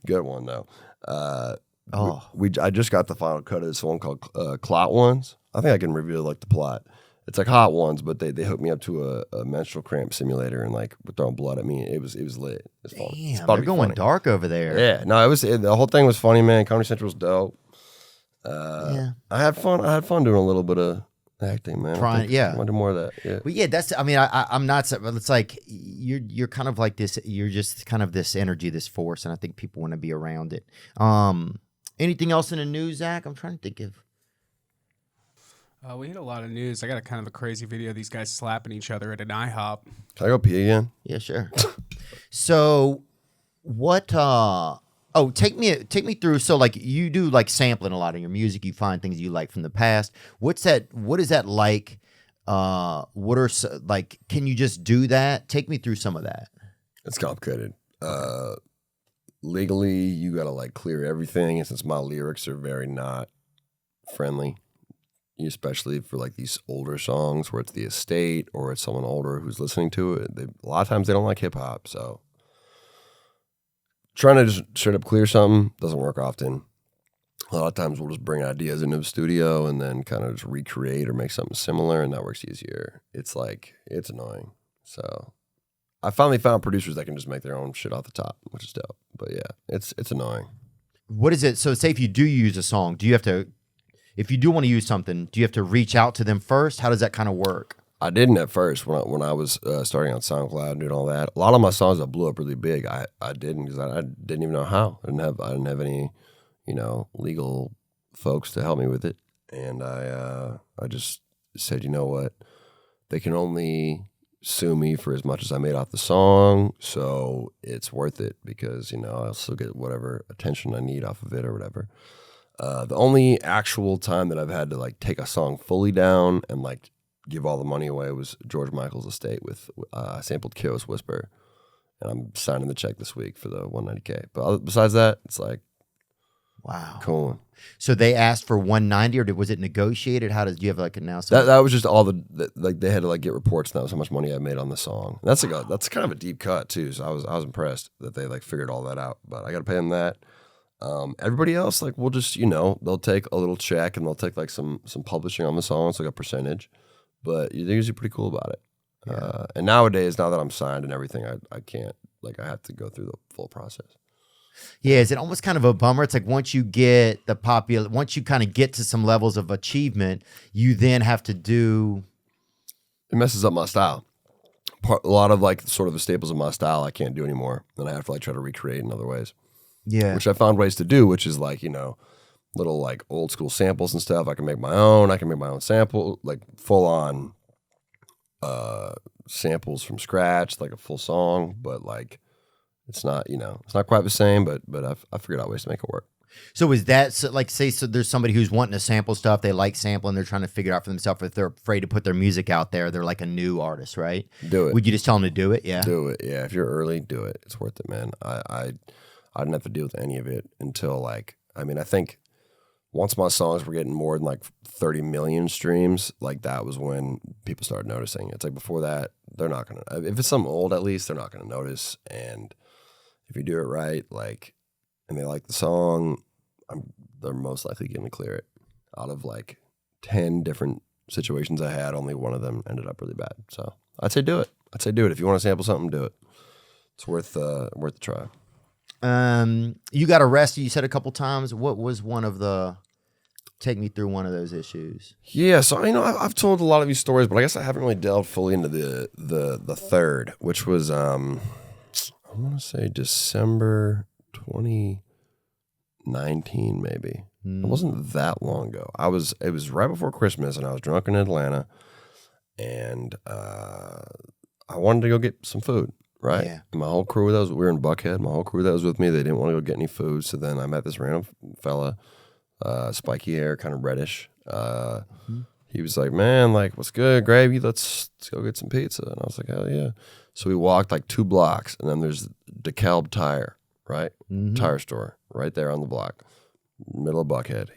Speaker 3: good one though. I just got the final cut of this one called Clot Ones. I think I can reveal like the plot. It's like Hot Ones, but they hooked me up to a menstrual cramp simulator and like were throwing blood at me. It was lit. It's fun. It's
Speaker 1: Damn,
Speaker 3: about to
Speaker 1: they're
Speaker 3: be
Speaker 1: going
Speaker 3: funny.
Speaker 1: dark over there.
Speaker 3: Yeah, no, the whole thing was funny, man. Comedy Central was dope.
Speaker 1: Yeah.
Speaker 3: I had fun doing a little bit of acting, man. I want to do more of that. Yeah.
Speaker 1: But yeah, that's, I mean, I'm not, but it's like, you're kind of like this, you're just kind of this energy, this force, and I think people want to be around it. Anything else in the news, Zach? I'm trying to think of.
Speaker 4: We hit a lot of news. I got a kind of a crazy video of these guys slapping each other at an IHOP.
Speaker 3: Can I go pee again?
Speaker 1: Yeah, sure. So what, take me through. So like you do like sampling a lot of your music. You find things you like from the past. What is that like What are like? Can you just do that? Take me through some of that.
Speaker 3: It's complicated. Legally, you gotta like clear everything, and since my lyrics are very not friendly, especially for like these older songs where it's the estate or it's someone older who's listening to it, a lot of times they don't like hip hop. So trying to just straight up clear something doesn't work often. A lot of times we'll just bring ideas into the studio and then kind of just recreate or make something similar, and that works easier. It's annoying. So I finally found producers that can just make their own shit off the top, which is dope. But yeah, it's annoying.
Speaker 1: What is it? So say if you do use a song, do you have to, if you do want to use something, do you have to reach out to them first? How does that kind of work?
Speaker 3: I didn't at first when I was starting on SoundCloud and doing all that. A lot of my songs that blew up really big, I didn't because I didn't even know how. I didn't have any, legal folks to help me with it, and I just said, you know what, they can only sue me for as much as I made off the song, so it's worth it because I'll still get whatever attention I need off of it or whatever. The only actual time that I've had to like take a song fully down and like give all the money away was George Michael's estate with I sampled Kyo's Whisper, and I'm signing the check this week for the 190K. But besides that, it's like,
Speaker 1: wow,
Speaker 3: cool.
Speaker 1: So they asked for 190, or was it negotiated? How do you have like a now?
Speaker 3: That was just all like they had to like get reports, and that was how much money I made on the song. And that's kind of a deep cut too. So I was impressed that they like figured all that out. But I got to pay them that. Everybody else, like, we'll just they'll take a little check and they'll take like some publishing on the song, so like a percentage. But they're usually pretty cool about it. Yeah. And nowadays, now that I'm signed and everything, I can't, like, I have to go through the full process.
Speaker 1: Yeah, is it almost kind of a bummer? It's like once you kind of get to some levels of achievement, you then have to do.
Speaker 3: It messes up my style. A lot of like sort of the staples of my style I can't do anymore, and I have to like try to recreate in other ways.
Speaker 1: Yeah,
Speaker 3: which I found ways to do, which is like little like old school samples and stuff. I can make my own. I can make my own sample, like full on samples from scratch, like a full song, but like. It's not, it's not quite the same, but I figured out ways to make it work.
Speaker 1: So is that say there's somebody who's wanting to sample stuff, they like sampling, they're trying to figure it out for themselves. If they're afraid to put their music out there, they're like a new artist, right?
Speaker 3: Do it.
Speaker 1: Would you just tell them to do it? Yeah.
Speaker 3: Do it. Yeah. If you're early, do it. It's worth it, man. I didn't have to deal with any of it until I think once my songs were getting more than like 30 million streams, like that was when people started noticing. It's like before that, they're not going to, if it's something old at least, they're not going to notice. And if you do it right, like, and they like the song, they're most likely going to clear it. Out of like 10 different situations I had, only one of them ended up really bad. So I'd say do it. If you want to sample something, do it. It's worth the try.
Speaker 1: You got arrested, you said a couple times. What was take me through one of those issues?
Speaker 3: Yeah, so I've told a lot of these stories, but I guess I haven't really delved fully into the third, which was I want to say December 2019, maybe. It wasn't that long ago. It was right before Christmas, and I was drunk in Atlanta, and I wanted to go get some food, right?
Speaker 1: Yeah.
Speaker 3: And my whole crew we were in Buckhead. My whole crew that was with me, they didn't want to go get any food, so then I met this random fella, spiky hair, kind of reddish. He was like, man, like, what's good, gravy? Let's go get some pizza. And I was like, hell yeah. So we walked like 2 blocks, and then there's DeKalb Tire, right? Mm-hmm. Tire store right there on the block, middle of Buckhead.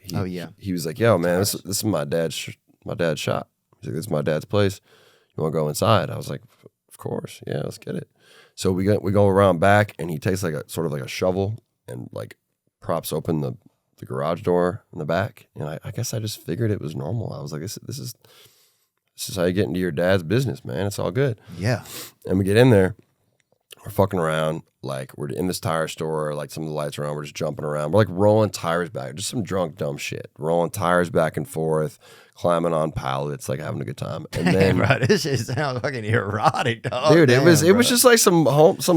Speaker 3: He was like, yo, man, this is my dad's shop. He's like, this is my dad's place. You want to go inside? I was like, of course. Yeah, let's get it. So we go around back, and he takes like a sort of like a shovel and like props open the garage door in the back. And I guess I just figured it was normal. I was like, this is how you get into your dad's business, man. It's all good.
Speaker 1: Yeah.
Speaker 3: And we get in there. We're fucking around. Like, we're in this tire store. Like, some of the lights are on. We're just jumping around. We're, like, rolling tires back. Just some drunk, dumb shit. Rolling tires back and forth. Climbing on pallets. Like, having a good time. And then,
Speaker 1: bro, this shit sounds fucking erotic, dog.
Speaker 3: Dude, it was just like some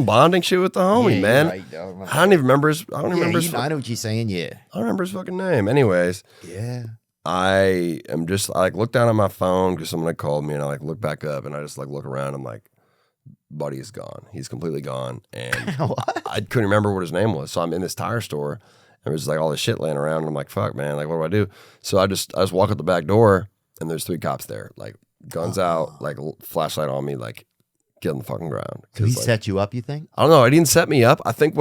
Speaker 3: bonding shit with the homie, man.
Speaker 1: Right, dog.
Speaker 3: I don't even remember his... I know
Speaker 1: what you're saying, yeah.
Speaker 3: I don't remember his fucking name. Anyways.
Speaker 1: Yeah.
Speaker 3: I am just... I, like, look down at my phone because someone had called me, and I, like, look back up, and I just, like, look around. I'm like... Buddy is gone. He's completely gone. And I couldn't remember what his name was. So I'm in this tire store, and there's like all this shit laying around. And I'm like, fuck, man, like, what do I do? So I just walk out the back door, and there's 3 cops there, like guns out, like flashlight on me, like get on the fucking ground.
Speaker 1: So he
Speaker 3: like,
Speaker 1: set you up, you think?
Speaker 3: I don't know. He didn't set me up. I think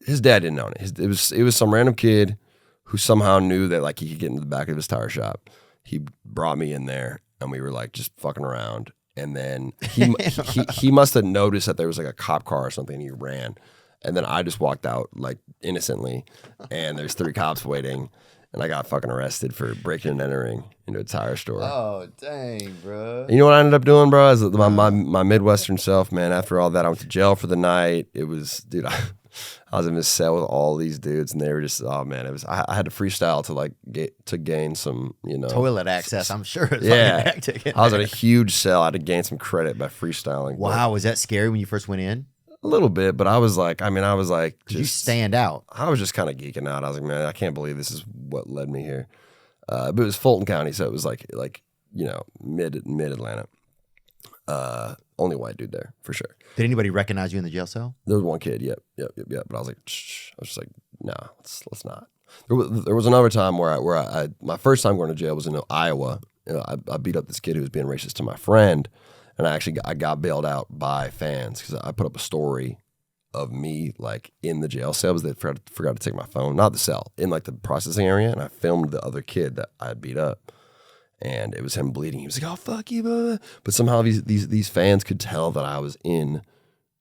Speaker 3: his dad didn't own it. It was some random kid who somehow knew that like he could get into the back of his tire shop. He brought me in there, and we were like just fucking around. And then he must have noticed that there was like a cop car or something, and he ran. And then I just walked out like innocently, and there's 3 cops waiting, and I got fucking arrested for breaking and entering into a tire store.
Speaker 1: Oh, dang, bro.
Speaker 3: You know what I ended up doing, bro? Is my Midwestern self, man. After all that, I went to jail for the night. It was, dude, I was in this cell with all these dudes, and they were just, oh man, it was. I had to freestyle to like to gain some,
Speaker 1: Toilet access, I'm sure. It's
Speaker 3: yeah,
Speaker 1: hectic
Speaker 3: I was in a huge cell. I had to gain some credit by freestyling.
Speaker 1: Wow, was that scary when you first went in?
Speaker 3: A little bit, but I was like,
Speaker 1: You stand out.
Speaker 3: I was just kind of geeking out. I was like, man, I can't believe this is what led me here. But it was Fulton County, so it was like mid Atlanta. Only white dude there for sure.
Speaker 1: Did anybody recognize you in the jail cell?
Speaker 3: There was one kid. Yep. But I was like, shh. I was just like, no, let's not. There was another time where I my first time going to jail was in Iowa. I beat up this kid who was being racist to my friend. And I got bailed out by fans because I put up a story of me like in the jail cell because they forgot to take my phone, not the cell, in like the processing area, and I filmed the other kid that I had beat up, and it was him bleeding. He was like, "Oh fuck you," blah, blah. But somehow these fans could tell that I was in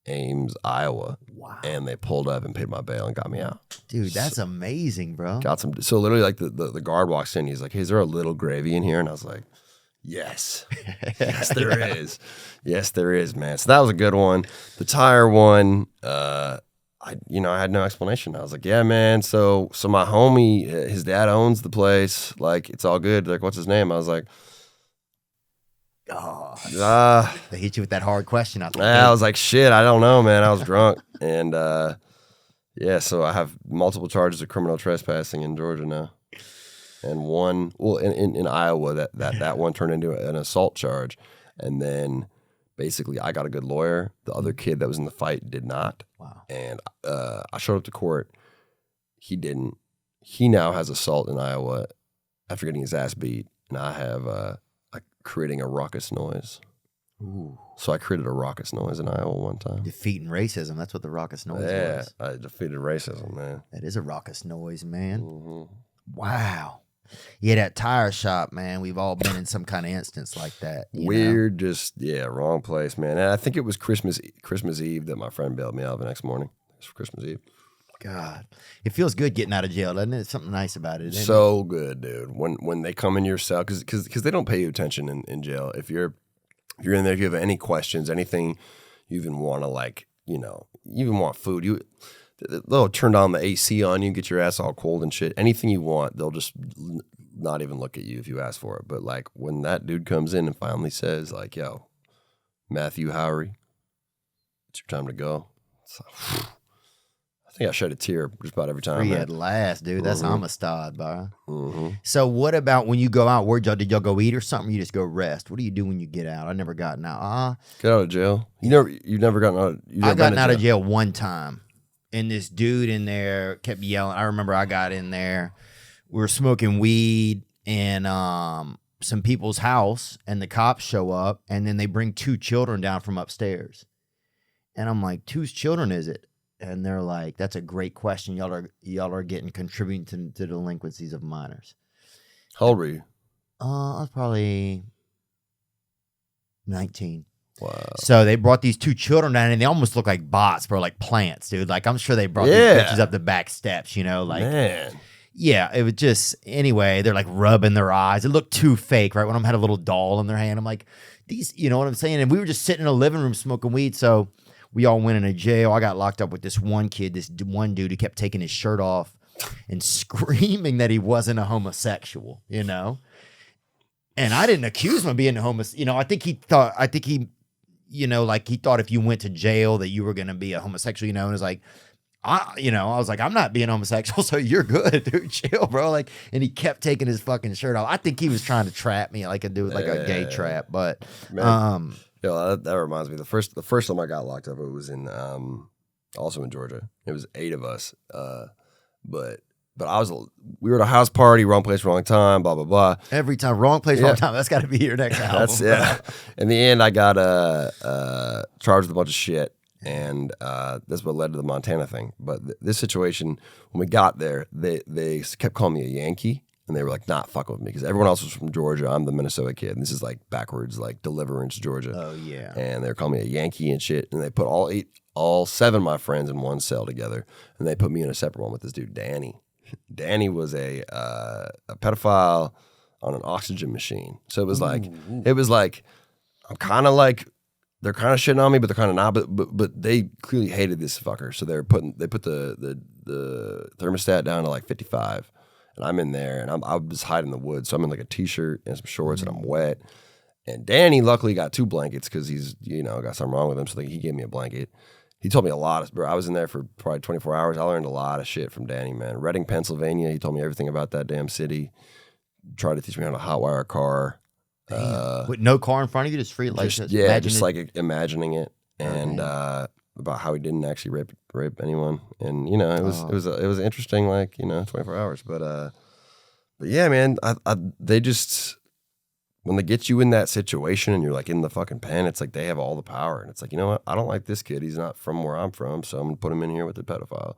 Speaker 3: Ames, Iowa, and they pulled up and paid my bail and got me out.
Speaker 1: Dude, that's amazing, bro.
Speaker 3: Got some. So literally, like the guard walks in, he's like, "Hey, is there a little gravy in here?" And I was like, yes. Yes, there is. Yes, there is, man. So that was a good one. The tire one, I had no explanation. I was like, yeah, man. So my homie, his dad owns the place. Like, it's all good. Like, what's his name? I was like,
Speaker 1: They hit you with that hard question.
Speaker 3: I was like, shit, I don't know, man. I was drunk. And so I have multiple charges of criminal trespassing in Georgia now. And one, in Iowa, that one turned into an assault charge. And then basically I got a good lawyer. The other kid that was in the fight did not.
Speaker 1: Wow.
Speaker 3: And I showed up to court. He didn't. He now has assault in Iowa after getting his ass beat. And I have creating a raucous noise.
Speaker 1: Ooh.
Speaker 3: So I created a raucous noise in Iowa one time.
Speaker 1: Defeating racism. That's what the raucous noise was.
Speaker 3: Yeah, I defeated racism, man.
Speaker 1: That is a raucous noise, man.
Speaker 3: Mm-hmm.
Speaker 1: Wow. Yeah, that tire shop, man. We've all been in some kind of instance like that.
Speaker 3: Weird, wrong place, man. And I think it was Christmas Eve that my friend bailed me out the next morning. It was Christmas Eve.
Speaker 1: God, it feels good getting out of jail, doesn't it? There's something nice about it.
Speaker 3: So good, dude. When they come in your cell, because they don't pay you attention in jail. If you're in there, if you have any questions, anything you even want to you even want food, they'll turn down the AC on you, get your ass all cold and shit. Anything you want, they'll just not even look at you if you ask for it. But like when that dude comes in and finally says like, yo, Matthew Howery, it's your time to go. It's like, I think I shed a tear just about every time.
Speaker 1: Free at last, dude. That's Amistad, bro.
Speaker 3: Mm-hmm.
Speaker 1: So what about when you go out? Did y'all go eat or something? You just go rest. What do you do when you get out? I never gotten out.
Speaker 3: Get out of jail. You've never gotten out.
Speaker 1: I gotten out of jail one time. And this dude in there kept yelling. I remember I got in there. We were smoking weed in some people's house, and the cops show up, and then they bring 2 children down from upstairs. And I'm like, whose children is it? And they're like, that's a great question. Y'all are contributing to delinquencies of minors.
Speaker 3: How old were you?
Speaker 1: I was probably 19.
Speaker 3: Wow.
Speaker 1: So they brought these 2 children down, and they almost look like bots, bro, like plants, dude. Like I'm sure they brought these bitches up the back steps, like
Speaker 3: man.
Speaker 1: Yeah, it was just anyway. They're like rubbing their eyes. It looked too fake, right? When I had a little doll in their hand, I'm like, these, you know what I'm saying? And we were just sitting in a living room smoking weed. So we all went into jail. I got locked up with this one kid, this one dude who kept taking his shirt off and screaming that he wasn't a homosexual, And I didn't accuse him of being a homosexual. I think he thought he thought if you went to jail that you were going to be a homosexual, and it was like, I was like, I'm not being homosexual, so you're good, dude. Chill, bro. Like, and he kept taking his fucking shirt off. I think he was trying to trap me, like a gay trap. But,
Speaker 3: that reminds me. The first time I got locked up, it was in also in Georgia. It was 8 of us, but we were at a house party, wrong place, wrong time, blah blah blah.
Speaker 1: Every time, wrong place,
Speaker 3: Yeah.
Speaker 1: wrong time. That's got to be your next album.
Speaker 3: That's In the end, I got charged with a bunch of shit, and that's what led to the Montana thing. But this situation, when we got there, they kept calling me a Yankee, and they were like not fucking with me because everyone else was from Georgia. I'm the Minnesota kid, and this is like backwards, like Deliverance, Georgia.
Speaker 1: Oh yeah.
Speaker 3: And they were calling me a Yankee and shit, and they put all 7 of my friends in one cell together, and they put me in a separate one with this dude Danny. Danny was a pedophile on an oxygen machine. So it was like I'm kind of like they're kind of shitting on me, but they're kind of not. But they clearly hated this fucker. So they put the thermostat down to like 55, and I'm in there, and I was hiding in the woods. So I'm in like a t-shirt and some shorts, and I'm wet. And Danny luckily got 2 blankets because he's got something wrong with him. So he gave me a blanket. He told me a lot. Bro, I was in there for probably 24 hours. I learned a lot of shit from Danny, man. Reading, Pennsylvania. He told me everything about that damn city. Tried to teach me how to hotwire a car.
Speaker 1: With no car in front of you, just free like
Speaker 3: like imagining it, and about how he didn't actually rape anyone, and it was interesting, 24 hours. But yeah, man, they just. When they get you in that situation and you're like in the fucking pen, it's like they have all the power. And it's like, you know what? I don't like this kid. He's not from where I'm from, so I'm going to put him in here with the pedophile.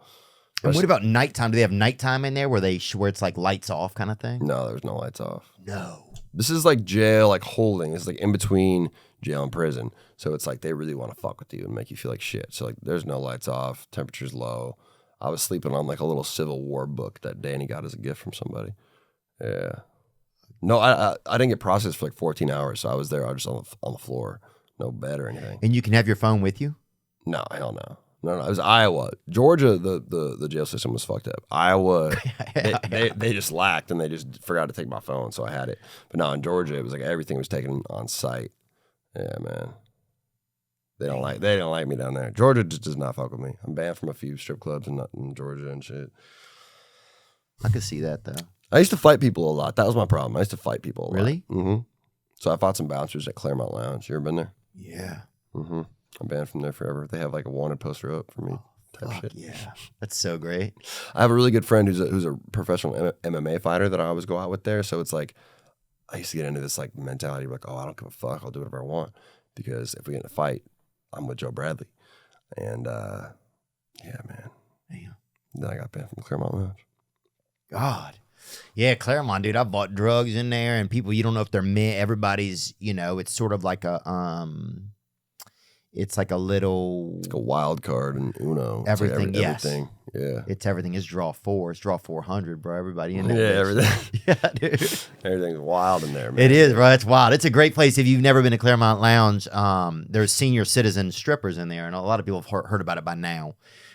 Speaker 1: And what about nighttime? Do they have nighttime in there where it's like lights off kind of thing?
Speaker 3: No, there's no lights off.
Speaker 1: No.
Speaker 3: This is like jail, like holding. It's like in between jail and prison. So it's like they really want to fuck with you and make you feel like shit. So like there's no lights off. Temperature's low. I was sleeping on like a little Civil War book that Danny got as a gift from somebody. Yeah. No, I didn't get processed for like 14 hours, so I was there. I was just on the floor, no bed or anything.
Speaker 1: And you can have your phone with you?
Speaker 3: No, hell no. No, it was Iowa. Georgia, the jail system was fucked up. Iowa, they just lacked, and they just forgot to take my phone, so I had it. But no, in Georgia, it was like everything was taken on site. Yeah, man. They don't like me down there. Georgia just does not fuck with me. I'm banned from a few strip clubs in Georgia and shit.
Speaker 1: I could see that though.
Speaker 3: I used to fight people a lot. That was my problem. I used to fight people a lot.
Speaker 1: Really?
Speaker 3: Mm-hmm. So I fought some bouncers at Claremont Lounge. You ever been there?
Speaker 1: Yeah.
Speaker 3: Mm-hmm. I'm banned from there forever. They have like a wanted poster up for me. Type shit.
Speaker 1: Yeah. That's so great.
Speaker 3: I have a really good friend who's a professional MMA fighter that I always go out with there. So it's like I used to get into this like mentality like, oh, I don't give a fuck. I'll do whatever I want because if we get in a fight, I'm with Joe Bradley. And yeah, man.
Speaker 1: Damn.
Speaker 3: Then I got banned from Claremont Lounge.
Speaker 1: God. Yeah, Claremont, dude. I bought drugs in there, and people, you don't know if they're mint. Everybody's, it's sort of like it's like a little.
Speaker 3: It's like a wild card and Uno.
Speaker 1: Everything,
Speaker 3: it's like
Speaker 1: yes.
Speaker 3: Everything, yeah.
Speaker 1: It's everything. It's draw 4. It's draw 400, bro. Everybody in there.
Speaker 3: Yeah, everything.
Speaker 1: Yeah, dude.
Speaker 3: Everything's wild in there, man.
Speaker 1: It is, bro. It's wild. It's a great place. If you've never been to Claremont Lounge, there's senior citizen strippers in there, and a lot of people have heard about it by now.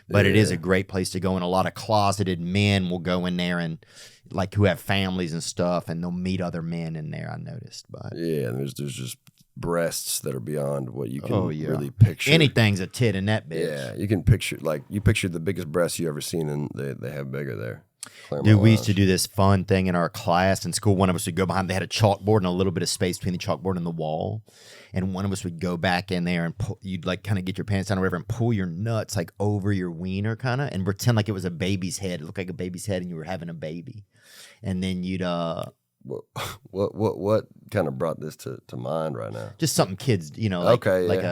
Speaker 1: But it is a great place to go, and a lot of closeted men will go in there and like who have families and stuff, and they'll meet other men in there. I noticed, but
Speaker 3: yeah, and there's just breasts that are beyond what you can really picture.
Speaker 1: Anything's a tit in that bitch.
Speaker 3: Yeah, you can picture the biggest breasts you ever seen, and they have bigger there. Claremont
Speaker 1: Dude, we used
Speaker 3: Lounge.
Speaker 1: to do this fun thing in our class in school. One of us would go behind. They had a chalkboard and a little bit of space between the chalkboard and the wall. And one of us would go back in there and you'd like kind of get your pants down or whatever and pull your nuts like over your wiener kind of and pretend like it was a baby's head. It looked like a baby's head and you were having a baby. And then you'd
Speaker 3: What kind of brought this to mind right now?
Speaker 1: just something kids, like,
Speaker 3: Okay, yeah.
Speaker 1: like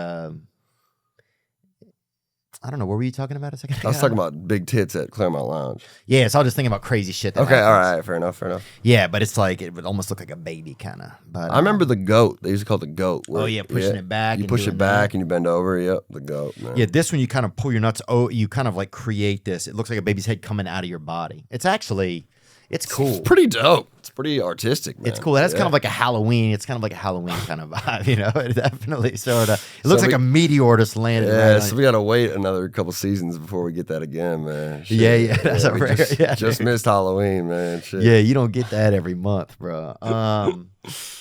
Speaker 1: I don't know. What were you talking about a second ago?
Speaker 3: I was talking about big tits at Claremont Lounge.
Speaker 1: Yeah, so I was just thinking about crazy shit. That
Speaker 3: Okay, all
Speaker 1: happens.
Speaker 3: right, fair enough.
Speaker 1: Yeah, but it's like it would almost look like a baby kind of. But
Speaker 3: I remember the goat. They used to call it the goat.
Speaker 1: Oh, yeah, pushing it back
Speaker 3: You
Speaker 1: and
Speaker 3: push it
Speaker 1: doing
Speaker 3: back
Speaker 1: that.
Speaker 3: and you bend over. Yep, the goat, man.
Speaker 1: Yeah, this one you kind of pull your nuts. Oh, you kind of like create this. It looks like a baby's head coming out of your body. It's actually, it's cool.
Speaker 3: It's pretty dope. It's pretty artistic, man.
Speaker 1: It's cool. That's
Speaker 3: Yeah.
Speaker 1: kind of like a Halloween. It's kind of like a Halloween kind of vibe, It definitely sort of. It looks
Speaker 3: So
Speaker 1: like a meteor just landed.
Speaker 3: Yeah,
Speaker 1: right
Speaker 3: so
Speaker 1: on-
Speaker 3: we gotta wait another couple seasons before we get that again, man. Shit.
Speaker 1: Yeah, that's a
Speaker 3: we
Speaker 1: rare-
Speaker 3: just,
Speaker 1: yeah,
Speaker 3: just
Speaker 1: dude.
Speaker 3: missed Halloween, man. Shit.
Speaker 1: Yeah, you don't get that every month, bro.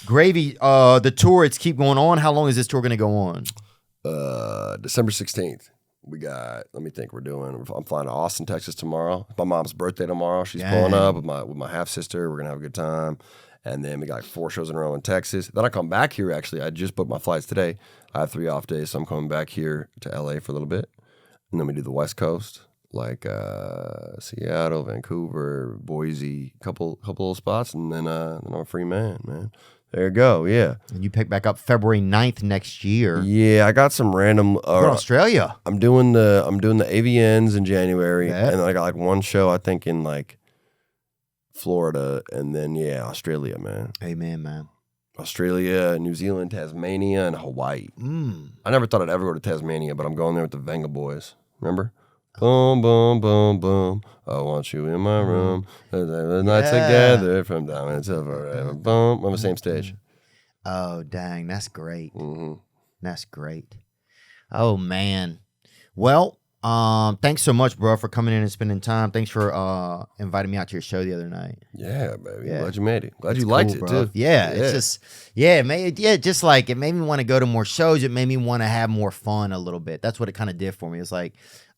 Speaker 1: Gravy. The tour. It's keep going on. How long is this tour going to go on?
Speaker 3: December 16th. We got. Let me think. I'm flying to Austin, Texas tomorrow. It's my mom's birthday tomorrow. She's pulling
Speaker 1: Dang.
Speaker 3: up with my half sister. We're gonna have a good time. And then we got like 4 shows in a row in Texas. Then I come back here. Actually, I just booked my flights today. I have 3 off days, so I'm coming back here to LA for a little bit, and then we do the West Coast, like Seattle, Vancouver, Boise, couple of spots, and then I'm a free man. There you go. Yeah.
Speaker 1: And you pick back up February 9th next year.
Speaker 3: Yeah, I got some random.
Speaker 1: Go to Australia.
Speaker 3: I'm doing the AVNs in January,
Speaker 1: Bet.
Speaker 3: and then I got like one show I think in like Florida, and then Australia, man.
Speaker 1: Amen, man.
Speaker 3: Australia, New Zealand, Tasmania, and Hawaii. I never thought I'd ever go to Tasmania, but I'm going there with the Venga Boys. Remember? Boom, boom, boom, boom. I want you in my room. The night together from down until forever. Boom. On the same stage.
Speaker 1: Oh, dang. That's great.
Speaker 3: Mm-hmm.
Speaker 1: That's great. Oh, man. Well, thanks so much, bro, for coming in and spending time. Thanks for inviting me out to your show the other night.
Speaker 3: Yeah, baby.
Speaker 1: Yeah.
Speaker 3: Glad you made it. Glad
Speaker 1: It's
Speaker 3: you liked
Speaker 1: cool,
Speaker 3: it,
Speaker 1: bro.
Speaker 3: too.
Speaker 1: Yeah, it's just, it made me want to go to more shows. It made me want to have more fun a little bit. That's what it kind of did for me. It's like,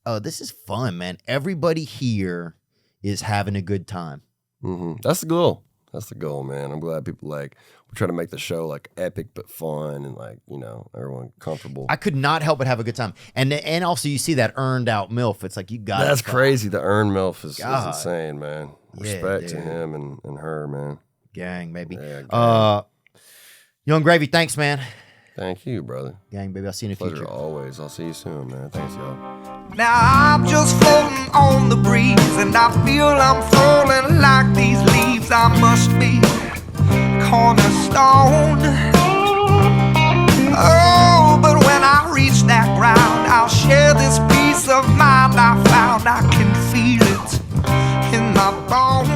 Speaker 1: oh, this is fun, man. Everybody here is having a good time.
Speaker 3: Mm-hmm. That's the goal. That's the goal, man. I'm glad people we try to make the show like epic but fun and like, everyone comfortable.
Speaker 1: I could not help but have a good time. And also you see that earned out MILF. It's like you got
Speaker 3: That's crazy. The Earn MILF is
Speaker 1: God.
Speaker 3: insane, man.
Speaker 1: Yeah,
Speaker 3: Respect to
Speaker 1: dude.
Speaker 3: him and her, man.
Speaker 1: Gang, baby.
Speaker 3: Yeah, gang.
Speaker 1: Young Gravy, thanks, man.
Speaker 3: Thank you, brother.
Speaker 1: Gang, baby, I'll see you in the
Speaker 3: Pleasure
Speaker 1: future.
Speaker 3: always. I'll see you soon, man. Thanks, y'all.
Speaker 2: Now I'm just floating on the breeze, and I feel I'm falling like these leaves. I must be cornerstone. Oh, but when I reach that ground, I'll share this peace of mind I found. I can feel it in my bones.